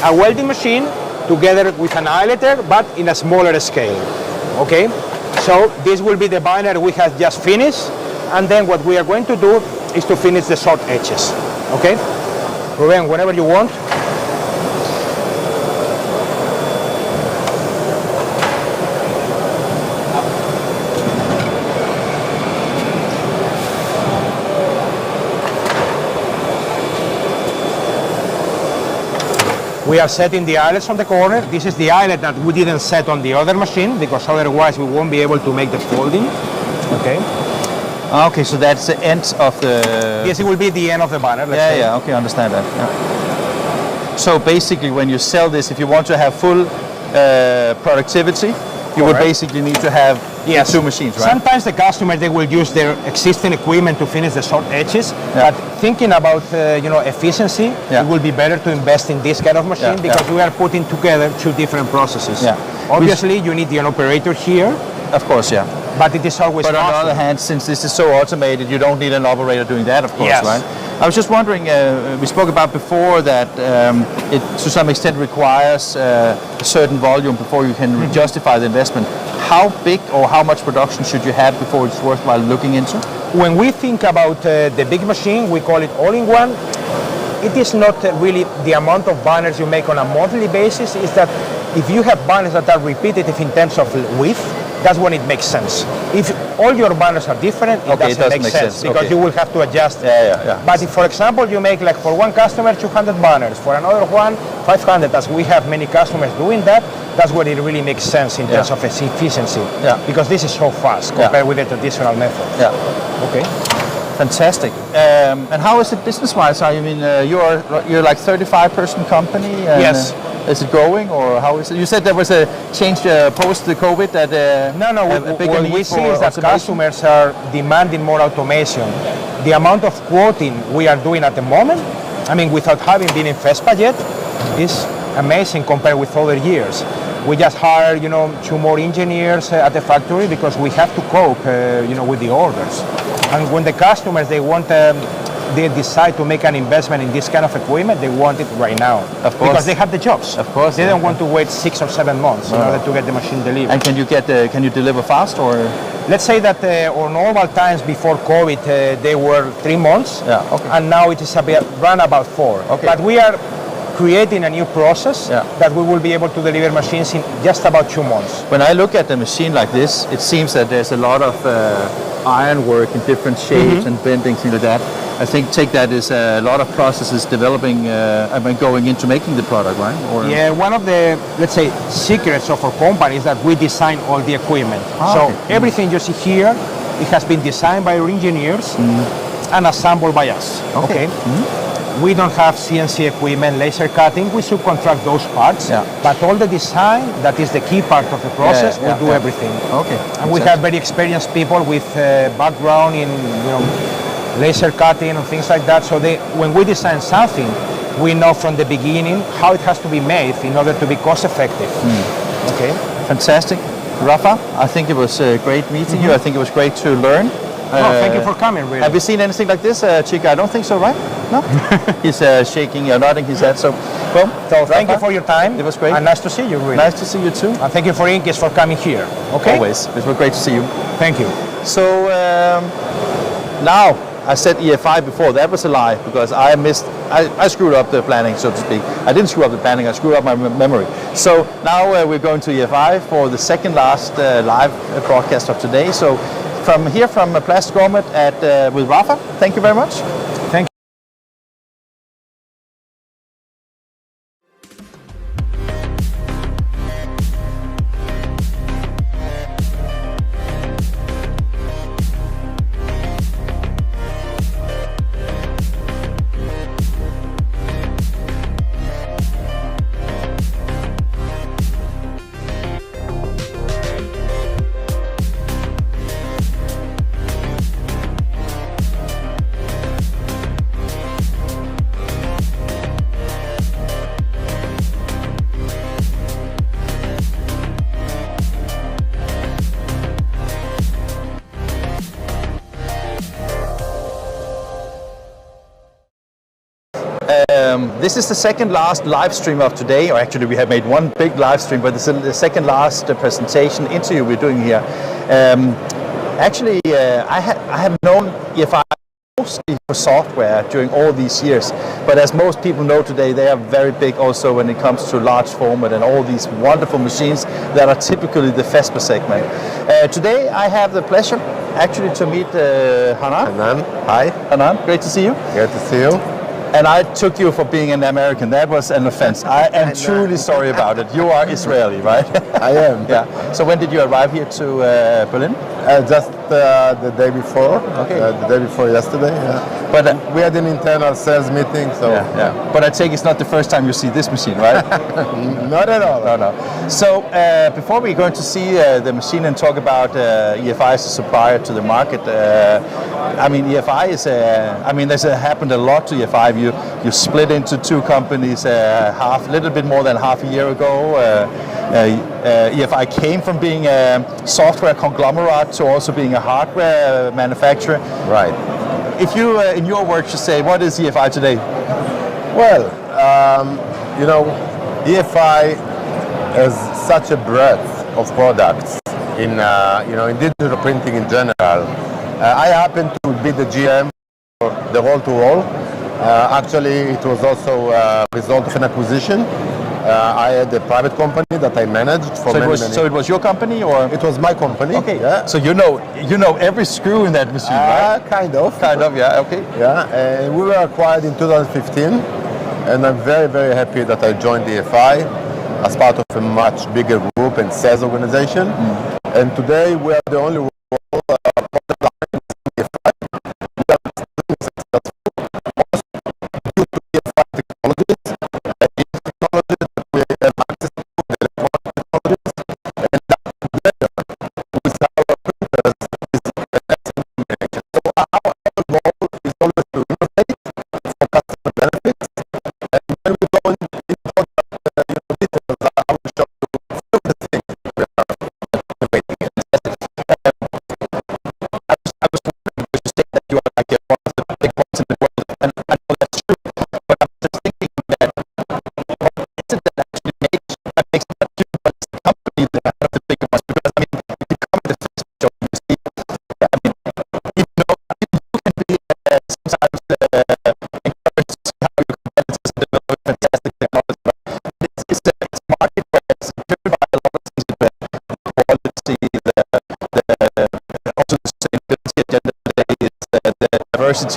a welding machine together with an eyeletter, but in a smaller scale, okay? So this will be the banner we have just finished, and then what we are going to do is to finish the short edges, okay? Ruben, whenever you want. We are setting the eyelets on the corner. This is the eyelet that we didn't set on the other machine because otherwise we won't be able to make the folding. Okay. Okay, so that's the end of the... Yes, it will be the end of the banner. Let's say. Yeah, okay, I understand that. Yeah. So basically when you sell this, if you want to have full productivity, you would basically need to have two machines, right? Sometimes the customer, they will use their existing equipment to finish the short edges, but thinking about efficiency, it will be better to invest in this kind of machine because we are putting together two different processes. Yeah. Obviously, you need an operator here. Of course, yeah. But it is always But on the possible. other hand, since this is so automated, you don't need an operator doing that, of course, right? I was just wondering, we spoke about before that it to some extent requires a certain volume before you can justify the investment. How big or how much production should you have before it's worthwhile looking into? When we think about the big machine, we call it all-in-one. It is not really the amount of banners you make on a monthly basis. It's that if you have banners that are repetitive in terms of width, that's when it makes sense. If all your banners are different, it doesn't make sense because you will have to adjust. But if, for example, you make like for one customer 200 banners, for another one 500, as we have many customers doing that, that's where it really makes sense in terms of efficiency. Because this is so fast compared with the traditional method. Okay. Fantastic. And how is it business-wise? I mean, you're like 35-person company. And, yes. Is it growing or how is it? You said there was a change post the COVID that what we see is that customers are demanding more automation. The amount of quoting we are doing at the moment, I mean, without having been in FESPA yet, is amazing compared with other years. We just hired, 2 more engineers at the factory because we have to cope, with the orders. And when the customers, they decide to make an investment in this kind of equipment, they want it right now. Of course. Because they have the jobs. Of course. They don't want to wait 6 or 7 months in order to get the machine delivered. And can you deliver fast or? Let's say that on normal times before COVID, they were 3 months. And now it is run about 4. But we are creating a new process that we will be able to deliver machines in just about 2 months. When I look at a machine like this, it seems that there's a lot of iron work in different shapes and bending, things like that. I think take that as a lot of processes developing, going into making the product, right? Or one of the, let's say, secrets of our company is that we design all the equipment. So everything you see here, it has been designed by our engineers and assembled by us. Okay. We don't have CNC equipment, laser cutting. We subcontract those parts. But all the design, that is the key part of the process, we do everything. Okay. And we have very experienced people with background in laser cutting and things like that. So when we design something, we know from the beginning how it has to be made in order to be cost effective. Okay. Fantastic. Rafa, I think it was great meeting you. I think it was great to learn. Thank you for coming, really. Have you seen anything like this, Chica? I don't think so, right? No? He's shaking or nodding his head. So thank you for your time. It was great. And nice to see you, really. Nice to see you too. And thank you for Inkis for coming here. Okay? Always. It was great to see you. Thank you. So now, I said EFI before. That was a lie because I screwed up the planning, so to speak. I didn't screw up the planning, I screwed up my memory. So now we're going to EFI for the second last live broadcast of today. So from PLASTGrommet with Rafa, thank you very much. Thank you. This is the second last live stream of today, or actually we have made one big live stream, but this is the second last presentation interview we're doing here. I have known EFI mostly for software during all these years, but as most people know today, they are very big also when it comes to large format and all these wonderful machines that are typically the FESPA segment. Today I have the pleasure actually to meet Hanan. Hanan, hi. Hanan, great to see you. Great to see you. And I took you for being an American. That was an offense. I am truly sorry about it. You are Israeli, right? I am. Yeah. So when did you arrive here to Berlin? Just the day before. Okay. The day before yesterday. Yeah. But we had an internal sales meeting, so. Yeah. But I take it's not the first time you see this machine, right? Not at all. No. So before we're going to see the machine and talk about EFI as a supplier to the market, I mean EFI is there's happened a lot to EFI. You split into two companies a little bit more than half a year ago. EFI came from being a software conglomerate to also being a hardware manufacturer. Right. If you, in your words, should say, what is EFI today? Well, EFI has such a breadth of products in digital printing in general. I happen to be the GM for the roll-to-roll. Actually, it was also a result of an acquisition. I had a private company that I managed for many years. So it was your company, or it was my company? Okay. Yeah. So you know every screw in that machine, right? Kind of. Yeah. Okay. Yeah. And we were acquired in 2015, and I'm very, very happy that I joined EFI as part of a much bigger group and sales organization. And today we are the only product line in EFI. We are extremely successful due to EFI technologies.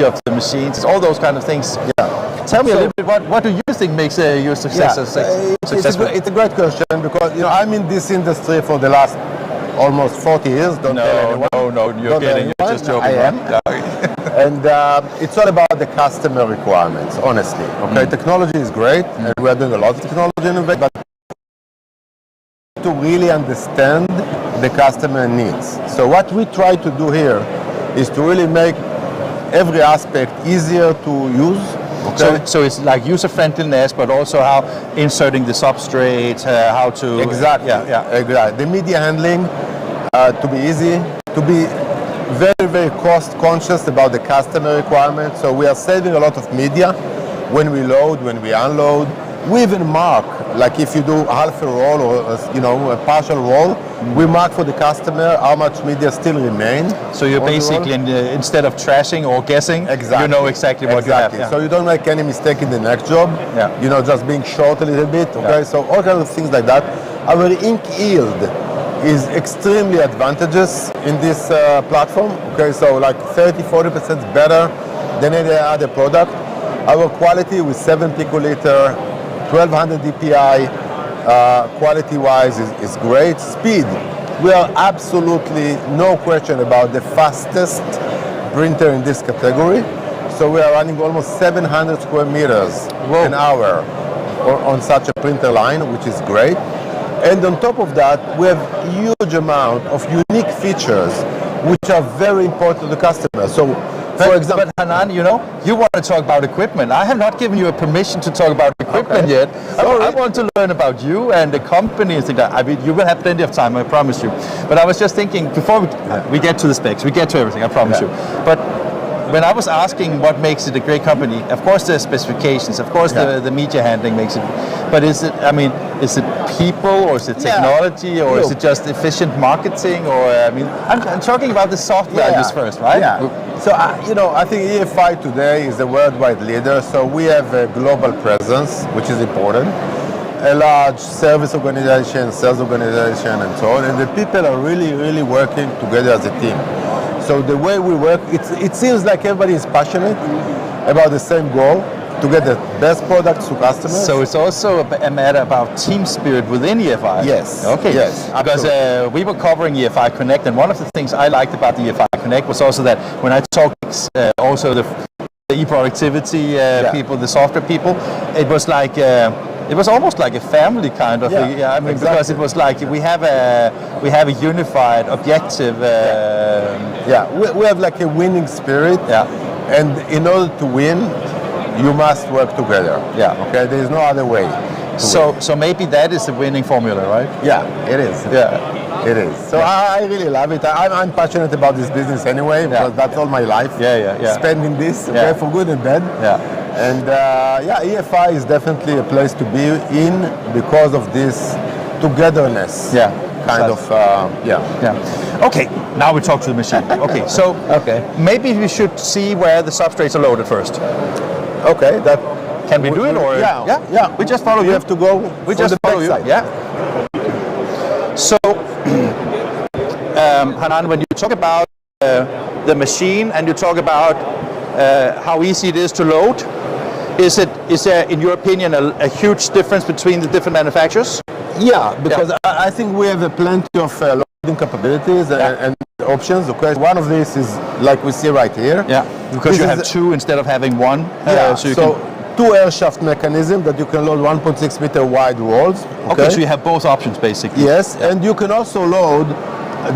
Of the machines, all those kind of things. Yeah. Tell me a little bit. What do you think makes your success successful? It's a great question because I'm in this industry for the last almost 40 years. Don't tell anyone. No, you're kidding. You're just joking. I am. And it's all about the customer requirements, honestly. Okay, technology is great, and we are doing a lot of technology innovation, but to really understand the customer needs. So what we try to do here is to really make every aspect easier to use. Okay. So it's like user friendliness, but also how inserting the substrate, how to exactly. Exactly. The media handling to be easy, to be very, very cost conscious about the customer requirements. So we are saving a lot of media when we load, when we unload. We even mark, like if you do half a roll or a partial roll, we mark for the customer how much media still remain. So you're basically instead of trashing or guessing, you know exactly what you have. Yeah. So you don't make any mistake in the next job. Yeah. Just being short a little bit. Okay. Yeah. So all kinds of things like that. Our ink yield is extremely advantageous in this platform. Okay. So like 30-40% better than any other product. Our quality with 7 picoliter, 1200 dpi, quality-wise is great. Speed, we are absolutely no question about the fastest printer in this category. So we are running almost 700 square meters an hour on such a printer line, which is great. And on top of that, we have huge amount of unique features which are very important to the customer. So, for example, but Hanan, you want to talk about equipment. I have not given you a permission to talk about equipment yet. I want to learn about you and the company and things like that. I mean, you will have plenty of time, I promise you. But I was just thinking, before we get to the specs, we get to everything, I promise you. But when I was asking what makes it a great company, of course the specifications, of course the media handling makes it. But is it people, or is it technology, or is it just efficient marketing? Or I'm talking about the soft values first, right? Yeah. So I think EFI today is a worldwide leader. So we have a global presence, which is important. A large service organization, sales organization, and so on. And the people are really, really working together as a team. So the way we work, it seems like everybody is passionate about the same goal. to get the best products to customers. So it's also a matter about team spirit within EFI. Yes. Okay. Yes. Because we were covering EFI Connect, and one of the things I liked about the EFI Connect was also that when I talked also the e-productivity people, the software people, it was like it was almost like a family kind of. I mean, because it was like we have a unified objective. We have like a winning spirit. Yeah. And in order to win, you must work together. Yeah. Okay. There is no other way. So maybe that is the winning formula, right? Yeah, it is. Yeah. It is. So I really love it. I'm passionate about this business anyway, because that's all my life. Spending this for good and bad. Yeah. And EFI is definitely a place to be in because of this togetherness. Yeah. Kind of. Okay. Now we talk to the machine. Okay. So maybe we should see where the substrates are loaded first. Okay. That. Can we do it or? Yeah. We just follow you. You have to go. We just follow you. Side. Yeah. So, Hanan, when you talk about the machine and you talk about how easy it is to load, is there, in your opinion, a huge difference between the different manufacturers? Yeah, because I think we have plenty of loading capabilities and options. Okay, one of these is like we see right here. Yeah, because you have two instead of having one. So two air shaft mechanism that you can load 1.6 meter wide rolls. Okay, so you have both options basically. Yes, and you can also load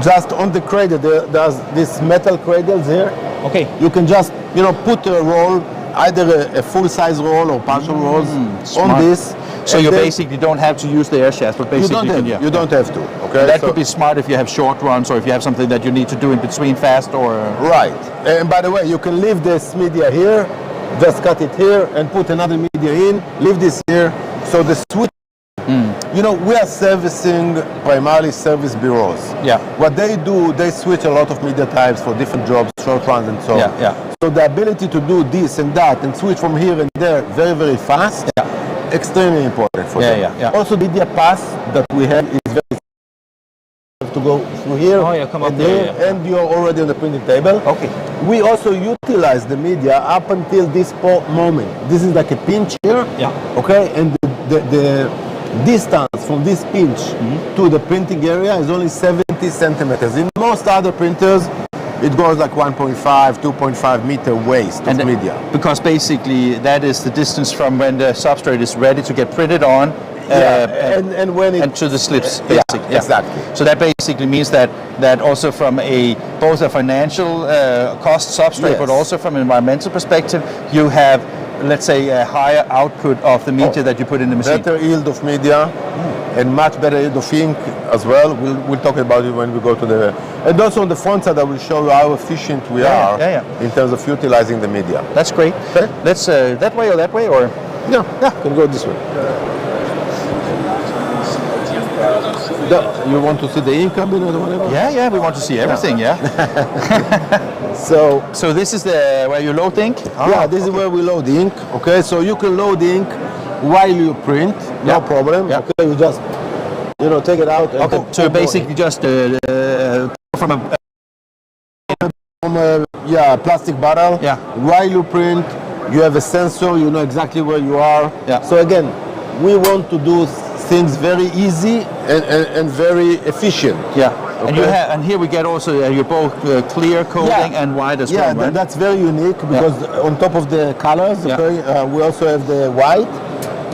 just on the cradle. There's these metal cradles here. Okay. You can just put a roll, either a full size roll or partial rolls on this. So you basically don't have to use the air shaft, but basically you don't have to. Okay. That could be smart if you have short runs or if you have something that you need to do in between fast or. Right. And by the way, you can leave this media here. Just cut it here and put another media in, leave this here. So the switch, we are servicing primarily service bureaus. Yeah. What they do, they switch a lot of media types for different jobs, short runs and so on. Yeah. So the ability to do this and that and switch from here and there very, very fast, extremely important for them. Yeah. Also, the media pass that we have is very to go through here and there, and you're already on the printing table. Okay. We also utilize the media up until this moment. This is like a pinch here. Yeah. Okay, and the distance from this pinch to the printing area is only 70 centimeters. In most other printers, it goes like 1.5, 2.5 meter waste of media. Because basically that is the distance from when the substrate is ready to get printed on and when and to the slips, basically. Exactly. So that basically means that also from both a financial cost substrate, but also from an environmental perspective, you have, let's say, a higher output of the media that you put in the machine. Better yield of media and much better yield of ink as well. We'll talk about it when we go to the... And also on the front side, I will show you how efficient we are in terms of utilizing the media. That's great. Okay. Let's that way or that way, or? Yeah, can go this way. You want to see the ink cabinet or whatever? Yeah, we want to see everything, So this is where you load the ink? This is where we load the ink. Okay, so you can load the ink while you print, no problem. Okay, you just take it out. And so basically just from a plastic bottle. Yeah. While you print, you have a sensor. You know exactly where you are. Yeah. So again, we want to do things very easy and very efficient. Yeah. Okay. And here we get also you're both clear coding and white as well. Right? That's very unique because on top of the colors, we also have the white.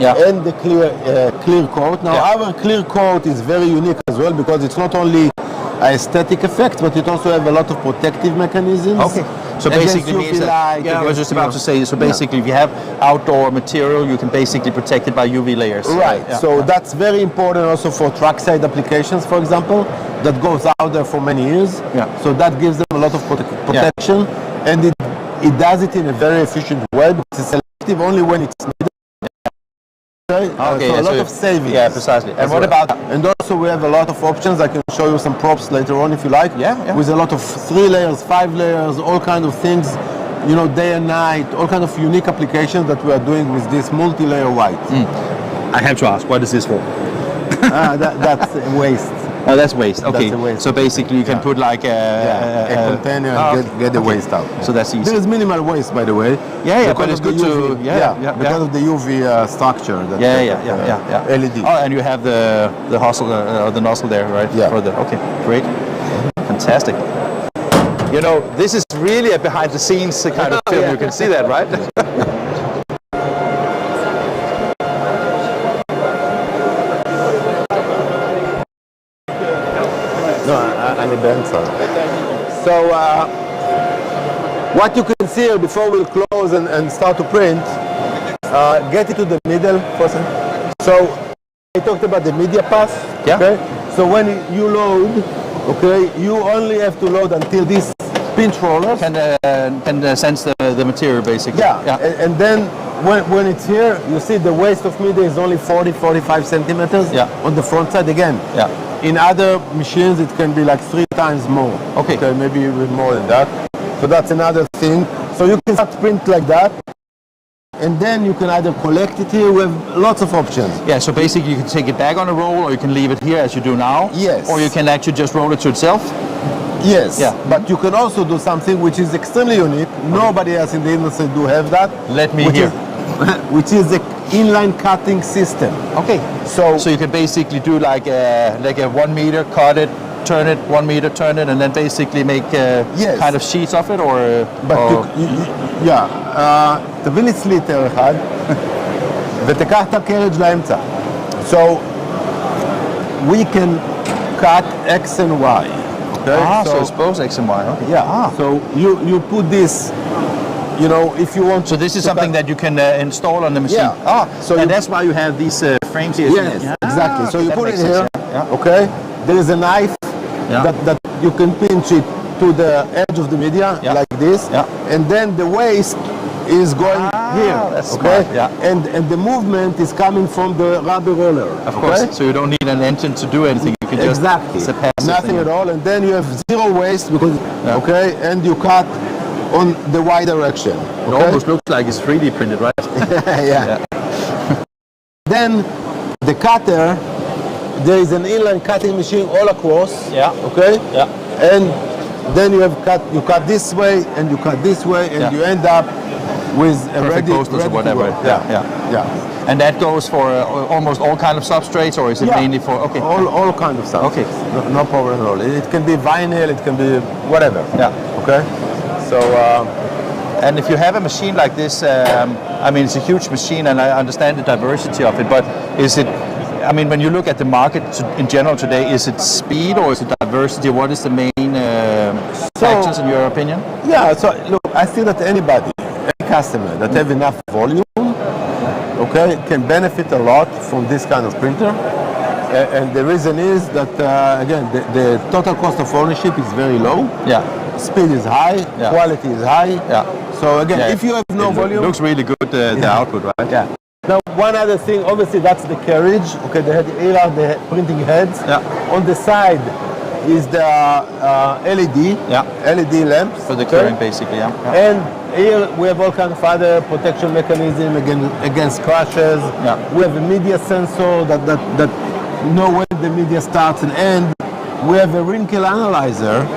And the clear coat. Now our clear coat is very unique as well because it's not only an aesthetic effect, but it also have a lot of protective mechanisms. Okay. So basically means that, I was just about to say, so basically if you have outdoor material, you can basically protect it by UV layers. Right. So that's very important also for trackside applications, for example, that goes out there for many years. Yeah. So that gives them a lot of protection, and it does it in a very efficient way because it's selective only when it's needed. Okay, so a lot of savings. Yeah, precisely. And what about? And also we have a lot of options. I can show you some props later on if you like. Yeah. With a lot of 3 layers, 5 layers, all kind of things. Day and night, all kind of unique applications that we are doing with this multi-layer white. I have to ask, what is this for? That's waste. Oh, that's waste. Okay. That's the waste. So basically, you can put like a container and get the waste out. So that's easy. There is minimal waste, by the way. Yeah, but it's good to because of the UV structure. That LED. Oh, and you have the hostel, the nozzle there, right? Yeah. Okay, great, fantastic. You know, this is really a behind-the-scenes kind of film. You can see that, right? So what you can see here before we close and start to print, get it to the middle first. So I talked about the media pass. Yeah. Okay. So when you load, okay, you only have to load until this pinch roller can sense the material basically. Yeah. And then when it's here, you see the waste of media is only 40-45 centimeters on the front side again. Yeah. In other machines, it can be like 3 times more. Okay. Maybe even more than that. So that's another thing. So you can start print like that. And then you can either collect it here. We have lots of options. Yeah, so basically you can take it back on a roll, or you can leave it here as you do now. Yes. Or you can actually just roll it to itself. Yes. Yeah. But you can also do something which is extremely unique. Nobody else in the industry do have that. Let me hear. Which is the inline cutting system. Okay. So you can basically do like a 1 meter, cut it, turn it, 1 meter, turn it, and then basically make kind of sheets of it, or. תביא לי סליטר אחד ותקח את הקרج לאמצע. So we can cut X and Y. Okay? So it's both X and Y. Okay. Yeah. So you put this. You know, if you want. So this is something that you can install on the machine. Yeah. And that's why you have these frames here. Yes, exactly. So you put it here. Okay. There is a knife that you can pinch it to the edge of the media like this, and then the waste is going here. That's okay. Smart. Yeah. And the movement is coming from the rubber roller. Of course. So you don't need an engine to do anything. You can just it's a passive nothing thing. At all, and then you have zero waste because and you cut on the Y direction. It almost looks like it's 3D printed, right? yeah. Then the cutter, there is an inline cutting machine all across. Yeah. Okay. Yeah. And then you cut this way and you cut this way, and you end up with a perfect posters or whatever. Yeah. And that goes for almost all kind of substrates, or is it mainly for all kind of stuff? Okay. No problem at all. It can be vinyl, it can be whatever. Yeah. Okay. So. And if you have a machine like this, I mean, it's a huge machine, and I understand the diversity of it, but is it, I mean, when you look at the market in general today, is it speed or is it diversity? What is the main factors in your opinion? Yeah, so look, I think that anybody, any customer that have enough volume, okay, can benefit a lot from this kind of printer. And the reason is that, again, the total cost of ownership is very low. Yeah. Speed is high, quality is high. Yeah. So again, if you have no volume, looks really good the output, right? Yeah. Now, one other thing, obviously, that's the carriage. Okay, they had the printing heads. Yeah. On the side is the LED. Yeah. LED lamps for the current, basically. Yeah. And here we have all kinds of other protection mechanism against crashes. Yeah. We have a media sensor that know when the media starts and ends. We have a wrinkle analyzer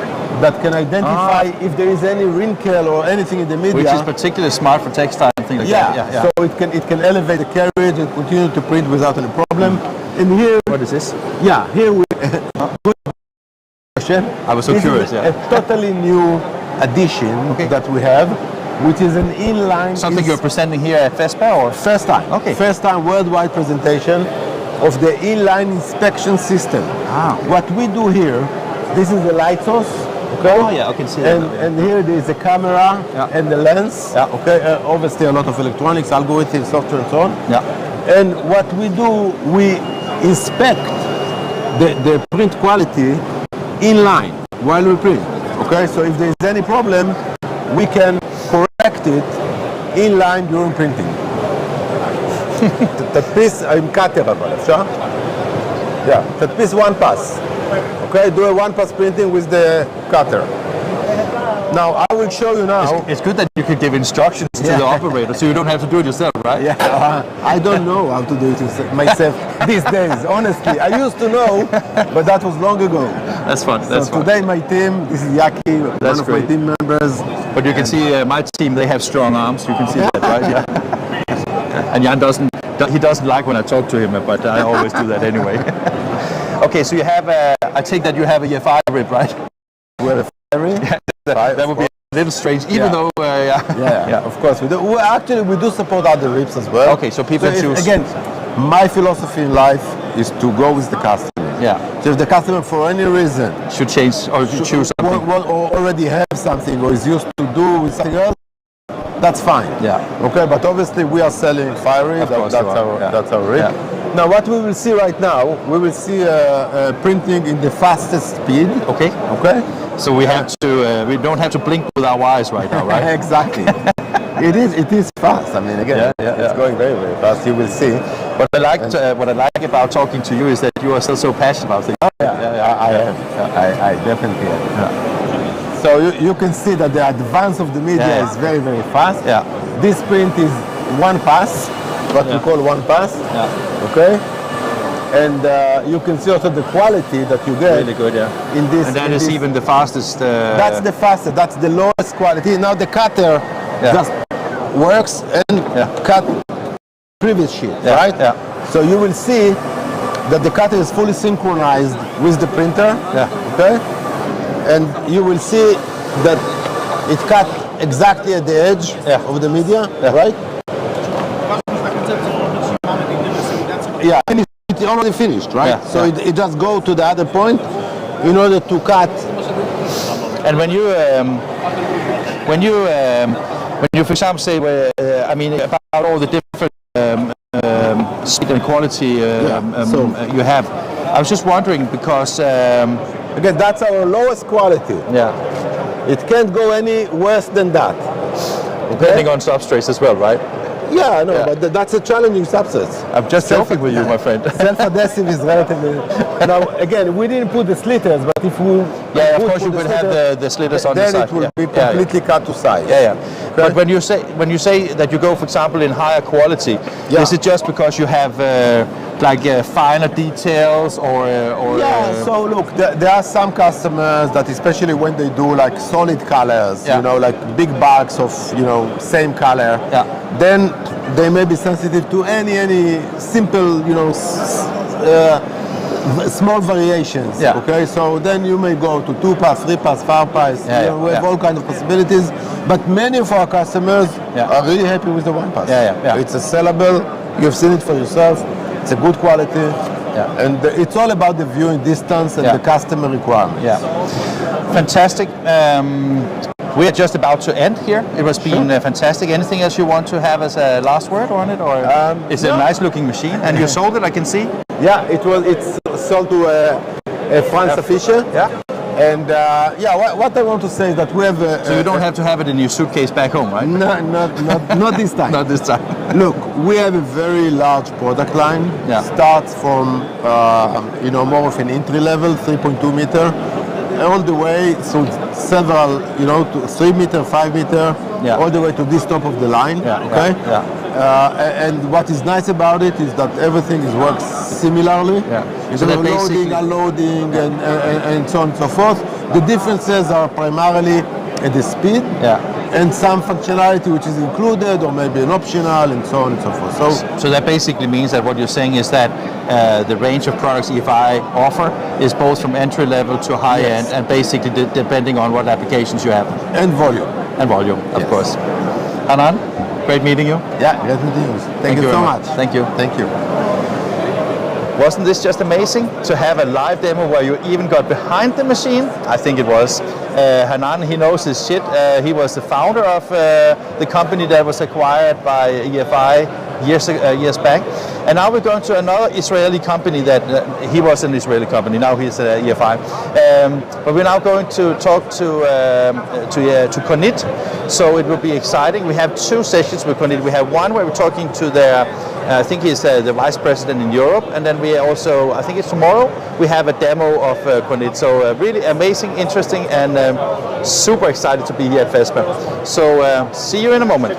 that can identify if there is any wrinkle or anything in the media. Which is particularly smart for textile and things like that. Yeah. So it can elevate the carriage and continue to print without any problem. And here, what is this? Yeah, here we. I was so curious. A totally new addition that we have, which is an inline. Something you're presenting here at FESPA, or first time? Okay. First time worldwide presentation of the inline inspection system. What we do here, this is the light source. Okay. Oh yeah, I can see that. And here there is a camera and the lens. Yeah. Okay. Obviously a lot of electronics, algorithms, software, and so on. Yeah. And what we do, we inspect the print quality in line while we print. Okay. So if there is any problem, we can correct it in line during printing. תדפיס עם קאטר אבל, אפשר? תדפיס one pass. Okay, do a one pass printing with the cutter. Now I will show you now. It's good that you can give instructions to the operator, so you don't have to do it yourself, right? Yeah, I don't know how to do it myself these days. Honestly, I used to know, but that was long ago. That's fun. That's fun. Today my team, this is Yaki, one of my team members. But you can see my team; they have strong arms. You can see that, right? Yeah. And Jan doesn't like when I talk to him, but I always do that anyway. Okay, so you have I take that you have a EFI rib, right? We have a fire rib. That would be a little strange, even though. Of course we do. We do support other ribs as well. Okay, so people choose. Again, my philosophy in life is to go with the customer. Yeah. So if the customer, for any reason, should change or choose something, or already have something, or is used to do with something else, that's fine. Yeah. Okay, but obviously we are selling fire rib. That's our rib. Yeah. Now, what we will see right now, we will see printing in the fastest speed. Okay. Okay. So we have to. We don't have to blink with our eyes right now, right? Exactly. It is fast. I mean, again, it's going very, very fast. You will see. What I like about talking to you is that you are still so passionate about things. I am. I definitely am. Yeah. So you can see that the advance of the media is very, very fast. Yeah. This print is one pass, what we call one pass. Yeah. Okay. And you can see also the quality that you get. Really good, yeah. In this, and that is even the fastest. That's the fastest. That's the lowest quality. Now the cutter just works and cut previous sheet, right? Yeah. So you will see that the cutter is fully synchronized with the printer. Yeah. Okay. And you will see that it cut exactly at the edge of the media, right? Yeah. It's already finished, right? Yeah, so it just go to the other point in order to cut. And when you for example say, I mean, about all the different speed and quality you have, I was just wondering because again, that's our lowest quality. Yeah. It can't go any worse than that. Okay? Depending on substrates as well, right? Yeah, I know, but that's a challenging substance. I'm just joking with you, my friend. Self-adhesive is relatively... Now, again, we didn't put the slitters, but if we... Yeah, of course you would have the slitters on the side. Then it will be completely cut to size. Yeah. Okay. But when you say that you go, for example, in higher quality, is it just because you have finer details or so look, there are some customers that, especially when they do like solid colors, you know, like big bulks of, you know, same color, then they may be sensitive to any simple, you know, small variations. Okay, so then you may go to 2-pass, 3-pass, 4-pass. We have all kinds of possibilities, but many of our customers are really happy with the 1-pass. It's a sellable. You've seen it for yourself. It's a good quality, and it's all about the viewing distance and the customer requirements. Fantastic. We are just about to end here. It has been fantastic. Anything else you want to have as a last word on it, or it's a nice looking machine? And you sold it, I can see. Yeah, it's sold to a Franz Fischer. And what I want to say is that we have. So you don't have to have it in your suitcase back home, right? No, not this time. Not this time. Look, we have a very large product line. Starts from more of an entry level, 3.2 meter, all the way to several, to 3 meter, 5 meter, all the way to this top of the line. And what is nice about it is that everything works similarly. So loading, unloading, and so on and so forth. The differences are primarily at the speed and some functionality which is included or maybe an optional and so on and so forth. So that basically means that what you're saying is that the range of products EFI offer is both from entry level to high end, and basically depending on what applications you have. And volume. Of course. Hanan, great meeting you. Yeah, great meeting you. Thank you so much. Thank you. Thank you. Wasn't this just amazing to have a live demo where you even got behind the machine? I think it was. Hanan, he knows his shit. He was the founder of the company that was acquired by EFI years back. And now we're going to another Israeli company that he was an Israeli company. Now he's EFI. But we're now going to talk to Kornit. So it will be exciting. We have 2 sessions with Kornit. We have one where we're talking to their I think he's the vice president in Europe, and then we also, I think it's tomorrow, we have a demo of Kornit. So really amazing, interesting, and super excited to be here at FESPA. So see you in a moment.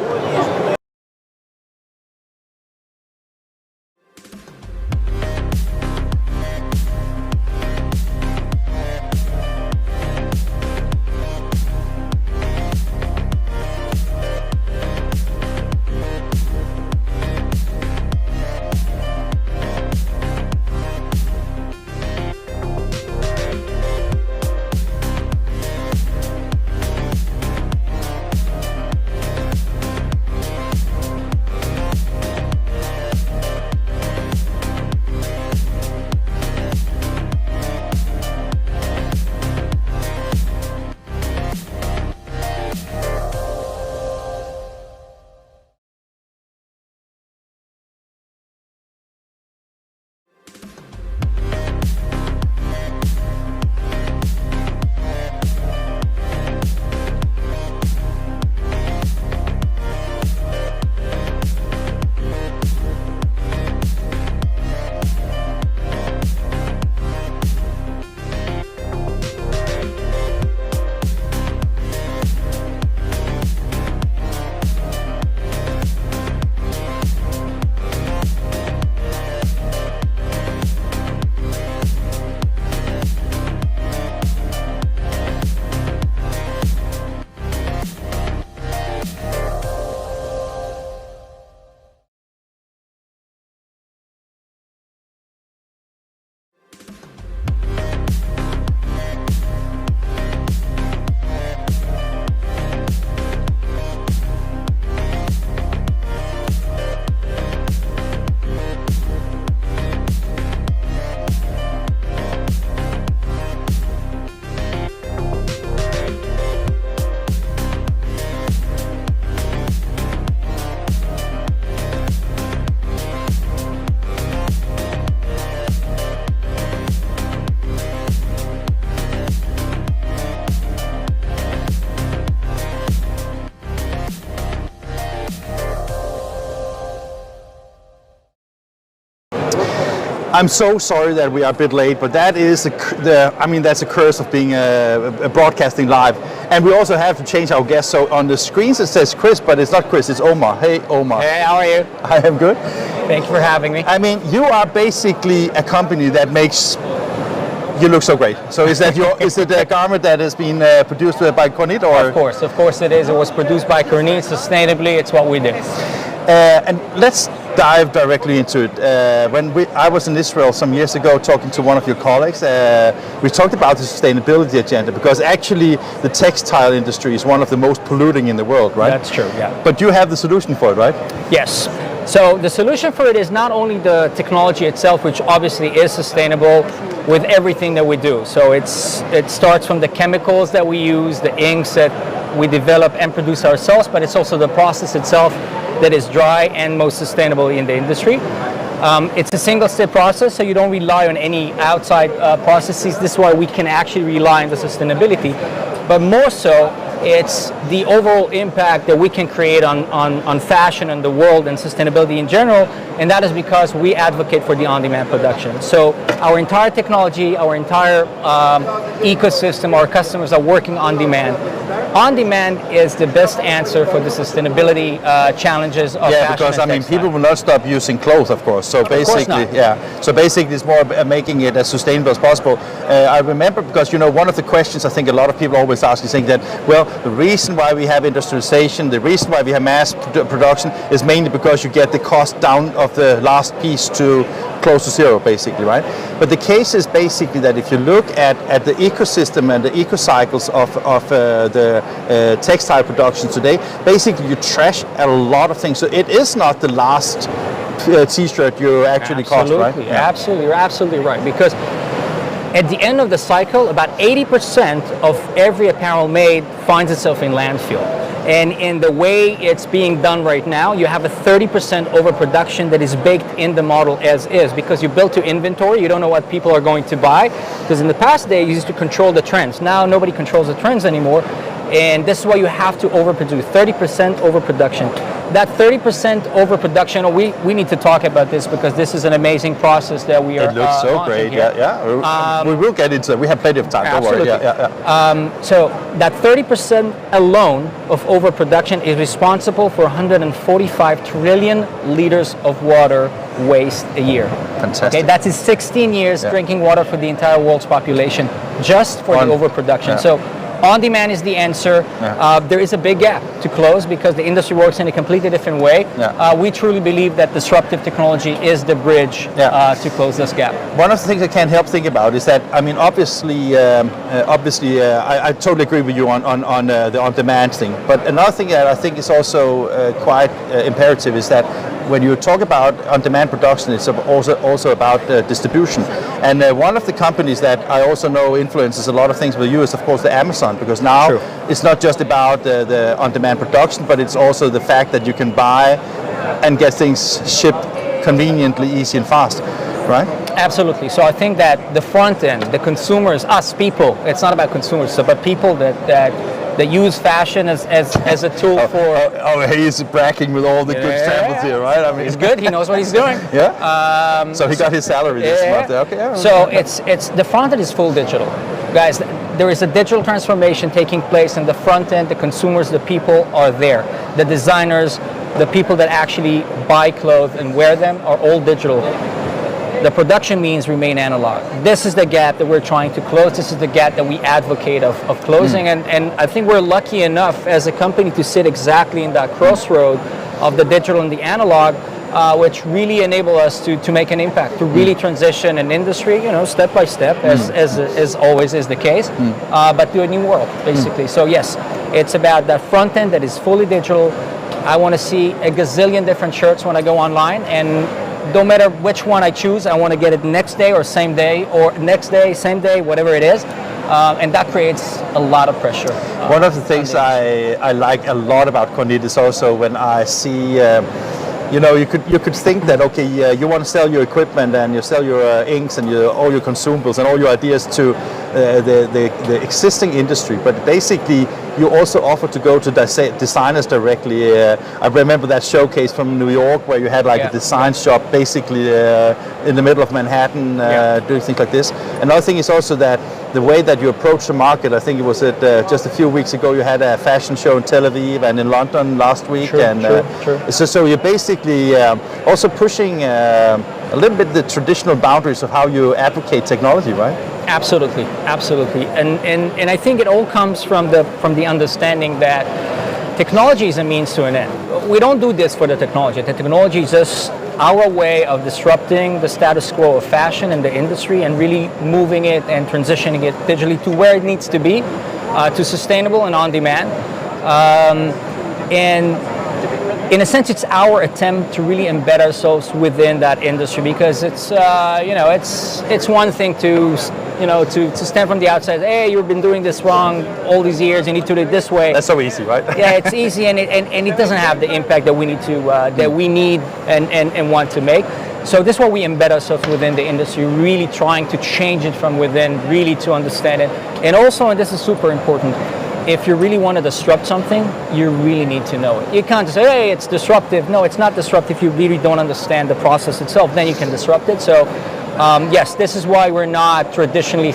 I'm so sorry that we are a bit late, but that is that's a curse of being a broadcasting live. And we also have to change our guest. So on the screens it says Chris, but it's not Chris, it's Omer. Hey, Omer. Hey, how are you? I am good. Thank you for having me. I mean, you are basically a company that makes you look so great. So is that is it a garment that has been produced by Kornit, or? Of course it is. It was produced by Kornit sustainably. It's what we do. And let's dive directly into it. When I was in Israel some years ago talking to one of your colleagues, we talked about the sustainability agenda, because actually the textile industry is one of the most polluting in the world, right? That's true, yeah. But you have the solution for it, right? Yes. So the solution for it is not only the technology itself, which obviously is sustainable with everything that we do. So it starts from the chemicals that we use, the inks that we develop and produce ourselves, but it's also the process itself that is dry and most sustainable in the industry. It's a single-step process, so you don't rely on any outside processes. This is why we can actually rely on the sustainability. But more so, it's the overall impact that we can create on fashion and the world and sustainability in general, and that is because we advocate for the on-demand production. So our entire technology, our entire ecosystem, our customers are working on demand. On-demand is the best answer for the sustainability challenges of fashion. Yeah, because I mean, people will not stop using clothes, of course. So basically, So basically, it's more making it as sustainable as possible. I remember, because one of the questions I think a lot of people always ask is saying that, well, the reason why we have industrialization, the reason why we have mass production is mainly because you get the cost down of the last piece to close to zero, basically, right? But the case is basically that if you look at the ecosystem and the eco-cycles of the textile production today, basically you trash a lot of things. So it is not the last t-shirt you actually cost, right? Yeah. Absolutely, you're absolutely right. Because at the end of the cycle, about 80% of every apparel made finds itself in landfill. And in the way it's being done right now, you have a 30% overproduction that is baked in the model as is, because you built to inventory, you don't know what people are going to buy. Because in the past day, you used to control the trends. Now nobody controls the trends anymore. And this is why you have to overproduce, 30% overproduction. That 30% overproduction, we need to talk about this because this is an amazing process that we are. It looks so great, yeah. We will get into it. We have plenty of time, don't worry. So that 30% alone of overproduction is responsible for 145 trillion liters of water waste a year. Fantastic. Okay, that is 16 years drinking water for the entire world's population, just for the overproduction. So on-demand is the answer. There is a big gap to close because the industry works in a completely different way. We truly believe that disruptive technology is the bridge to close this gap. One of the things I can't help think about is that, I mean, obviously, I totally agree with you on the on-demand thing. But another thing that I think is also quite imperative is that when you talk about on-demand production, it's also about distribution. And one of the companies that I also know influences a lot of things with you is, of course, the Amazon, because now it's not just about the on-demand production, but it's also the fact that you can buy and get things shipped conveniently, easy and fast, right? Absolutely. So I think that the front end, the consumers, us people, it's not about consumers, but people that use fashion as a tool for... he's bragging with all the good samples here, right? I mean, he's good. He knows what he's doing. So he got his salary this month. Okay. So it's the front end is full digital, guys. There is a digital transformation taking place, and the front end, the consumers, the people are there. The designers, the people that actually buy clothes and wear them are all digital. The production means remain analog. This is the gap that we're trying to close. This is the gap that we advocate of closing. And I think we're lucky enough as a company to sit exactly in that crossroad of the digital and the analog, which really enable us to make an impact, to really transition an industry, step by step, as always is the case, but to a new world, basically. So yes, it's about that front end that is fully digital. I want to see a gazillion different shirts when I go online, and no matter which one I choose, I want to get it next day or same day, or next day, same day, whatever it is. And that creates a lot of pressure. One of the things I like a lot about Kornit is also when I see, you could think that, okay, you want to sell your equipment and you sell your inks and all your consumables and all your ideas to the existing industry, but basically you also offer to go to designers directly. I remember that showcase from New York where you had a design shop basically in the middle of Manhattan doing things like this. Another thing is also that the way that you approach the market, I think it was just a few weeks ago you had a fashion show in Tel Aviv and in London last week. So you're basically also pushing a little bit the traditional boundaries of how you advocate technology, right? Absolutely. And I think it all comes from the understanding that technology is a means to an end. We don't do this for the technology. The technology is just our way of disrupting the status quo of fashion in the industry and really moving it and transitioning it digitally to where it needs to be, to sustainable and on demand. And in a sense, it's our attempt to really embed ourselves within that industry, because it's it's one thing to stand from the outside. Hey, you've been doing this wrong all these years. You need to do it this way. That's so easy, right? Yeah, it's easy, and it doesn't have the impact that we need and want to make. So this is why we embed ourselves within the industry, really trying to change it from within, really to understand it, and also, and this is super important, if you really want to disrupt something, you really need to know it. You can't just say, hey, it's disruptive. No, it's not disruptive if you really don't understand the process itself. Then you can disrupt it. So yes, this is why we're not traditionally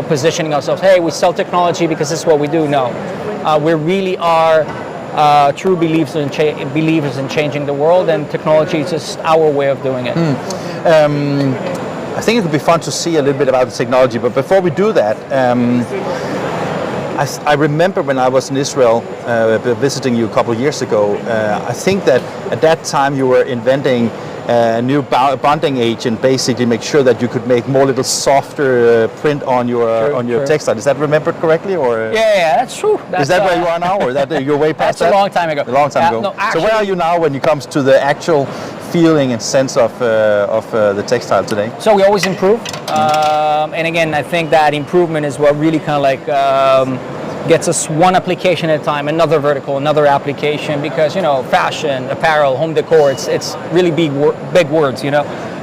positioning ourselves, hey, we sell technology because this is what we do. No, we really are true believers in changing the world, and technology is just our way of doing it. I think it would be fun to see a little bit about the technology, but before we do that, I remember when I was in Israel visiting you a couple of years ago, I think that at that time you were inventing a new bonding agent, basically make sure that you could make more little softer print on your textile. Is that remembered correctly? Or yeah, that's true. Is that where you are now, or is that you're way past that? That's a long time ago. A long time ago. No, actually, so where are you now when it comes to the actual feeling and sense of the textile today? So we always improve, and again, I think that improvement is what really kind of gets us one application at a time, another vertical, another application, because fashion, apparel, home decor, it's really big words. You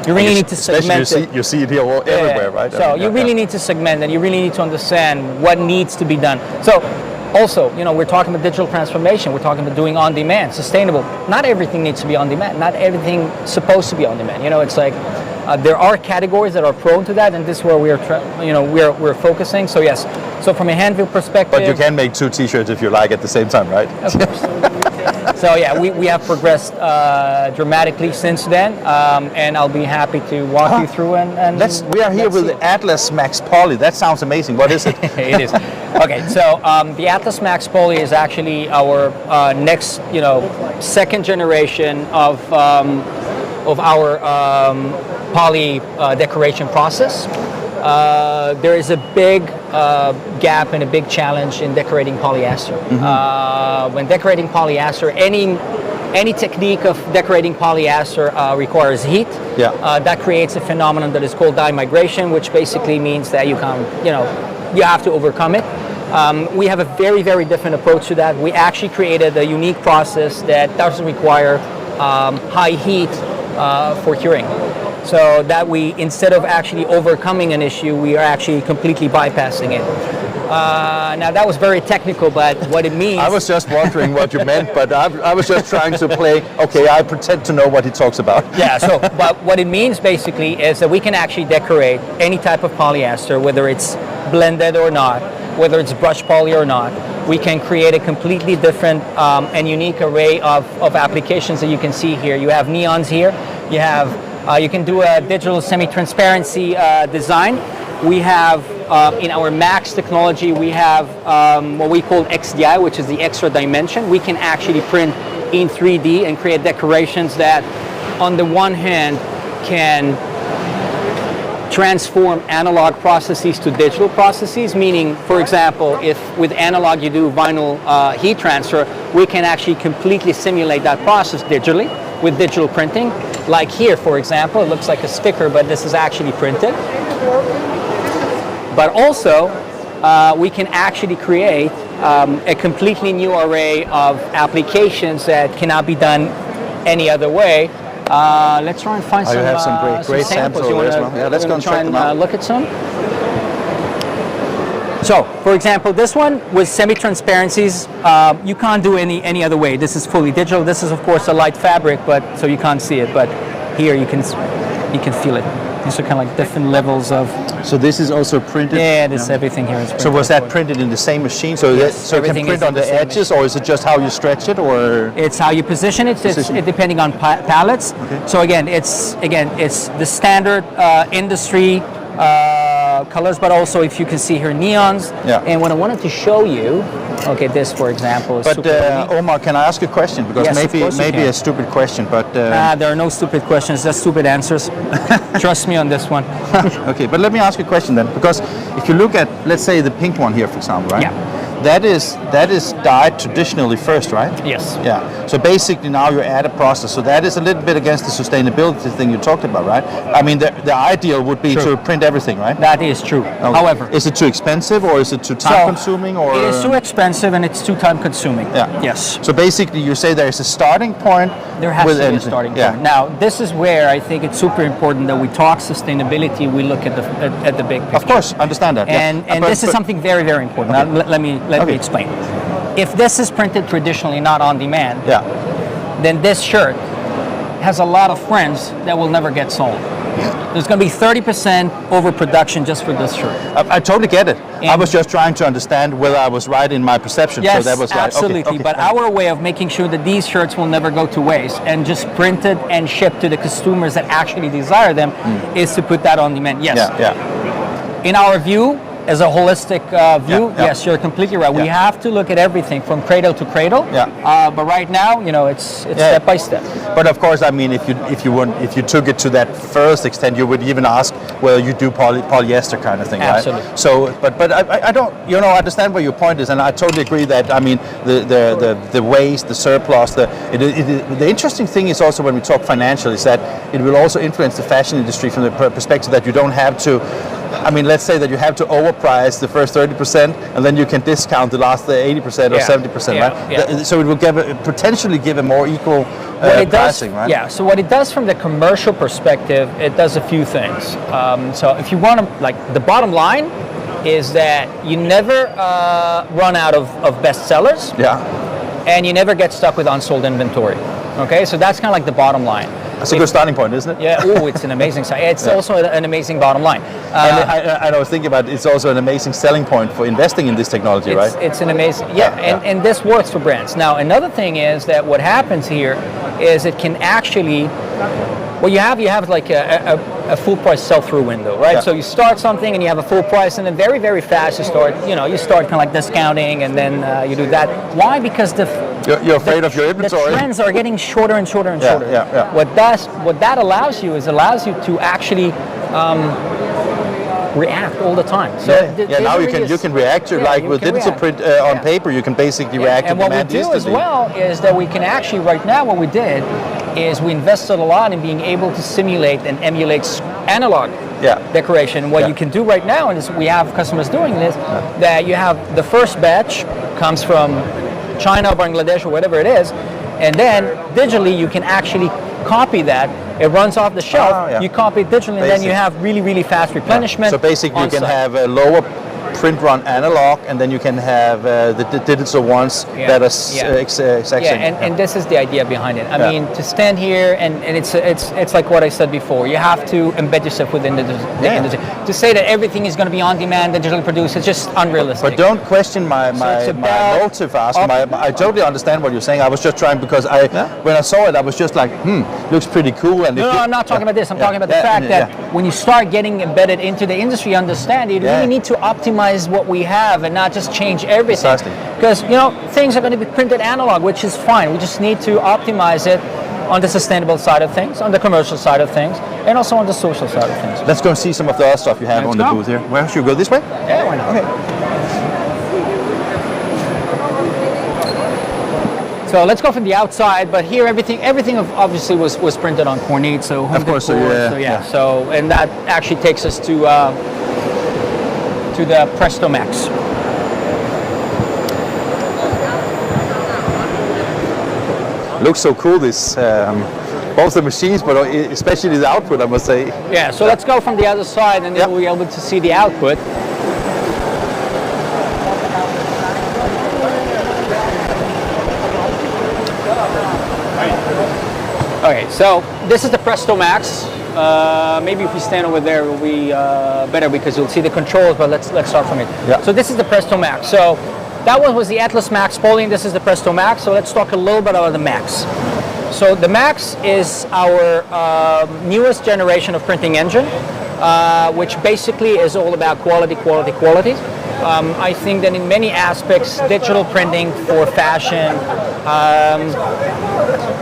really need to segment it. You see it here everywhere, right? So you really need to segment, and you really need to understand what needs to be done. So Also, we're talking about digital transformation. We're talking about doing on-demand, sustainable. Not everything needs to be on-demand. Not everything is supposed to be on-demand. It's like there are categories that are prone to that, and this is where we're focusing. So yes. So from a hand wheel perspective. But you can make 2 T-shirts if you like at the same time, right? Of course. So yeah, we have progressed dramatically since then, and I'll be happy to walk you through and we are here with the Atlas Max Poly. That sounds amazing. What is it? It is. Okay, so the Atlas Max Poly is actually our next, second generation of our poly decoration process. There is a big gap and a big challenge in decorating polyester. When decorating polyester, any technique of decorating polyester requires heat. That creates a phenomenon that is called dye migration, which basically means that you have to overcome it. We have a very, very different approach to that. We actually created a unique process that doesn't require high heat for curing. So that we, instead of actually overcoming an issue, we are actually completely bypassing it. Now that was very technical, but what it means... I was just wondering what you meant, but I was just trying to play, okay, I pretend to know what he talks about. Yeah, but what it means basically is that we can actually decorate any type of polyester, whether it's blended or not, whether it's brush poly or not. We can create a completely different and unique array of applications that you can see here. You have neons here, you can do a digital semi-transparency design. We have, in our Max technology, we have what we call XDI, which is the extra dimension. We can actually print in 3D and create decorations that, on the one hand, can transform analog processes to digital processes, meaning, for example, if with analog you do vinyl heat transfer, we can actually completely simulate that process digitally with digital printing. Like here, for example, it looks like a sticker, but this is actually printed. But also, we can actually create a completely new array of applications that cannot be done any other way. Let's try and find some. You have some great samples as well. Yeah, let's go and try check them out. Look at some. So, for example, this one with semi-transparencies, you can't do any other way. This is fully digital. This is, of course, a light fabric, but so you can't see it. But here you can feel it. These are kind of like different levels of. So this is also printed. Yeah, everything here is printed. So was that printed in the same machine? So yes, it can print on the edges, or is it just how you stretch it, or? It's how you position it. It's depending on pallets. Okay. So again, it's the standard industry colors, but also, if you can see here, neons. Yeah. And what I wanted to show you, okay, this for example is But Omer, can I ask a question? Because yes, maybe a stupid question, but there are no stupid questions, just stupid answers. Trust me on this one. Okay, but let me ask you a question then, because if you look at, let's say, the pink one here, for example, right? Yeah. That is dyed traditionally first, right? Yes. Yeah. So basically now you add a process. So that is a little bit against the sustainability thing you talked about, right? I mean, the ideal would be to print everything, right? That is true. Okay. However, is it too expensive, or is it too time consuming, or? It is too expensive and it's too time consuming. Yeah. Yes. So basically you say there is a starting point. There has to be a starting point. Now, this is where I think it's super important that we talk sustainability, we look at the big picture. Of course, understand that. And this is something very, very important. Okay. Now, let me explain. If this is printed traditionally, not on demand, then this shirt has a lot of friends that will never get sold. There's going to be 30% overproduction just for this shirt. I totally get it. I was just trying to understand whether I was right in my perception. Yes, so that was absolutely. Okay, but our way of making sure that these shirts will never go to waste and just printed and shipped to the consumers that actually desire them is to put that on demand. Yes. Yeah. In our view, as a holistic view, yes, you're completely right. We have to look at everything from cradle to cradle. Yeah. But right now, it's step by step. But of course, I mean, if you took it to that first extent, you would even ask, well, you do polyester kind of thing, Absolutely. right? So, but I don't, understand where your point is, and I totally agree that, I mean, the waste, the surplus, the interesting thing is also when we talk financial is that it will also influence the fashion industry from the perspective that you don't have to. I mean, let's say that you have to overprice the first 30%, and then you can discount the last 80% or 70%, right? Yeah. So it will potentially give a more equal pricing, right? Yeah. So what it does from the commercial perspective, it does a few things. So if you want to, like, the bottom line is that you never run out of bestsellers. Yeah. And you never get stuck with unsold inventory. Okay, so that's kind of like the bottom line. That's a good starting point, isn't it? Yeah, it's an amazing side. It's also an amazing bottom line. And I was thinking about it's also an amazing selling point for investing in this technology, right? It's an amazing, and this works for brands. Now, another thing is that what happens here is it can actually, well, you have like a full price sell-through window, right? Yeah. So you start something and you have a full price, and then very, very fast you start kind of like discounting, and then you do that. Why? Because you're afraid of your inventory. The trends are getting shorter and shorter and shorter. Yeah. What that allows you to actually react all the time. So now you can react to like with digital print on paper. You can basically react to demand instantly. And what we do as well is that we can actually right now what we did is we invested a lot in being able to simulate and emulate analog decoration. What you can do right now, and we have customers doing this, that you have the first batch comes from China, Bangladesh, or whatever it is, and then digitally you can actually copy that. It runs off the shelf, you copy it digitally, and then you have really, really fast replenishment. So basically you can have a lower print run analog, and then you can have the digital ones that are exactly. And this is the idea behind it. I mean, to stand here and it's like what I said before. You have to embed yourself within the industry. To say that everything is going to be on demand, digitally produced, it's just unrealistic. But don't question my motive. I totally understand what you're saying. I was just trying because when I saw it, I was just like, looks pretty cool. And no, I'm not talking about this. I'm talking about the fact that when you start getting embedded into the industry, understand you really need to optimize what we have and not just change everything. Because things are going to be printed analog, which is fine. We just need to optimize it on the sustainable side of things, on the commercial side of things, and also on the social side of things. Let's go and see some of the other stuff you have on the booth here. Where should we go? This way? Yeah, why not? Okay. So let's go from the outside, but here everything obviously was printed on Kornit, so home of course, decor, so and that actually takes us to the Presto Max. Looks so cool, this both the machines, but especially the output, I must say. Yeah, so let's go from the other side, and then we'll be able to see the output. Okay, so this is the Presto Max. Maybe if we stand over there, it will be better because you'll see the controls. But let's start from it. Yeah. So this is the Presto Max. So that one was the Atlas Max Poly. This is the Presto Max. So let's talk a little bit about the Max. So the Max is our newest generation of printing engine, which basically is all about quality. I think that in many aspects, digital printing for fashion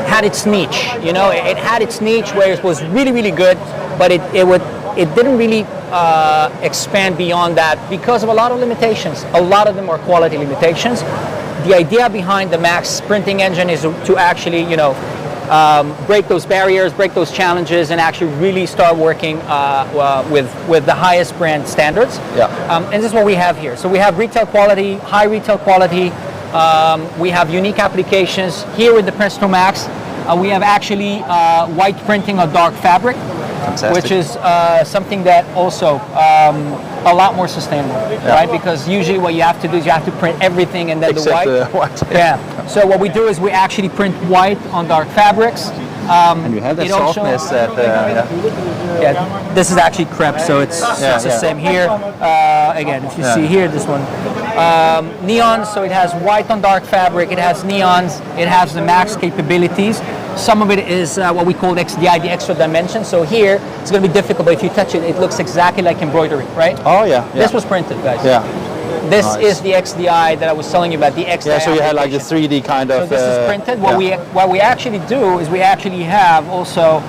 had its niche. It had its niche where it was really, really good, but it didn't really expand beyond that because of a lot of limitations. A lot of them are quality limitations. The idea behind the Max printing engine is to actually, break those barriers, break those challenges, and actually really start working with the highest brand standards. And this is what we have here. So we have retail quality, high retail quality. We have unique applications. Here with the Presto Max, we have actually white printing on dark fabric. Fantastic. Which is something that also a lot more sustainable, right? Because usually what you have to do is you have to print everything and then except the white. So what we do is we actually print white on dark fabrics. And you have that softness that. This is actually crepe, so it's the same here. Again, if you see here, this one. Neon, so it has white on dark fabric, it has neons, it has the Max capabilities. Some of it is what we call XDI, the extra dimension. So here, it's going to be difficult, but if you touch it, it looks exactly like embroidery, right? Oh, yeah. This was printed, guys. This is the XDI that I was telling you about, the XDI. Yeah, so you had like the 3D kind of... So this is printed. What we actually do is we actually have also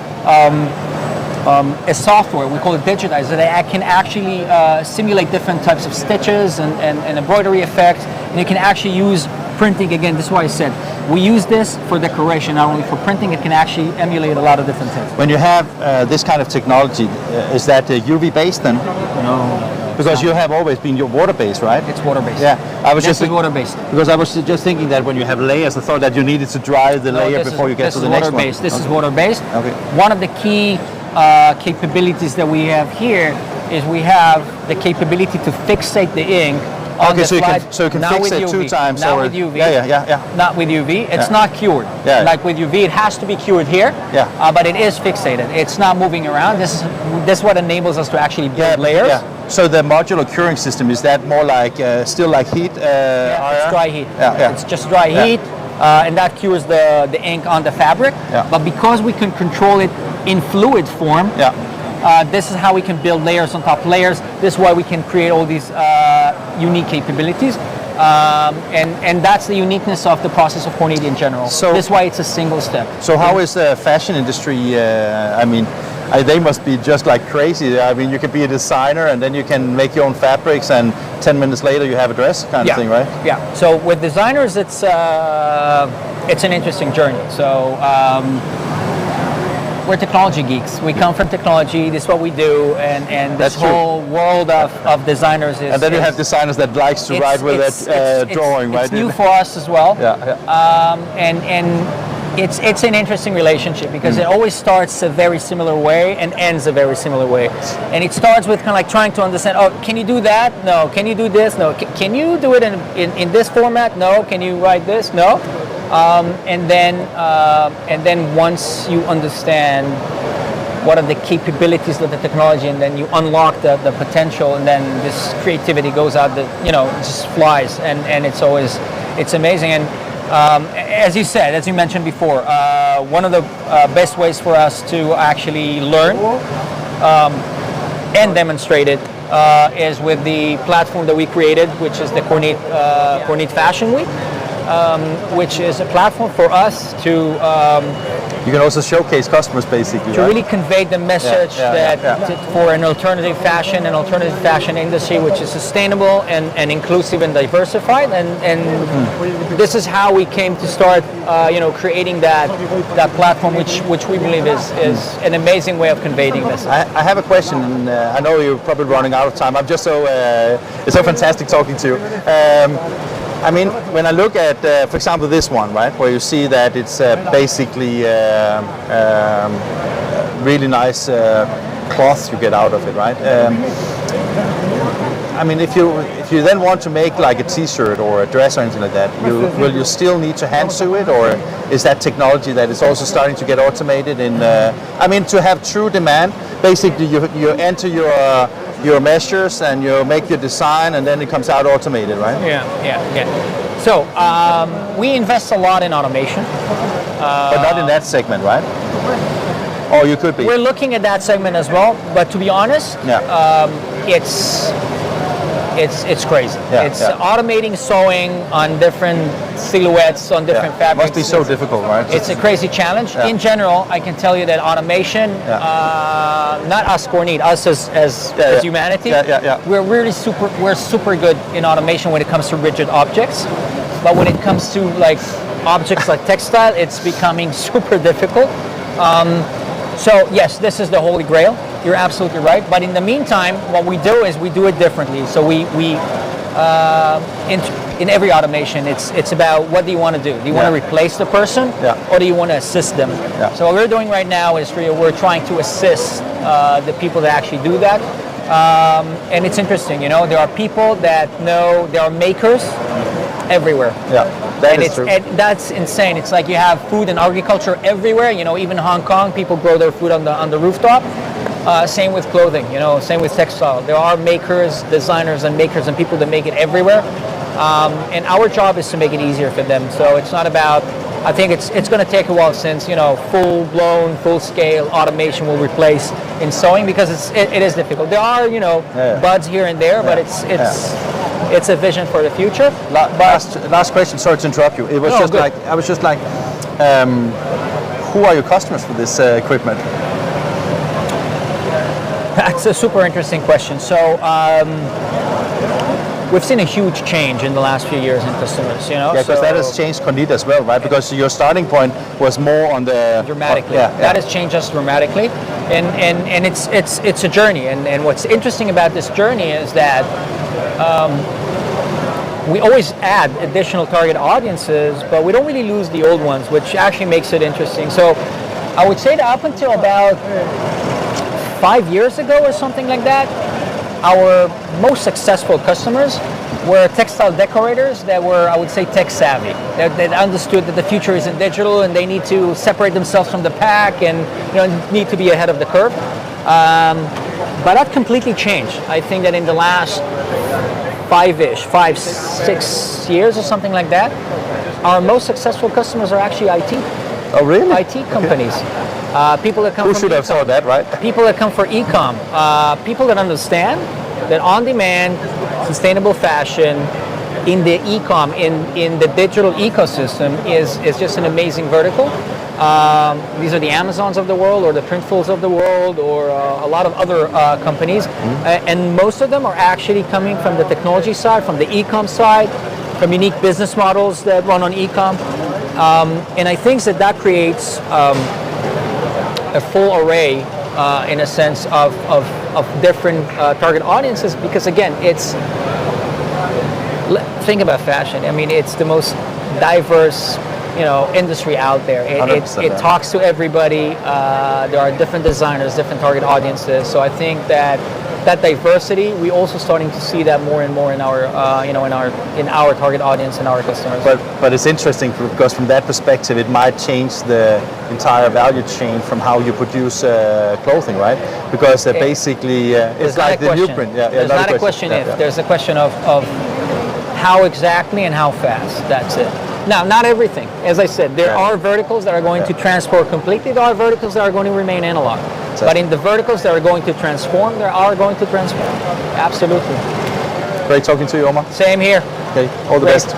a software, we call it Digitize, that can actually simulate different types of stitches and embroidery effects, and you can actually use printing. Again, this is why I said we use this for decoration, not only for printing. It can actually emulate a lot of different things. When you have this kind of technology, is that UV based then? No. Because you have always been water-based, right? It's water-based. Yeah, I was just water-based. Because I was just thinking that when you have layers, I thought that you needed to dry the layer before you get to the next one. This is water-based. Okay. One of the key capabilities that we have here is we have the capability to fixate the ink on the slide. So you can not fix with it UV, 2 times. not or, with UV. Yeah. Not with UV. It's Yeah. not cured. Yeah. Like with UV, it has to be cured here. Yeah. But it is fixated. It's not moving around. This is what enables us to actually build layers. Yeah. So the modular curing system, is that more like still like heat? It's dry heat. Yeah. It's just dry heat, and that cures the ink on the fabric. Yeah. But because we can control it in fluid form, this is how we can build layers on top layers. This is why we can create all these unique capabilities. And that's the uniqueness of the process of Kornit in general. So this is why it's a single step. So how is the fashion industry? I mean, they must be just like crazy. I mean, you can be a designer and then you can make your own fabrics, and 10 minutes later you have a dress kind of thing, right? Yeah. So with designers, it's an interesting journey. So we're technology geeks. We come from technology. This is what we do, and this whole world of designers is. And then you have designers that likes to write with that drawing, right? It's new for us as well. Yeah. And it's an interesting relationship because it always starts a very similar way and ends a very similar way. And it starts with kind of like trying to understand, oh, can you do that? No. Can you do this? No. Can you do it in this format? No. Can you write this? No. And then once you understand what are the capabilities of the technology, and then you unlock the potential, and then this creativity goes out, it just flies, and it's amazing. And as you said, as you mentioned before, one of the best ways for us to actually learn and demonstrate it is with the platform that we created, which is the Kornit Fashion Week. Which is a platform for us to you can also showcase customers basically to really convey the message for an alternative fashion industry which is sustainable and inclusive and diversified, and this is how we came to start creating that platform which we believe is an amazing way of conveying this. I have a question, and I know you're probably running out of time. I'm just it's so fantastic talking to you. I mean, when I look at, for example, this one, right, where you see that it's basically really nice cloth you get out of it, right? I mean, if you then want to make like a T-shirt or a dress or anything like that, will you still need to hand sew it, or is that technology that is also starting to get automated? I mean, to have true demand, basically you enter your measures and you make your design, and then it comes out automated, right? Yeah. So we invest a lot in automation, but not in that segment, right? Or you could be. We're looking at that segment as well, but to be honest, it's crazy. It's automating sewing on different silhouettes, on different fabrics. Must be so difficult, right? It's a crazy challenge. In general, I can tell you that automation, not us Kornit, us as humanity, we're super good in automation when it comes to rigid objects, but when it comes to like objects like textile, it's becoming super difficult. So yes, this is the holy grail. You're absolutely right. But in the meantime, what we do is we do it differently. So we in every automation, it's about what do you want to do? Do you want to replace the person, or do you want to assist them? So what we're doing right now is we're trying to assist the people that actually do that. And it's interesting, there are people that know, there are makers everywhere. And that's insane. It's like you have food and agriculture everywhere. Even Hong Kong, people grow their food on the rooftop. Same with clothing. Same with textile. There are makers, designers, and makers and people that make it everywhere. And our job is to make it easier for them. So it's not about. I think it's going to take a while since full-blown, full-scale automation will replace in sewing, because it is difficult. There are buds here and there, but it's a vision for the future. Last question. Sorry to interrupt you. It was I was just like, who are your customers for this equipment? That's a super interesting question. So we've seen a huge change in the last few years in customers. Yeah, because that has changed Kornit as well, right? Because your starting point was more on the dramatically. That has changed us dramatically, and it's a journey. And what's interesting about this journey is that. We always add additional target audiences, but we don't really lose the old ones, which actually makes it interesting. So I would say that up until about 5 years ago or something like that, our most successful customers were textile decorators that were, I would say, tech savvy. That understood that the future isn't digital and they need to separate themselves from the pack and need to be ahead of the curve. But that completely changed. I think that in the last 5-6 years or something like that, our most successful customers are actually IT. Oh, really? IT companies. People that come Who from should have thought that, right? People that come for e-com. People that understand that on-demand, sustainable fashion in the e-com, in the digital ecosystem is just an amazing vertical. These are the Amazons of the world or the Printfuls of the world or a lot of other companies. And most of them are actually coming from the technology side, from the e-com side, from unique business models that run on e-com. And I think that creates a full array, in a sense, of different target audiences, because again, think about fashion. I mean, it's the most diverse industry out there. It talks to everybody. There are different designers, different target audiences. So I think that diversity, we're also starting to see that more and more in our in our target audience and our customers. But it's interesting because from that perspective, it might change the entire value chain from how you produce clothing, right? Because basically it's like the blueprint. There's not a question if. There's a question of how exactly and how fast. That's it. Now, not everything. As I said, there are verticals that are going to transport completely. There are verticals that are going to remain analog. But in the verticals that are going to transform, they are going to transform. Absolutely. Great talking to you, Omer. Same here. Okay, all the best.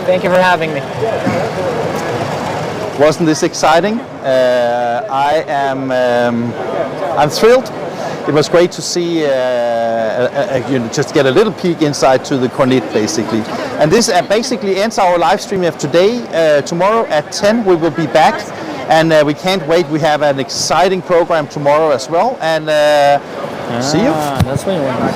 Thank you for having me. Wasn't this exciting? I'm thrilled. It was great to see, just get a little peek inside to the Kornit, basically. And this basically ends our live stream of today. Tomorrow at 10 we will be back, and we can't wait. We have an exciting program tomorrow as well. And see you. That's what you want.